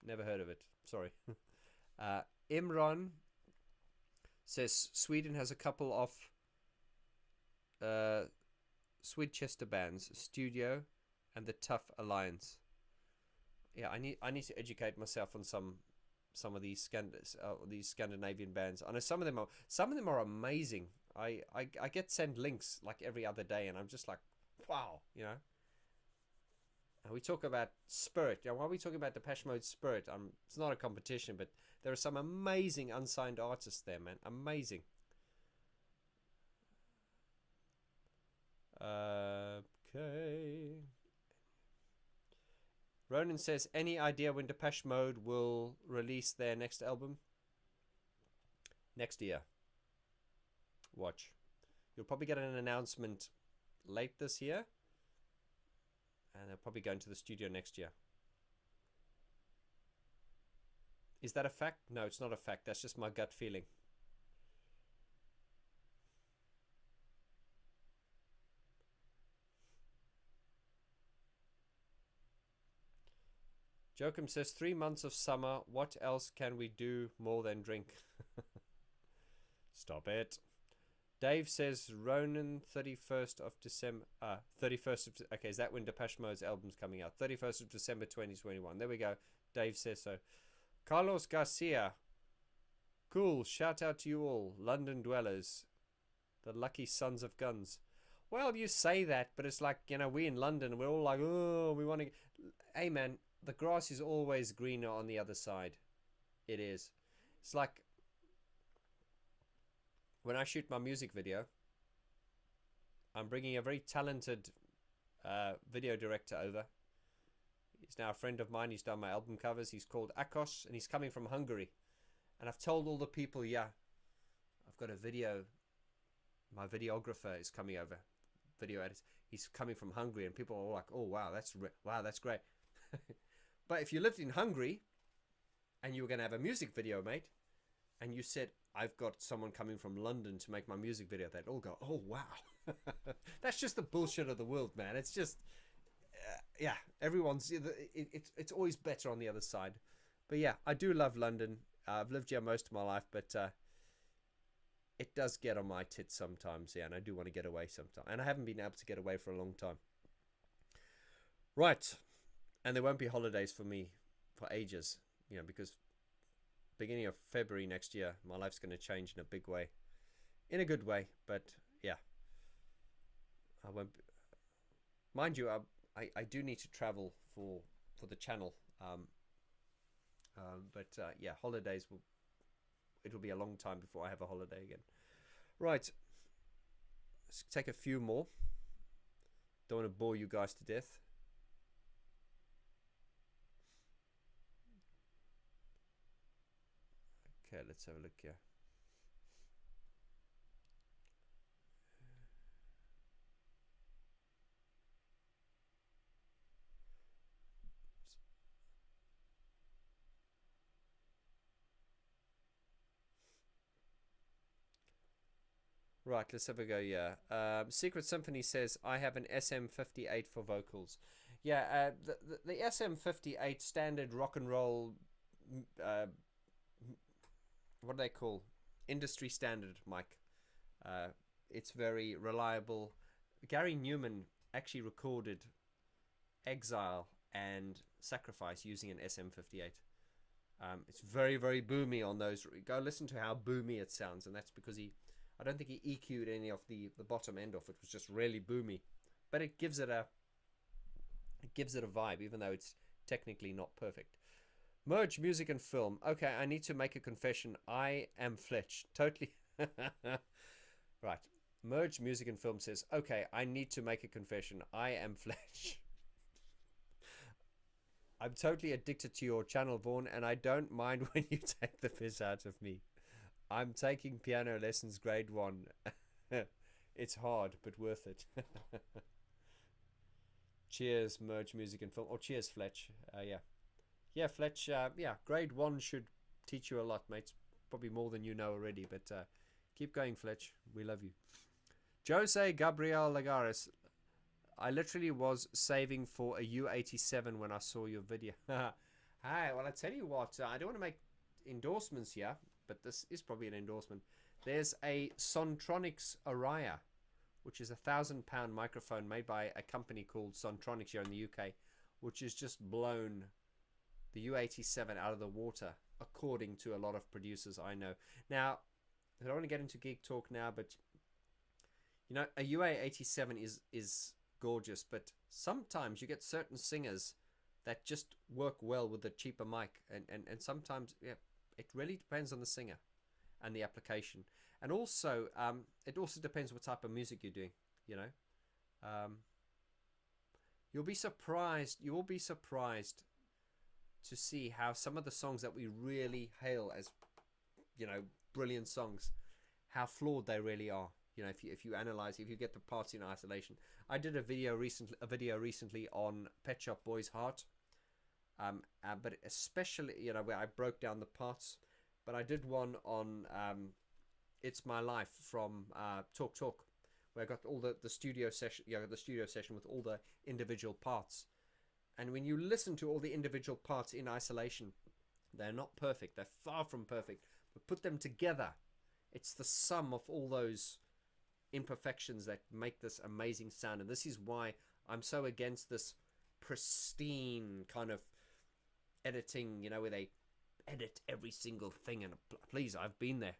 Never heard of it. Sorry. Imran says Sweden has a couple of Swedchester bands, Studio and the Tough Alliance. Yeah, I need to educate myself on some of these Scandinavian bands. I know some of them are amazing. I get sent links like every other day, and I'm just like, wow, you know. And we talk about Spirit. You know, why are we talking about Depeche Mode Spirit? It's not a competition, but there are some amazing unsigned artists there, man. Amazing. Okay. Ronan says, any idea when Depeche Mode will release their next album? Next year. Watch. You'll probably get an announcement late this year. And they're probably going to the studio next year. Is that a fact? No, it's not a fact. That's just my gut feeling. Joachim says, 3 months of summer. What else can we do more than drink? Stop it. Dave says, Ronan, 31st of December. 31st of... Okay, is that when Depeche Mode's album's coming out? 31st of December 2021. There we go. Dave says so. Carlos Garcia. Cool. Shout out to you all. London dwellers. The lucky sons of guns. Well, you say that, but it's like, you know, we in London, we're all like, oh, we want to... Hey, man, the grass is always greener on the other side. It is. It's like... When I shoot my music video, I'm bringing a very talented video director over. He's now a friend of mine. He's done my album covers. He's called Akos, and he's coming from Hungary. And I've told all the people, yeah, I've got a video. My videographer is coming over. Video editor. He's coming from Hungary, and people are all like, oh, wow, that's great. But if you lived in Hungary and you were going to have a music video, mate, and you said, I've got someone coming from London to make my music video, they'd all go, oh, wow. That's just the bullshit of the world, man. It's just, yeah, everyone's, it's always better on the other side. But yeah, I do love London. I've lived here most of my life, but it does get on my tits sometimes, yeah, and I do want to get away sometimes. And I haven't been able to get away for a long time. Right. And there won't be holidays for me for ages, you know, because beginning of February next year, my life's going to change in a big way, in a good way. But yeah, I won't be, mind you, I do need to travel for the channel, but yeah, holidays it'll be a long time before I have a holiday again. Right, let's take a few more. Don't want to bore you guys to death. Okay, let's have a look here. Right, let's have a go. Yeah. Secret Symphony says I have an SM58 for vocals. Yeah, the SM58 standard rock and roll. What do they call? Industry standard mic. It's very reliable. Gary Numan actually recorded Exile and Sacrifice using an SM58. It's very, very boomy on those. Go listen to how boomy it sounds, and that's because I don't think he EQ'd any of the bottom end off. It was just really boomy, but it gives it a vibe, even though it's technically not perfect. Merge music and film. Okay, I need to make a confession. I am Fletch. Totally. Right. Merge music and film says, okay, I need to make a confession. I am Fletch. I'm totally addicted to your channel, Vaughn, and I don't mind when you take the piss out of me. I'm taking piano lessons grade 1. It's hard, but worth it. Cheers, Merge music and film. Or cheers, Fletch. Yeah. Yeah, Fletch, yeah, grade 1 should teach you a lot, mate. Probably more than you know already, but keep going, Fletch. We love you. Jose Gabriel Lagares. I literally was saving for a U87 when I saw your video. Hi, well, I tell you what, I don't want to make endorsements here, but this is probably an endorsement. There's a Sontronics Araya, which is a £1,000 microphone made by a company called Sontronics here in the UK, which has just blown the U87 out of the water, according to a lot of producers I know. Now, I don't want to get into geek talk now, but you know, a UA87 is gorgeous, but sometimes you get certain singers that just work well with a cheaper mic, and sometimes, yeah, it really depends on the singer and the application, and also it also depends what type of music you're doing. You know, you will be surprised to see how some of the songs that we really hail as, you know, brilliant songs, how flawed they really are. You know, if you analyze, if you get the parts in isolation. I did a video recently on Pet Shop Boys' Heart, but especially, you know, where I broke down the parts. But I did one on It's My Life from Talk Talk, where I got all the studio session, the studio session with all the individual parts. And when you listen to all the individual parts in isolation, they're not perfect. They're far from perfect. But put them together, it's the sum of all those imperfections that make this amazing sound. And this is why I'm so against this pristine kind of editing, you know, where they edit every single thing. And please, I've been there.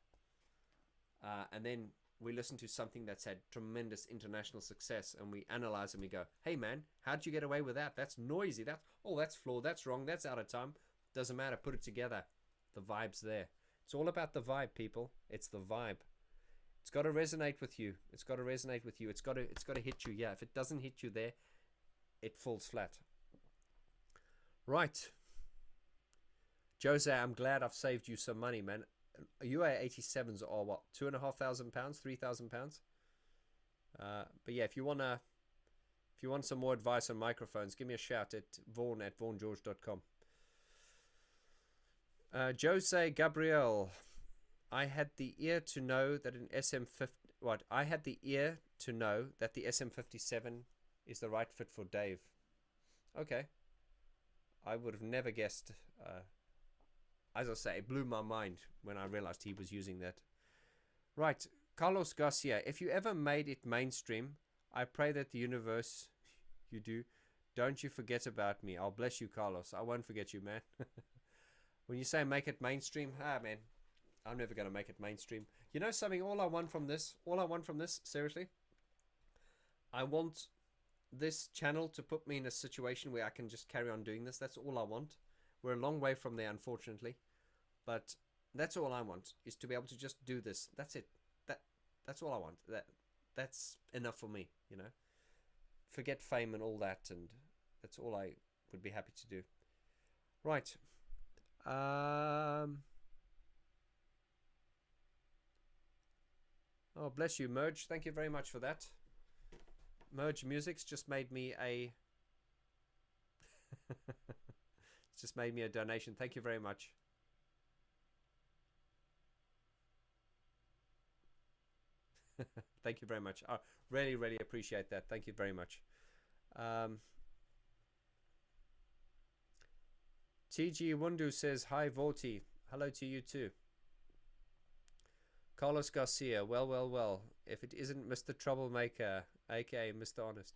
And then we listen to something that's had tremendous international success, and we analyze and we go, hey man, how'd you get away with that? That's noisy. That's flawed. That's wrong. That's out of time. Doesn't matter. Put it together. The vibe's there. It's all about the vibe, people. It's the vibe. It's got to resonate with you. It's got to resonate with you. It's got to hit you. Yeah, if it doesn't hit you there, it falls flat. Right. Jose, I'm glad I've saved you some money, man. UA87s are what, £2,500, £3,000? But yeah, if you want some more advice on microphones, give me a shout at vaughngoerge.com. Jose Gabriel, I had the ear to know that the SM57 is the right fit for Dave. Okay. I would have never guessed. As I say, it blew my mind when I realized he was using that. Right. Carlos Garcia, if you ever made it mainstream, I pray that the universe you do, don't you forget about me. I'll bless you, Carlos. I won't forget you, man. When you say make it mainstream, man, I'm never going to make it mainstream. You know something? All I want from this, seriously, I want this channel to put me in a situation where I can just carry on doing this. That's all I want. We're a long way from there, unfortunately, but that's all I want, is to be able to just do this. That's it. That's all I want. That's enough for me, you know. Forget fame and all that, and that's all I would be happy to do. Right. Oh, bless you, Merge. Thank you very much for that. Merge Music's just made me a just made me a donation. Thank you very much. Thank you very much. I really, really appreciate that. Thank you very much. TG Wundu says, hi, Vorti. Hello to you too. Carlos Garcia, well. If it isn't Mr. Troublemaker, aka Mr. Honest.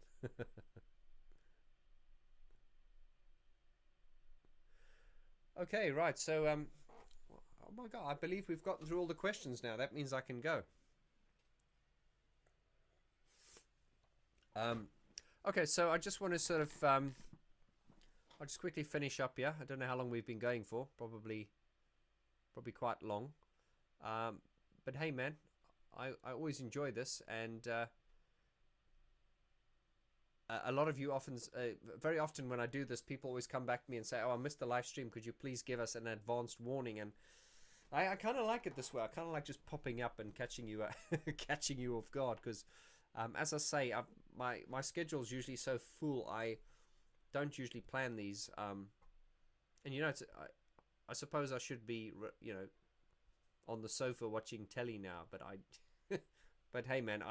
Okay, right. So, oh my God, I believe we've gotten through all the questions now. That means I can go. Okay, so I just want to sort of, I'll just quickly finish up here. I don't know how long we've been going for. Probably quite long. But hey, man, I always enjoy this, and a lot of you often, very often when I do this, people always come back to me and say, "Oh, I missed the live stream. Could you please give us an advanced warning?" And I kind of like it this way. I kind of like just popping up and catching you, catching you off guard, because as I say, my schedule's usually so full. I don't usually plan these, and you know, I suppose I should be, you know, on the sofa watching telly now, but but hey, man,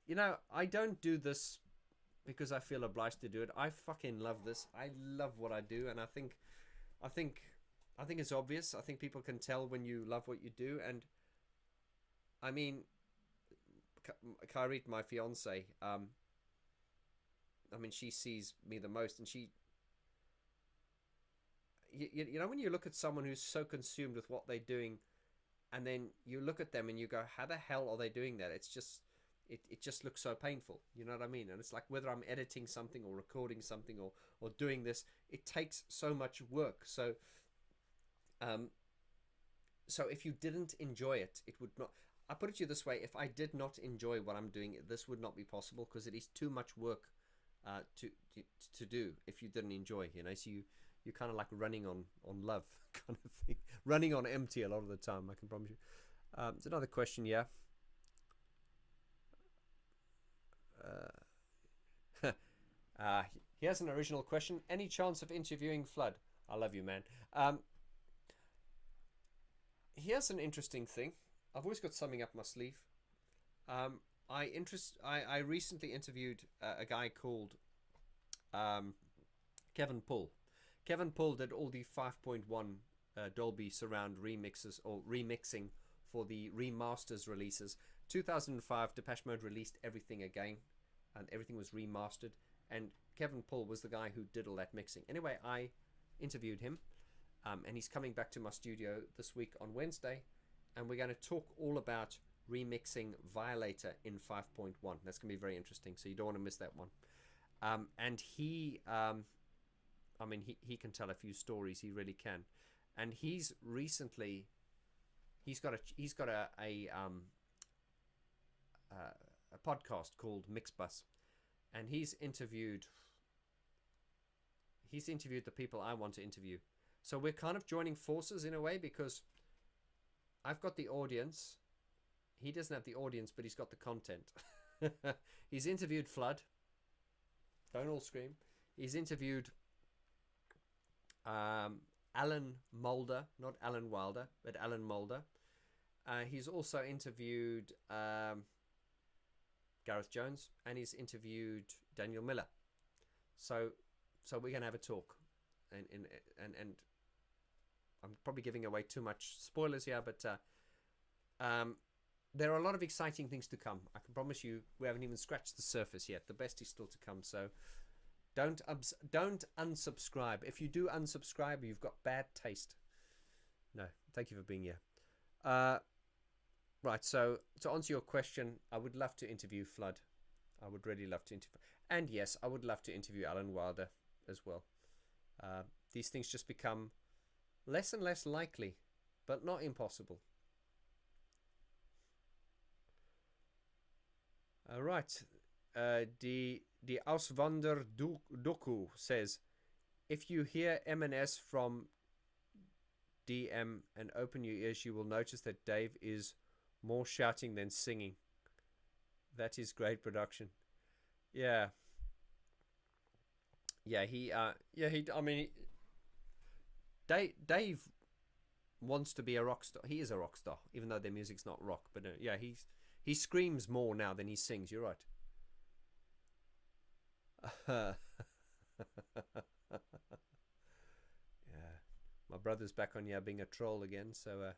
you know, I don't do this because I feel obliged to do it. I fucking love this. I love what I do, and I think it's obvious. I think people can tell when you love what you do, and I mean, Kyrie, my fiance, I mean, she sees me the most, and you know, when you look at someone who's so consumed with what they're doing, and then you look at them and you go, how the hell are they doing that? It's just, it just looks so painful. You know what I mean? And it's like, whether I'm editing something or recording something or doing this, it takes so much work. So, so if you didn't enjoy it, it would not, I put it to you this way, if I did not enjoy what I'm doing, this would not be possible, because it is too much work to do if you didn't enjoy, you know. So you're kind of like running on love kind of thing, running on empty a lot of the time, I can promise you. There's another question, yeah. Here's an original question. Any chance of interviewing Flood? I love you, man. Here's an interesting thing. I've always got something up my sleeve. I recently interviewed a guy called Kevin Pull. Kevin Pull did all the 5.1 Dolby Surround remixes, or remixing, for the remasters releases. 2005, Depeche Mode released everything again, and everything was remastered. And Kevin Pull was the guy who did all that mixing. Anyway, I interviewed him, and he's coming back to my studio this week on Wednesday, and we're going to talk all about remixing Violator in 5.1. That's going to be very interesting, so you don't want to miss that one. And he, I mean, he can tell a few stories. He really can. And he's recently, he's got a podcast called Mixbus, and he's interviewed the people I want to interview. So we're kind of joining forces in a way, because I've got the audience. He doesn't have the audience, but he's got the content. He's interviewed Flood. Don't all scream. He's interviewed Alan Moulder, not Alan Wilder, but Alan Moulder. He's also interviewed Gareth Jones, and he's interviewed Daniel Miller. So we're gonna have a talk, and I'm probably giving away too much spoilers here, but there are a lot of exciting things to come. I can promise you, we haven't even scratched the surface yet. The best is still to come. So don't unsubscribe. If you do unsubscribe, you've got bad taste. No, thank you for being here. Right, so to answer your question, I would love to interview Flood. I would really love to interview. And yes, I would love to interview Alan Wilder as well. These things just become less and less likely, but not impossible. All right. The Auswander Doku says, if you hear M&S from DM and open your ears, you will notice that Dave is more shouting than singing. That is great production. Yeah. Yeah, I mean, Dave wants to be a rock star. He is a rock star, even though their music's not rock. But yeah, He screams more now than he sings. You're right. Yeah. My brother's back on here being a troll again. So,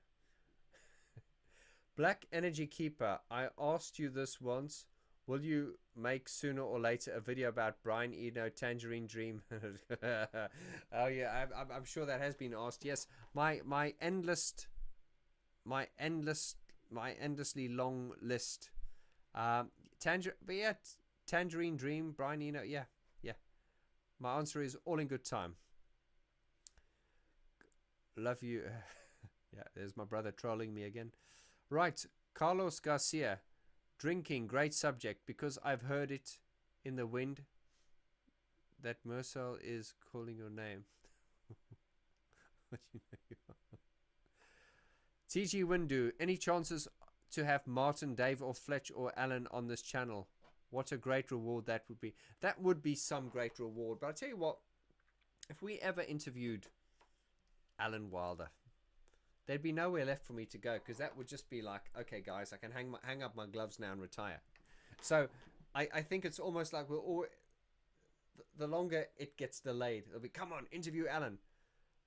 Black Energy Keeper, I asked you this once. Will you make sooner or later a video about Brian Eno, Tangerine Dream? Oh yeah, I'm sure that has been asked. Yes, my endlessly long list. Tangerine Dream, Brian Eno. Yeah. My answer is all in good time. Love you. Yeah, there's my brother trolling me again. Right, Carlos Garcia. Drinking, great subject, because I've heard it in the wind that Marcel is calling your name. TG Windu, any chances to have Martin, Dave, or Fletch or Alan on this channel? What a great reward that would be. That would be some great reward. But I tell you what, if we ever interviewed Alan Wilder, there'd be nowhere left for me to go, because that would just be like, okay, guys, I can hang up my gloves now and retire. So I think it's almost like the longer it gets delayed, it'll be, come on, interview Alan.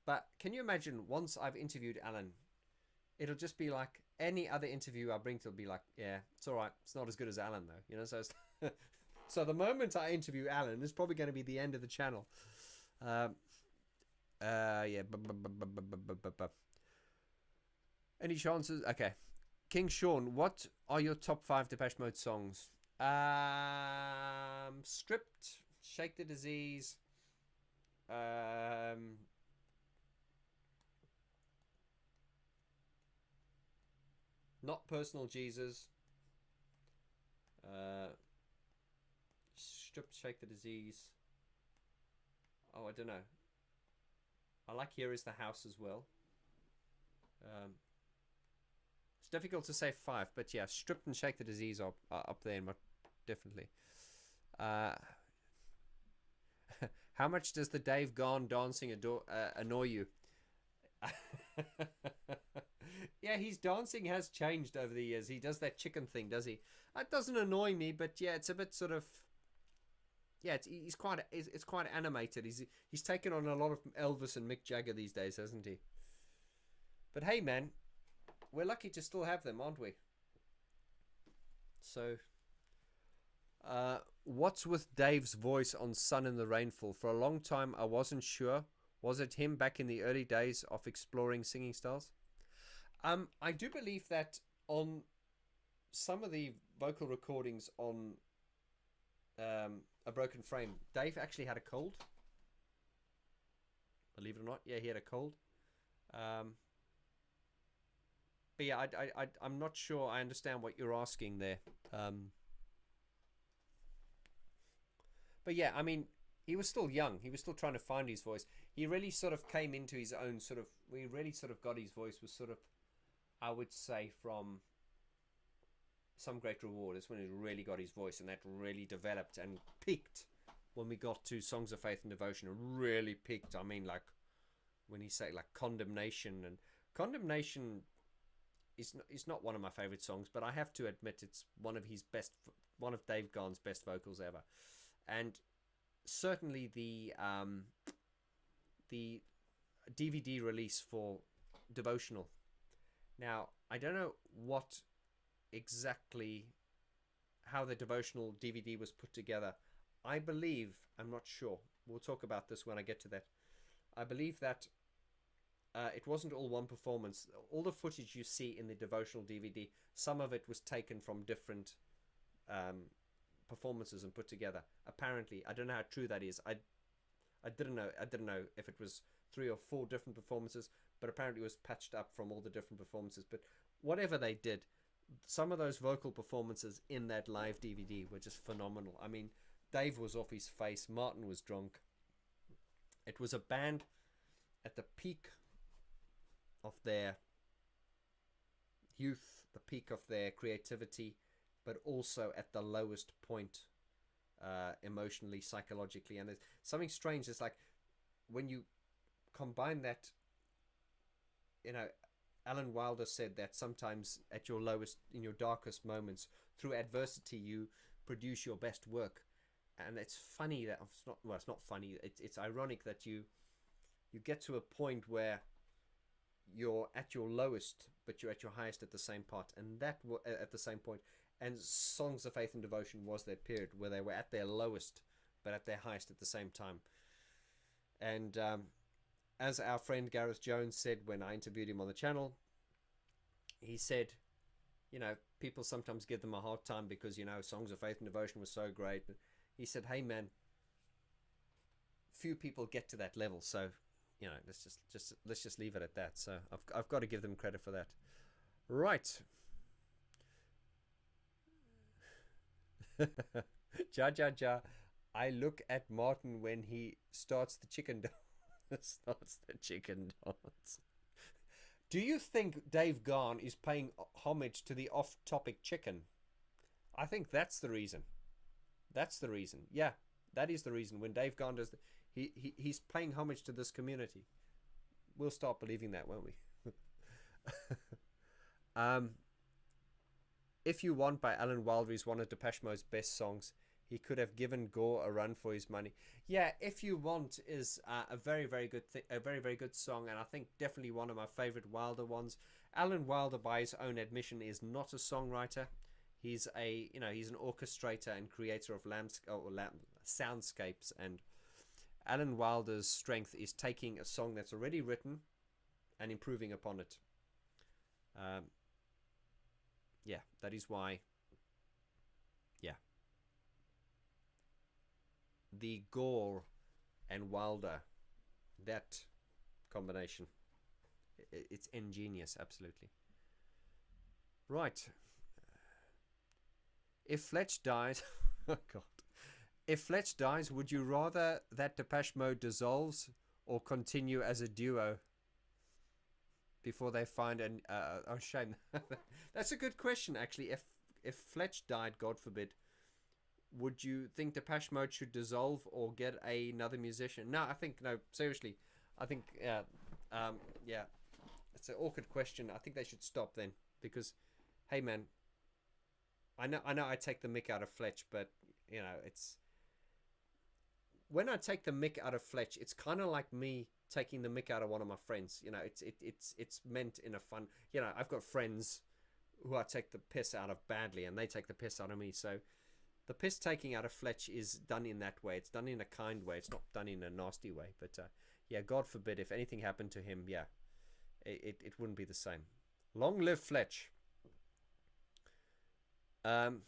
But can you imagine, once I've interviewed Alan, it'll just be like any other interview I bring to, it'll be like, yeah, it's all right. It's not as good as Alan, though. You know, so so the moment I interview Alan is probably going to be the end of the channel. Yeah. Any chances? Okay. King Sean, what are your top 5 Depeche Mode songs? Stripped, Shake the Disease, Not Personal Jesus, Stripped, Shake the Disease. Oh, I don't know. I like Here Is the House as well. It's difficult to say 5, but yeah, Stripped and Shake the Disease are up there, definitely. How much does the Dave Gahan dancing annoy you? Yeah, his dancing has changed over the years. He does that chicken thing, does he? It doesn't annoy me, but yeah, it's a bit sort of... Yeah, it's quite animated. He's taken on a lot of Elvis and Mick Jagger these days, hasn't he? But hey, man, we're lucky to still have them, aren't we? So, what's with Dave's voice on Sun in the Rainfall? For a long time, I wasn't sure. Was it him back in the early days of exploring singing styles? I do believe that on some of the vocal recordings on A Broken Frame, Dave actually had a cold. Believe it or not, yeah, he had a cold. But yeah, I'm not sure I understand what you're asking there. But yeah, I mean, he was still young. He was still trying to find his voice. He really sort of came into his own sort of... We really sort of got his voice was sort of, I would say, from Some Great Reward. It's when he really got his voice, and that really developed and peaked when we got to Songs of Faith and Devotion. It really peaked. I mean, like, when he say, like, Condemnation. And Condemnation is not one of my favorite songs, but I have to admit it's one of Dave Gahan's best vocals ever. And certainly the DVD release for Devotional. Now, I don't know what exactly how the Devotional DVD was put together. I believe, I'm not sure, we'll talk about this when I get to that. I believe that it wasn't all one performance. All the footage you see in the Devotional DVD, some of it was taken from different performances and put together. Apparently, I don't know how true that is. I didn't know if it was 3 or 4 different performances, but apparently it was patched up from all the different performances. But whatever they did, some of those vocal performances in that live DVD were just phenomenal. I mean, Dave was off his face. Martin was drunk. It was a band at the peak of their youth, the peak of their creativity, but also at the lowest point emotionally, psychologically. And there's something strange. It's like when you combine that, you know, Alan Wilder said that sometimes at your lowest, in your darkest moments, through adversity, you produce your best work. And it's funny that it's not. Well, it's not funny. It's ironic that you get to a point where you're at your lowest, but you're at your highest at the same part, and that at the same point. And Songs of Faith and Devotion was that period where they were at their lowest, but at their highest at the same time. And as our friend Gareth Jones said when I interviewed him on the channel, he said, you know, people sometimes give them a hard time because, you know, Songs of Faith and Devotion was so great. He said, hey man, few people get to that level, so you know, let's just leave it at that. So I've got to give them credit for that. Right. Ja. I look at Martin when he starts the chicken dance. Do you think Dave Gahan is paying homage to the off-topic chicken? I think that's the reason. That's the reason. Yeah, that is the reason. When Dave Gahan does, he's paying homage to this community. We'll start believing that, won't we? If You Want by Alan Wilder is one of Depeche Mode's best songs. He could have given Gore a run for his money. Yeah, If You Want is a very, very good a very, very good song, and I think definitely one of my favorite Wilder ones. Alan Wilder, by his own admission, is not a songwriter. He's he's an orchestrator and creator of soundscapes, and Alan Wilder's strength is taking a song that's already written and improving upon it. Yeah, that is why. Yeah. The Gore and Wilder, that combination, it's ingenious, absolutely. Right. If Fletch dies, oh God. If Fletch dies, would you rather that Depeche Mode dissolves or continue as a duo before they find an... oh, shame. That's a good question, actually. If Fletch died, God forbid, would you think Depeche Mode should dissolve or get another musician? No, I think, no, seriously. I think, yeah, it's an awkward question. I think they should stop then because, hey, man, I know I take the mick out of Fletch, but, you know, it's... When I take the mick out of Fletch, it's kind of like me taking the mick out of one of my friends. You know, it's meant in a fun... You know, I've got friends who I take the piss out of badly, and they take the piss out of me. So the piss taking out of Fletch is done in that way. It's done in a kind way. It's not done in a nasty way. But, yeah, God forbid, if anything happened to him, yeah, it wouldn't be the same. Long live Fletch. Right,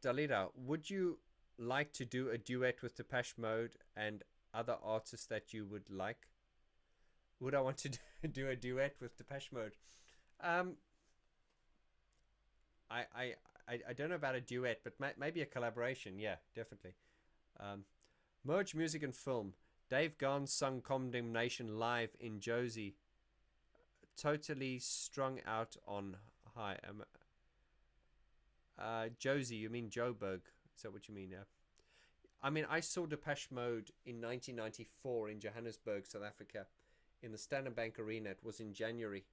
Dalida, would you like to do a duet with Depeche Mode and other artists that you would like? Would I want to do a duet with Depeche Mode? I don't know about a duet, but maybe a collaboration. Yeah, definitely. Merge music and film. Dave Gahan sung Condemnation live in Josie. Totally strung out on high. Josie, you mean Joburg? Is that what you mean? Yeah. I mean, I saw Depeche Mode in 1994 in Johannesburg, South Africa, in the Standard Bank Arena. It was in January.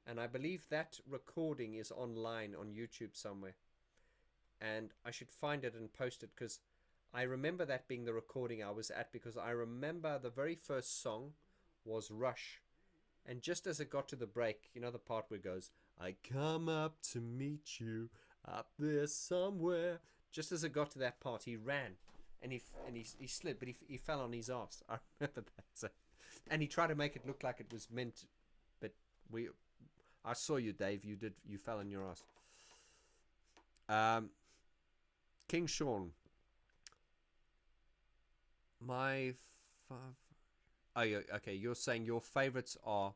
And I believe that recording is online on YouTube somewhere. And I should find it and post it because I remember that being the recording I was at, because I remember the very first song was Rush. And just as it got to the break, you know the part where it goes, I come up to meet you up there somewhere. Just as it got to that part, he ran. And he slid, but he fell on his ass. I remember that. So, and he tried to make it look like it was meant, but I saw you, Dave. You fell on your ass. King Sean. Oh, yeah, okay. You're saying your favorites are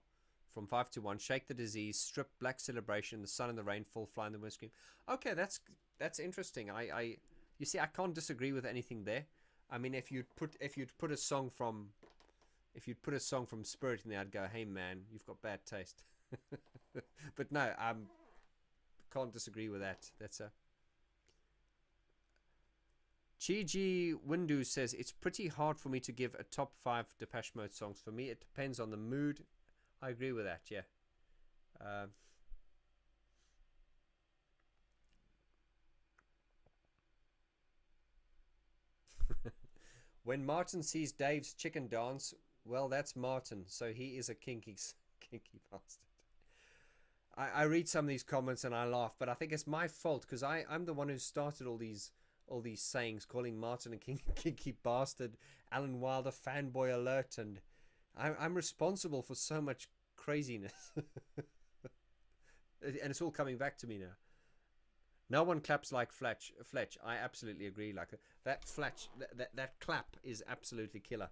from 5 to 1: Shake the Disease, Strip, Black Celebration, The Sun and the Rain, Fall, Fly in the Windscreen. Okay, that's interesting. You see, I can't disagree with anything there. I mean, if you'd put a song from Spirit in there, I'd go, hey man, you've got bad taste. But no, can't disagree with that. That's a... Chiji Windu says, it's pretty hard for me to give a top 5 Depeche Mode songs. For me, it depends on the mood I agree with that. Yeah. Um, when Martin sees Dave's chicken dance, well, that's Martin, so he is a kinky, kinky bastard. I read some of these comments and I laugh, but I think it's my fault because I'm the one who started all these sayings, calling Martin a kinky bastard, Alan Wilder fanboy alert, and I'm responsible for so much craziness, and it's all coming back to me now. No one claps like Fletch. Fletch, I absolutely agree. Like that Fletch, that clap is absolutely killer.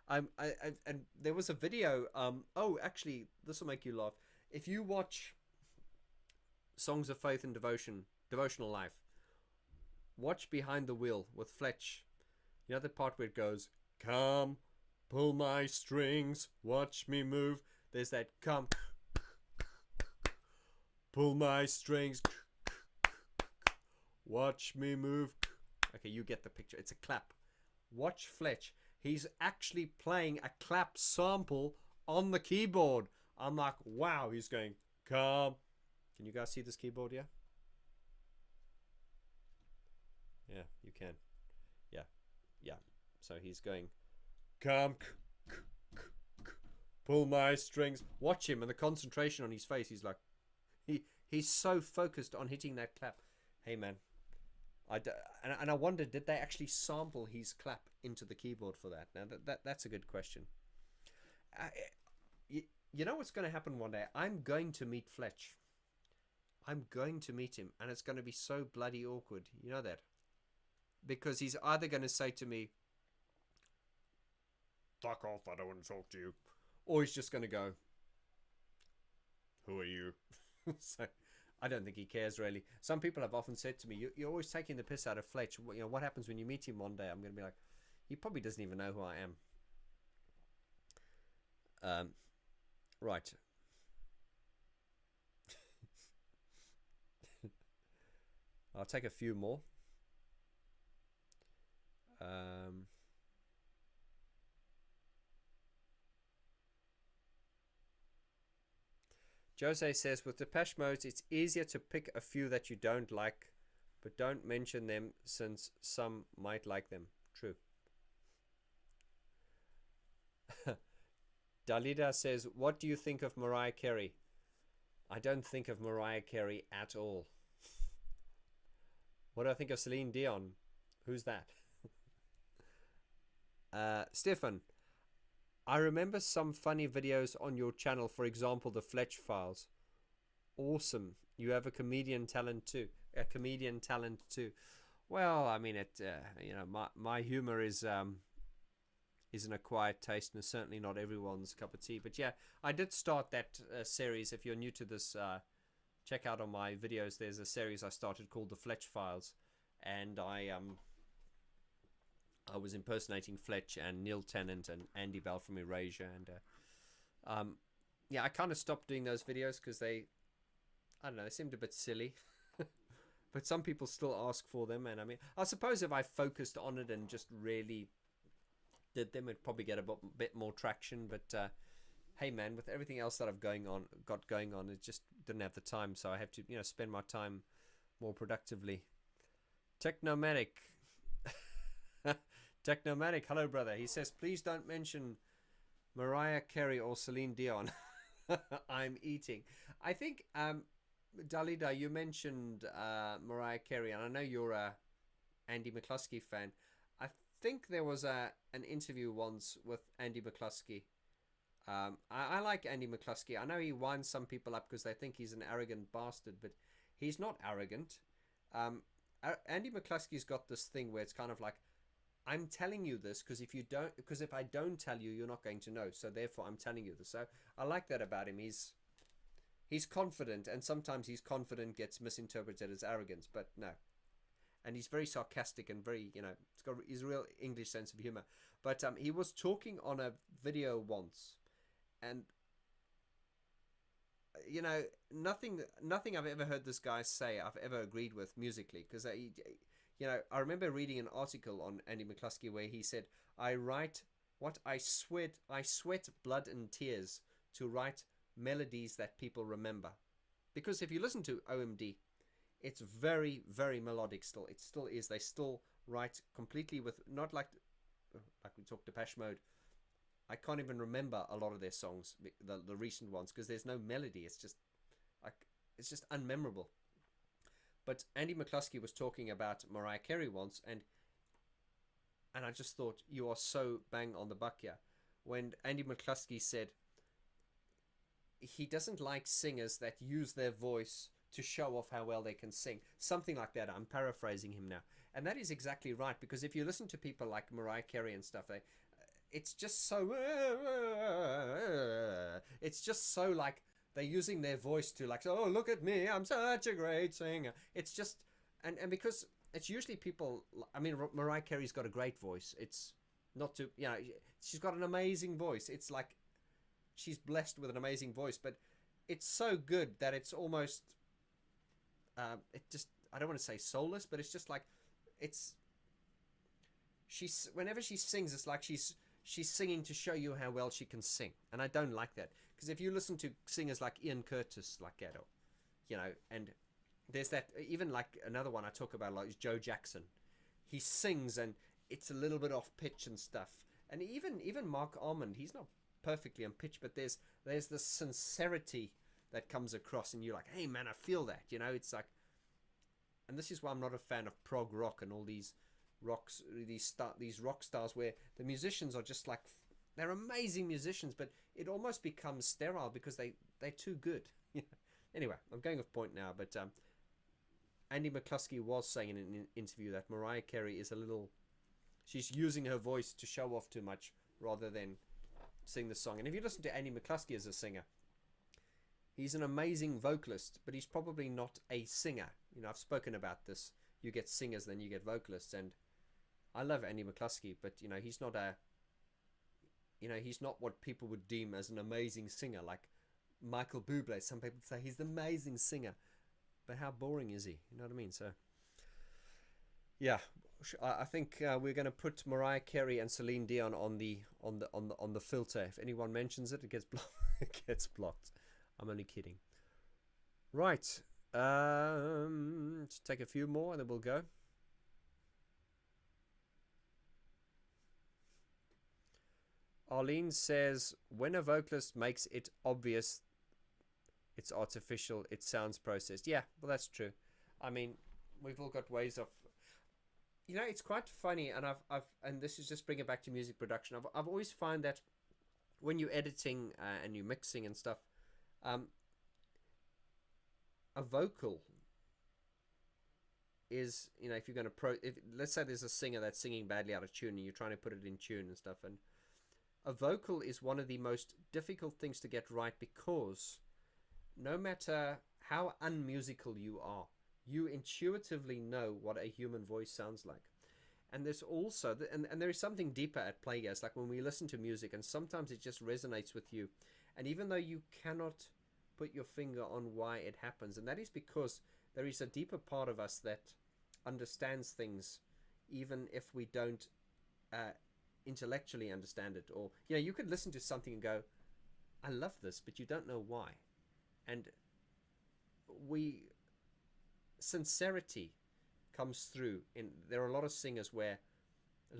And there was a video. Oh, actually, this will make you laugh. If you watch Songs of Faith and Devotional Life, watch Behind the Wheel with Fletch. You know the part where it goes, "Come, pull my strings, watch me move." There's that "come, pull my strings, watch me move." Okay, you get the picture. It's a clap. Watch Fletch. He's actually playing a clap sample on the keyboard. I'm like, wow, he's going, "Come." Can you guys see this keyboard, yeah? Yeah, you can. Yeah, yeah. So he's going, "Come, pull my strings." Watch him and the concentration on his face. He's like, he's so focused on hitting that clap. Hey, man. And I wondered, did they actually sample his clap into the keyboard for that? Now, that's a good question. You know what's going to happen one day? I'm going to meet Fletch. I'm going to meet him, and it's going to be so bloody awkward. You know that? Because he's either going to say to me, "Fuck off, I don't want to talk to you," or he's just going to go, "Who are you?" So I don't think he cares really. Some people have often said to me, "You're always taking the piss out of Fletch. You know, what happens when you meet him one day?" I'm going to be like, he probably doesn't even know who I am. Right. I'll take a few more. Jose says, with Depeche Mode, it's easier to pick a few that you don't like, but don't mention them since some might like them. True. Dalida says, what do you think of Mariah Carey? I don't think of Mariah Carey at all. What do I think of Celine Dion? Who's that? Stefan, I remember some funny videos on your channel, for example, the Fletch Files. Awesome. You have a comedian talent too. Well, I mean, you know, my humor is an acquired taste, and certainly not everyone's cup of tea. But yeah, I did start that series. If you're new to this, check out on my videos. There's a series I started called the Fletch Files, and I was impersonating Fletch and Neil Tennant and Andy Bell from Erasure, and yeah, I kind of stopped doing those videos because I don't know, they seemed a bit silly. But some people still ask for them, and I mean, I suppose if I focused on it and just really did them, it'd probably get a bit more traction. But hey, man, with everything else that I've got going on, it just didn't have the time, so I have to, you know, spend my time more productively. Technomatic. Technomatic, hello brother. He says, please don't mention Mariah Carey or Celine Dion. I'm eating. I think Dalida, you mentioned Mariah Carey, and I know you're a Andy McCluskey fan. I think there was an interview once with Andy McCluskey. I like Andy McCluskey. I know he winds some people up because they think he's an arrogant bastard, but he's not arrogant. Andy McCluskey's got this thing where it's kind of like, I'm telling you this because if I don't tell you, you're not going to know. So therefore, I'm telling you this. So I like that about him. He's confident, and sometimes his confidence gets misinterpreted as arrogance, but no. And he's very sarcastic and very, you know, he's a real English sense of humor. But he was talking on a video once, and you know, nothing I've ever heard this guy say I've ever agreed with musically, because you know, I remember reading an article on Andy McCluskey where he said, I sweat blood and tears to write melodies that people remember. Because if you listen to OMD, it's very, very melodic still. It still is. They still write completely with, not like we talked Depeche Mode. I can't even remember a lot of their songs, the recent ones, because there's no melody. It's just unmemorable. But Andy McCluskey was talking about Mariah Carey once, and I just thought, you are so bang on the buck here. When Andy McCluskey said he doesn't like singers that use their voice to show off how well they can sing. Something like that. I'm paraphrasing him now. And that is exactly right, because if you listen to people like Mariah Carey and stuff, it's just so... It's just so like... They're using their voice to like, oh, look at me, I'm such a great singer. It's just... And because it's usually people... I mean, Mariah Carey's got a great voice. It's not to... You know, she's got an amazing voice. It's like... She's blessed with an amazing voice, but it's so good that it's almost... it just... I don't want to say soulless, but it's just like... It's... Whenever she sings, it's like she's singing to show you how well she can sing. And I don't like that. Because if you listen to singers like Ian Curtis, like that, or, you know, and there's that, even like another one I talk about a lot is Joe Jackson. He sings and it's a little bit off pitch and stuff. And even Mark Almond, he's not perfectly on pitch, but there's the sincerity that comes across, and you're like, hey man, I feel that, you know. It's like, and this is why I'm not a fan of prog rock and all these rock stars where the musicians are just like, they're amazing musicians, but it almost becomes sterile because they're too good. Anyway, I'm going off point now, but Andy McCluskey was saying in an interview that Mariah Carey is she's using her voice to show off too much rather than sing the song. And if you listen to Andy McCluskey as a singer, he's an amazing vocalist, but he's probably not a singer. You know, I've spoken about this. You get singers, then you get vocalists, and I love Andy McCluskey, but you know, he's not what people would deem as an amazing singer, like Michael Bublé. Some people say he's an amazing singer, but how boring is he? You know what I mean? So, yeah, I think we're going to put Mariah Carey and Celine Dion on the filter. If anyone mentions it, it gets blocked. It gets blocked. I'm only kidding. Right, let's take a few more and then we'll go. Arlene says, when a vocalist makes it obvious it's artificial, it sounds processed. Yeah, well, that's true. I mean, we've all got ways of... You know, it's quite funny, and and this is just bringing it back to music production. I've always found that when you're editing and you're mixing and stuff, a vocal is, you know, if you're going to... let's say there's a singer that's singing badly out of tune and you're trying to put it in tune and stuff, and a vocal is one of the most difficult things to get right, because no matter how unmusical you are, you intuitively know what a human voice sounds like. And there's also, and there is something deeper at play here. It's like when we listen to music and sometimes it just resonates with you. And even though you cannot put your finger on why it happens, and that is because there is a deeper part of us that understands things, even if we don't intellectually understand it. Or, you know, you could listen to something and go, I love this, but you don't know why. And sincerity comes through. There are a lot of singers where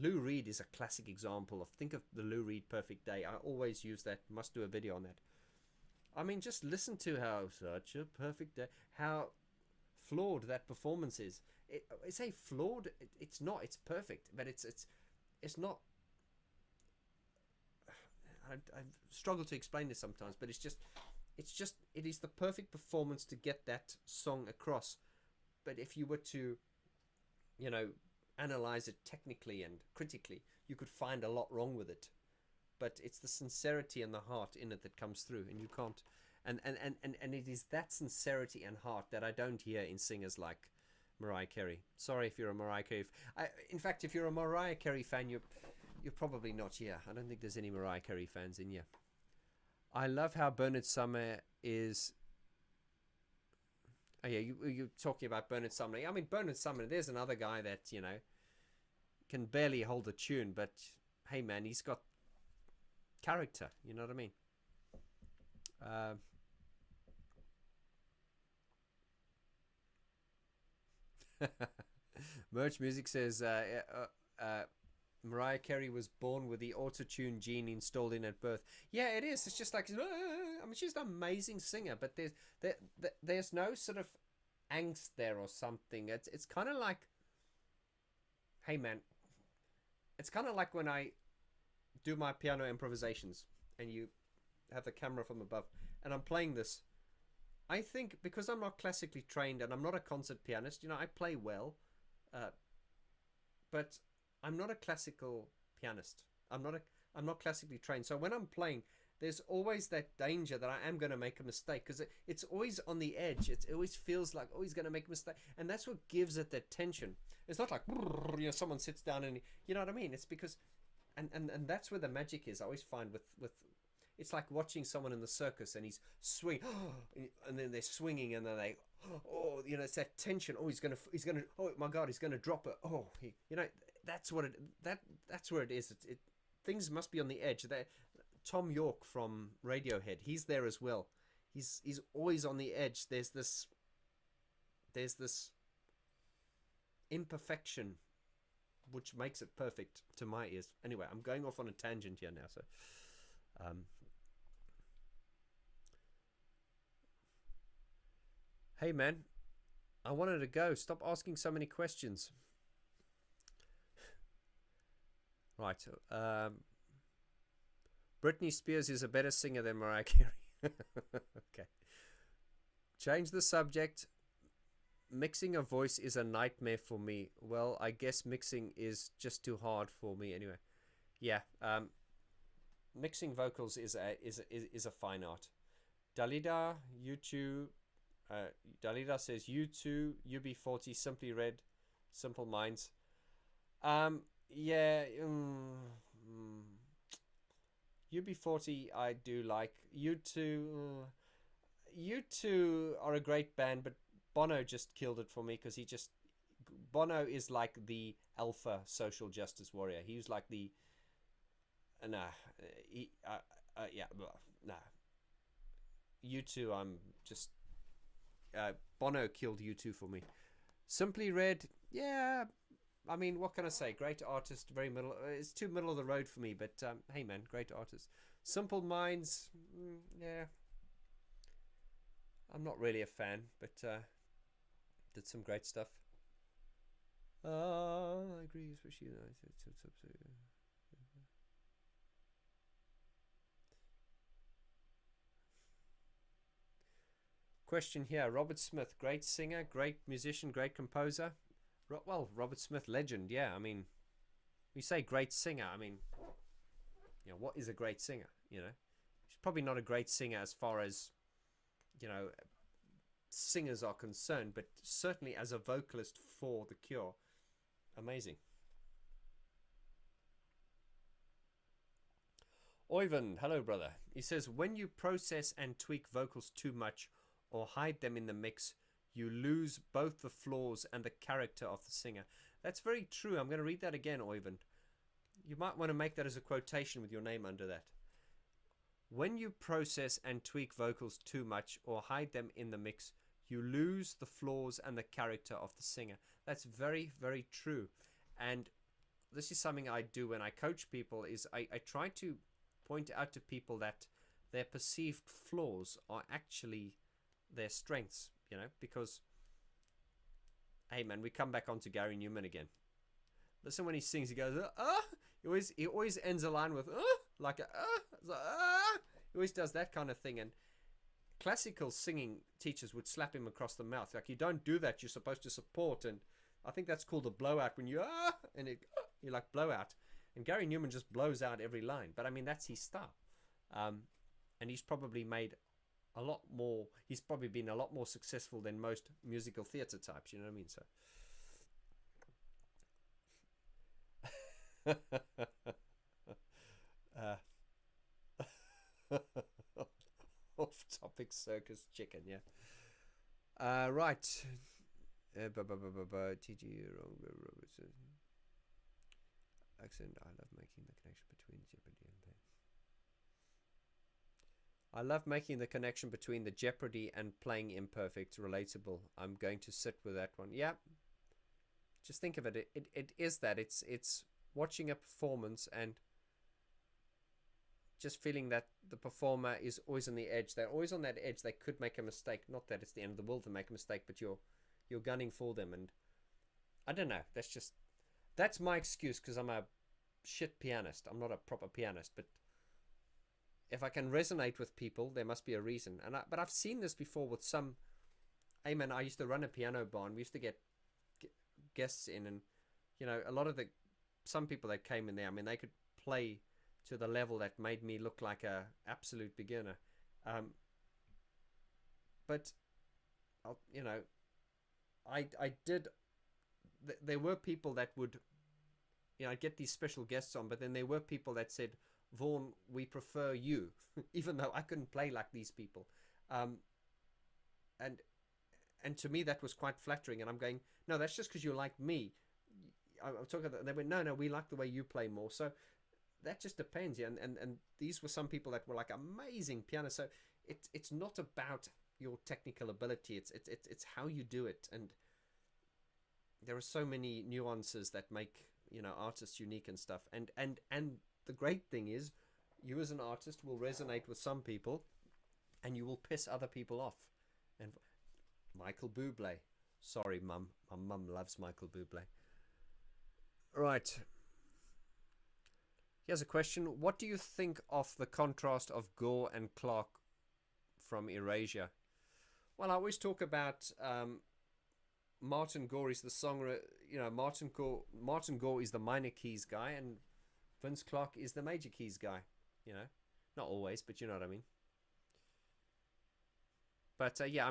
Lou Reed is a classic example of, think of the Lou Reed Perfect Day. I always use that, must do a video on that. I mean, just listen to how such a perfect day, how flawed that performance is. I say flawed, it's not, it's perfect, but it's not. I struggle to explain this sometimes, but it is the perfect performance to get that song across. But if you were to, you know, analyze it technically and critically, you could find a lot wrong with it. But it's the sincerity and the heart in it that comes through, and you can't. And it is that sincerity and heart that I don't hear in singers like Mariah Carey. Sorry if you're a Mariah Carey. In fact, if you're a Mariah Carey fan, you're probably not here. I don't think there's any Mariah Carey fans in here. I love how Bernard Sumner is... Oh yeah, you're talking about Bernard Sumner. I mean, Bernard Sumner, there's another guy that, you know, can barely hold a tune, but hey man, he's got character, you know what I mean? Um, Merch Music says Mariah Carey was born with the auto-tune gene installed in at birth. Yeah, it is. It's just like, I mean, she's an amazing singer, but there's no sort of angst there or something. It's kind of like, hey man, it's kind of like when I do my piano improvisations and you have the camera from above and I'm playing this. I think because I'm not classically trained and I'm not a concert pianist, you know, I play well, but I'm not a classical pianist. I'm not classically trained. So when I'm playing, there's always that danger that I am going to make a mistake, because it's always on the edge. It always feels like, oh, he's going to make a mistake, and that's what gives it that tension. It's not like, you know, someone sits down and, you know what I mean. It's because, and that's where the magic is. I always find with it's like watching someone in the circus and he's swing, and then they're swinging and then they, oh, you know, it's that tension. Oh, he's gonna, oh my God, he's gonna drop it. Oh, you know, that's what that's where it is. Things must be on the edge. Tom York from Radiohead, he's there as well. He's always on the edge. There's this imperfection which makes it perfect to my ears. Anyway, I'm going off on a tangent here now, so hey man, I wanted to go. Stop asking so many questions. Right. Britney Spears is a better singer than Mariah Carey. Okay. Change the subject. Mixing a voice is a nightmare for me. Well, I guess mixing is just too hard for me anyway. Yeah. Mixing vocals is a fine art. Dalida YouTube. Dalida says U2, UB40, Simply Red, Simple Minds. Yeah. UB40 I do like. U2 are a great band, but Bono just killed it for me, because Bono is like the alpha social justice warrior. He was like the U2, I'm just Bono killed U2 for me. Simply Red, yeah, I mean, what can I say? Great artist, very middle. It's too middle of the road for me, but hey man, great artist. Simple Minds, yeah, I'm not really a fan, but did some great stuff. I agree, especially question here. Robert Smith, great singer, great musician, great composer. Well, Robert Smith, legend. Yeah, I mean, we say great singer. I mean, you know, what is a great singer? You know, she's probably not a great singer as far as, you know, singers are concerned, but certainly as a vocalist for The Cure, amazing. Oyvind, hello brother. He says, when you process and tweak vocals too much or hide them in the mix, you lose both the flaws and the character of the singer. That's very true. I'm going to read that again, Oyvind. You might want to make that as a quotation with your name under that. When you process and tweak vocals too much or hide them in the mix, you lose the flaws and the character of the singer. That's very, very true. And this is something I do when I coach people, is I try to point out to people that their perceived flaws are actually their strengths, you know, because, hey man, we come back onto Gary Numan again. Listen, when he sings, he goes, he always ends a line with, like a, he always does that kind of thing. And classical singing teachers would slap him across the mouth. Like, you don't do that. You're supposed to support. And I think that's called a blowout, when you, and you like blow out. And Gary Numan just blows out every line. But I mean, that's his style. And he's probably made a lot more, he's probably been a lot more successful than most musical theatre types, you know what I mean? So off-topic circus chicken, yeah. Right. TG Robertson. Accent, I love making the connection between jeopardy and pain. I love making the connection between the jeopardy and playing imperfect relatable. I'm going to sit with that one. Yeah, just think of it. It is that. It's watching a performance and just feeling that the performer is always on the edge. They're always on that edge. They could make a mistake. Not that it's the end of the world to make a mistake, but you're gunning for them. And I don't know. That's my excuse, because I'm a shit pianist. I'm not a proper pianist, but if I can resonate with people, there must be a reason. But I've seen this before with some. Hey man, I used to run a piano bar, and we used to get guests in, and a lot of some people that came in there, I mean, they could play to the level that made me look like a absolute beginner. But I did. There were people that would, I'd get these special guests on, but then there were people that said, Vaughn, we prefer you, even though I couldn't play like these people. And to me that was quite flattering, and I'm going, no, that's just because you like me. I'm talking about, they went, no, we like the way you play more. So that just depends. Yeah. And these were some people that were like amazing pianists. So it's not about your technical ability. It's how you do it. And there are so many nuances that make, artists unique and stuff. And the great thing is, you as an artist will resonate with some people, and you will piss other people off. And Michael Bublé. Sorry, Mum. My mum loves Michael Bublé. Right. Here's a question. What do you think of the contrast of Gore and Clark from Erasure? Well, I always talk about Martin Gore is the songwriter. Martin Gore is the minor keys guy, and Vince Clarke is the major keys guy. Not always, but you know what I mean. But yeah,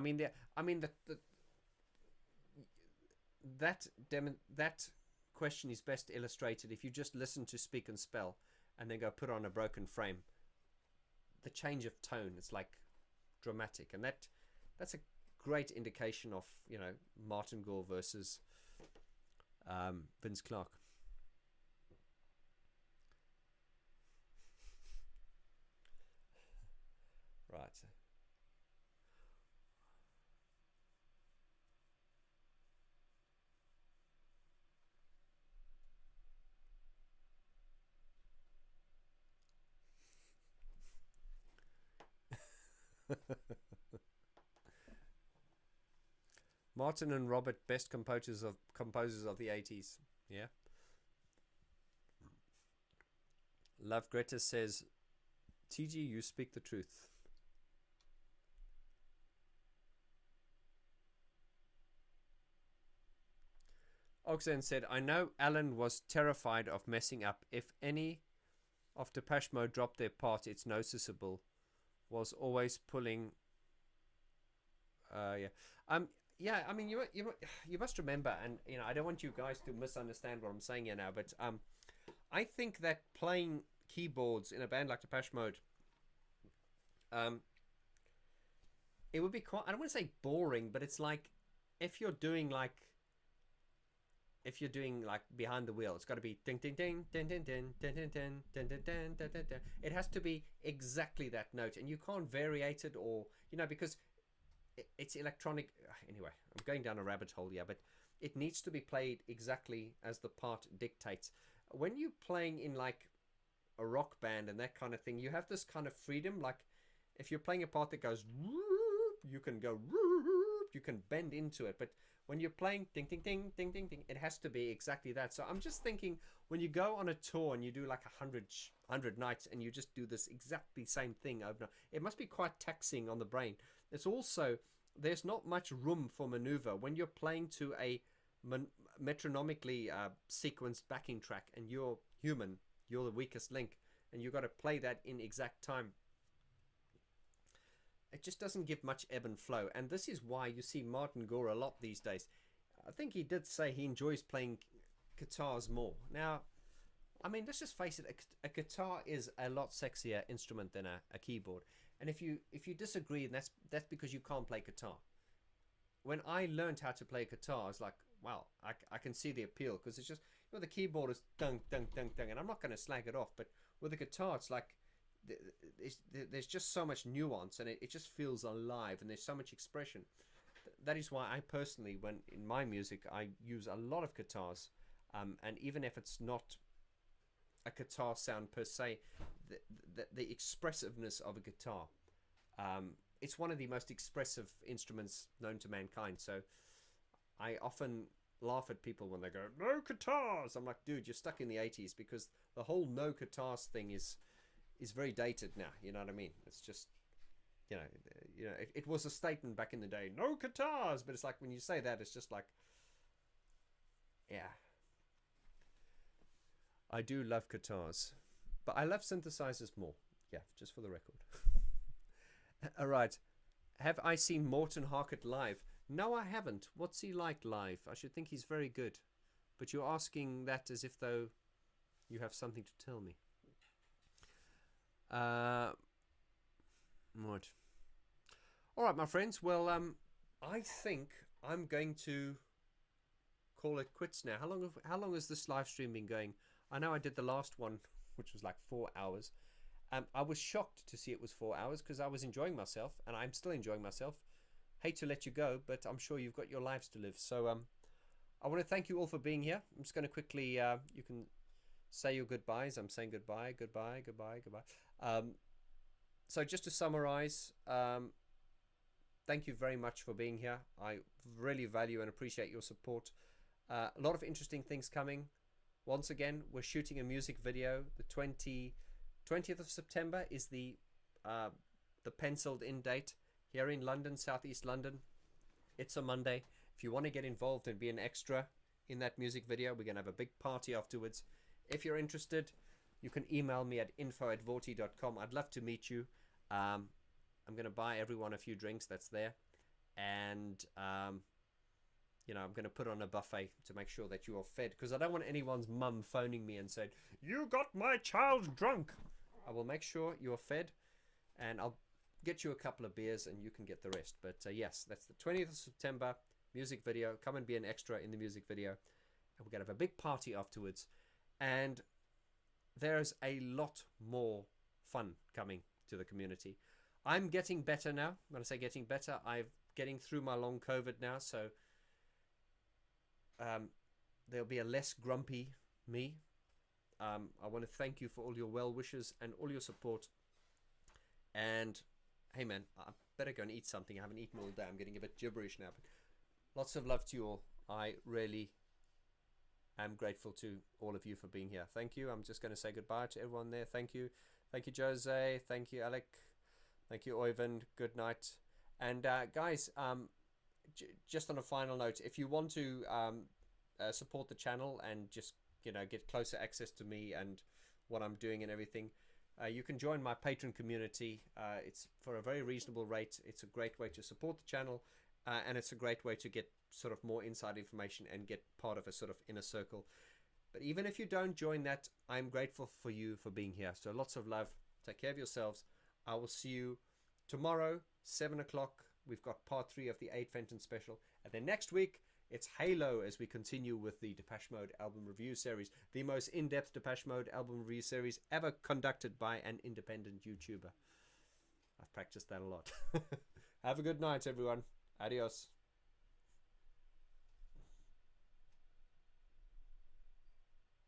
that question is best illustrated if you just listen to Speak and Spell and then go put on A Broken Frame. The change of tone, it's like dramatic, and that's a great indication of Martin Gore versus Vince Clarke. Right. Martin and Robert, best composers of the 80s. Yeah. Love Greta says, TG, you speak the truth. Oxen said, I know Alan was terrified of messing up. If any of Depeche Mode dropped their part, it's noticeable. Was always pulling. Yeah. I mean, you must remember, and I don't want you guys to misunderstand what I'm saying here now, but I think that playing keyboards in a band like Depeche Mode, it would be quite, I don't want to say boring, but it's like if you're doing like behind the wheel, it's got to be ding ding ding ding ding ding ding ding ding ding ding ding ding ding. It has to be exactly that note, and you can't variate it, or because it's electronic. Anyway, I'm going down a rabbit hole here, but it needs to be played exactly as the part dictates. When you're playing in like a rock band and that kind of thing, you have this kind of freedom. Like if you're playing a part that goes, you can go, you can bend into it, but when you're playing ding ding ding ding ding ding, it has to be exactly that. So I'm just thinking, when you go on a tour and you do like 100 nights and you just do this exactly same thing over, it must be quite taxing on the brain. It's also, there's not much room for maneuver when you're playing to a metronomically sequenced backing track, and you're human, you're the weakest link, and you've got to play that in exact time. It just doesn't give much ebb and flow, and this is why you see Martin Gore a lot these days. I think he did say he enjoys playing guitars more. Now, I mean, let's just face it, a guitar is a lot sexier instrument than a keyboard. And if you disagree, that's because you can't play guitar. When I learned how to play guitar, I was like, wow, I can see the appeal, because it's just, the keyboard is dun dun dun dun, and I'm not going to slag it off, but with a guitar, it's like there's just so much nuance, and it just feels alive, and there's so much expression. That is why I personally, when in my music, I use a lot of guitars, and even if it's not a guitar sound per se, the expressiveness of a guitar, it's one of the most expressive instruments known to mankind. So I often laugh at people when they go, no guitars. I'm like, dude, you're stuck in the 80s, because the whole no guitars thing is very dated now. You know what I mean? It's just, it was a statement back in the day, no guitars, but it's like, when you say that, it's just like, yeah. I do love guitars, but I love synthesizers more. Yeah, just for the record. All right. Have I seen Morten Harket live? No, I haven't. What's he like live? I should think he's very good. But you're asking that as if though you have something to tell me. What? All right, my friends. Well, I think I'm going to call it quits now. How long has this live stream been going? I know I did the last one, which was like 4 hours. I was shocked to see it was 4 hours, because I was enjoying myself, and I'm still enjoying myself. Hate to let you go, but I'm sure you've got your lives to live. So I want to thank you all for being here. I'm just going to quickly, you can say your goodbyes. I'm saying goodbye, goodbye, goodbye, goodbye. So just to summarize, thank you very much for being here. I really value and appreciate your support. A lot of interesting things coming. Once again, we're shooting a music video. The 20th of September is the penciled in date here in London, Southeast London. It's a Monday. If you want to get involved and be an extra in that music video, we're going to have a big party afterwards. If you're interested, you can email me at info@vorti.com. I'd love to meet you. I'm going to buy everyone a few drinks that's there. And, I'm going to put on a buffet to make sure that you are fed, because I don't want anyone's mum phoning me and saying, you got my child drunk. I will make sure you're fed, and I'll get you a couple of beers and you can get the rest. But yes, that's the 20th of September music video. Come and be an extra in the music video, and we're going to have a big party afterwards. And there's a lot more fun coming to the community. I'm getting better now. When I say getting better, I'm getting through my long COVID now, so there'll be a less grumpy me. I want to thank you for all your well wishes and all your support. And hey man, I better go and eat something. I haven't eaten all day. I'm getting a bit gibberish now. But lots of love to you all. I really am grateful to all of you for being here. Thank you. I'm just going to say goodbye to everyone there. Thank you. Thank you, Jose. Thank you, Alec. Thank you, Oyvind. Good night. And guys, just on a final note, if you want to support the channel and just get closer access to me and what I'm doing and everything, you can join my patron community. It's for a very reasonable rate. It's a great way to support the channel, and it's a great way to get sort of more inside information and get part of a sort of inner circle. But even if you don't join that, I'm grateful for you for being here. So lots of love. Take care of yourselves. I will see you tomorrow, 7 o'clock. We've got part 3 of the 8 Fenton special. And then next week, it's Halo as we continue with the Depeche Mode album review series. The most in-depth Depeche Mode album review series ever conducted by an independent YouTuber. I've practiced that a lot. Have a good night, everyone. Adios.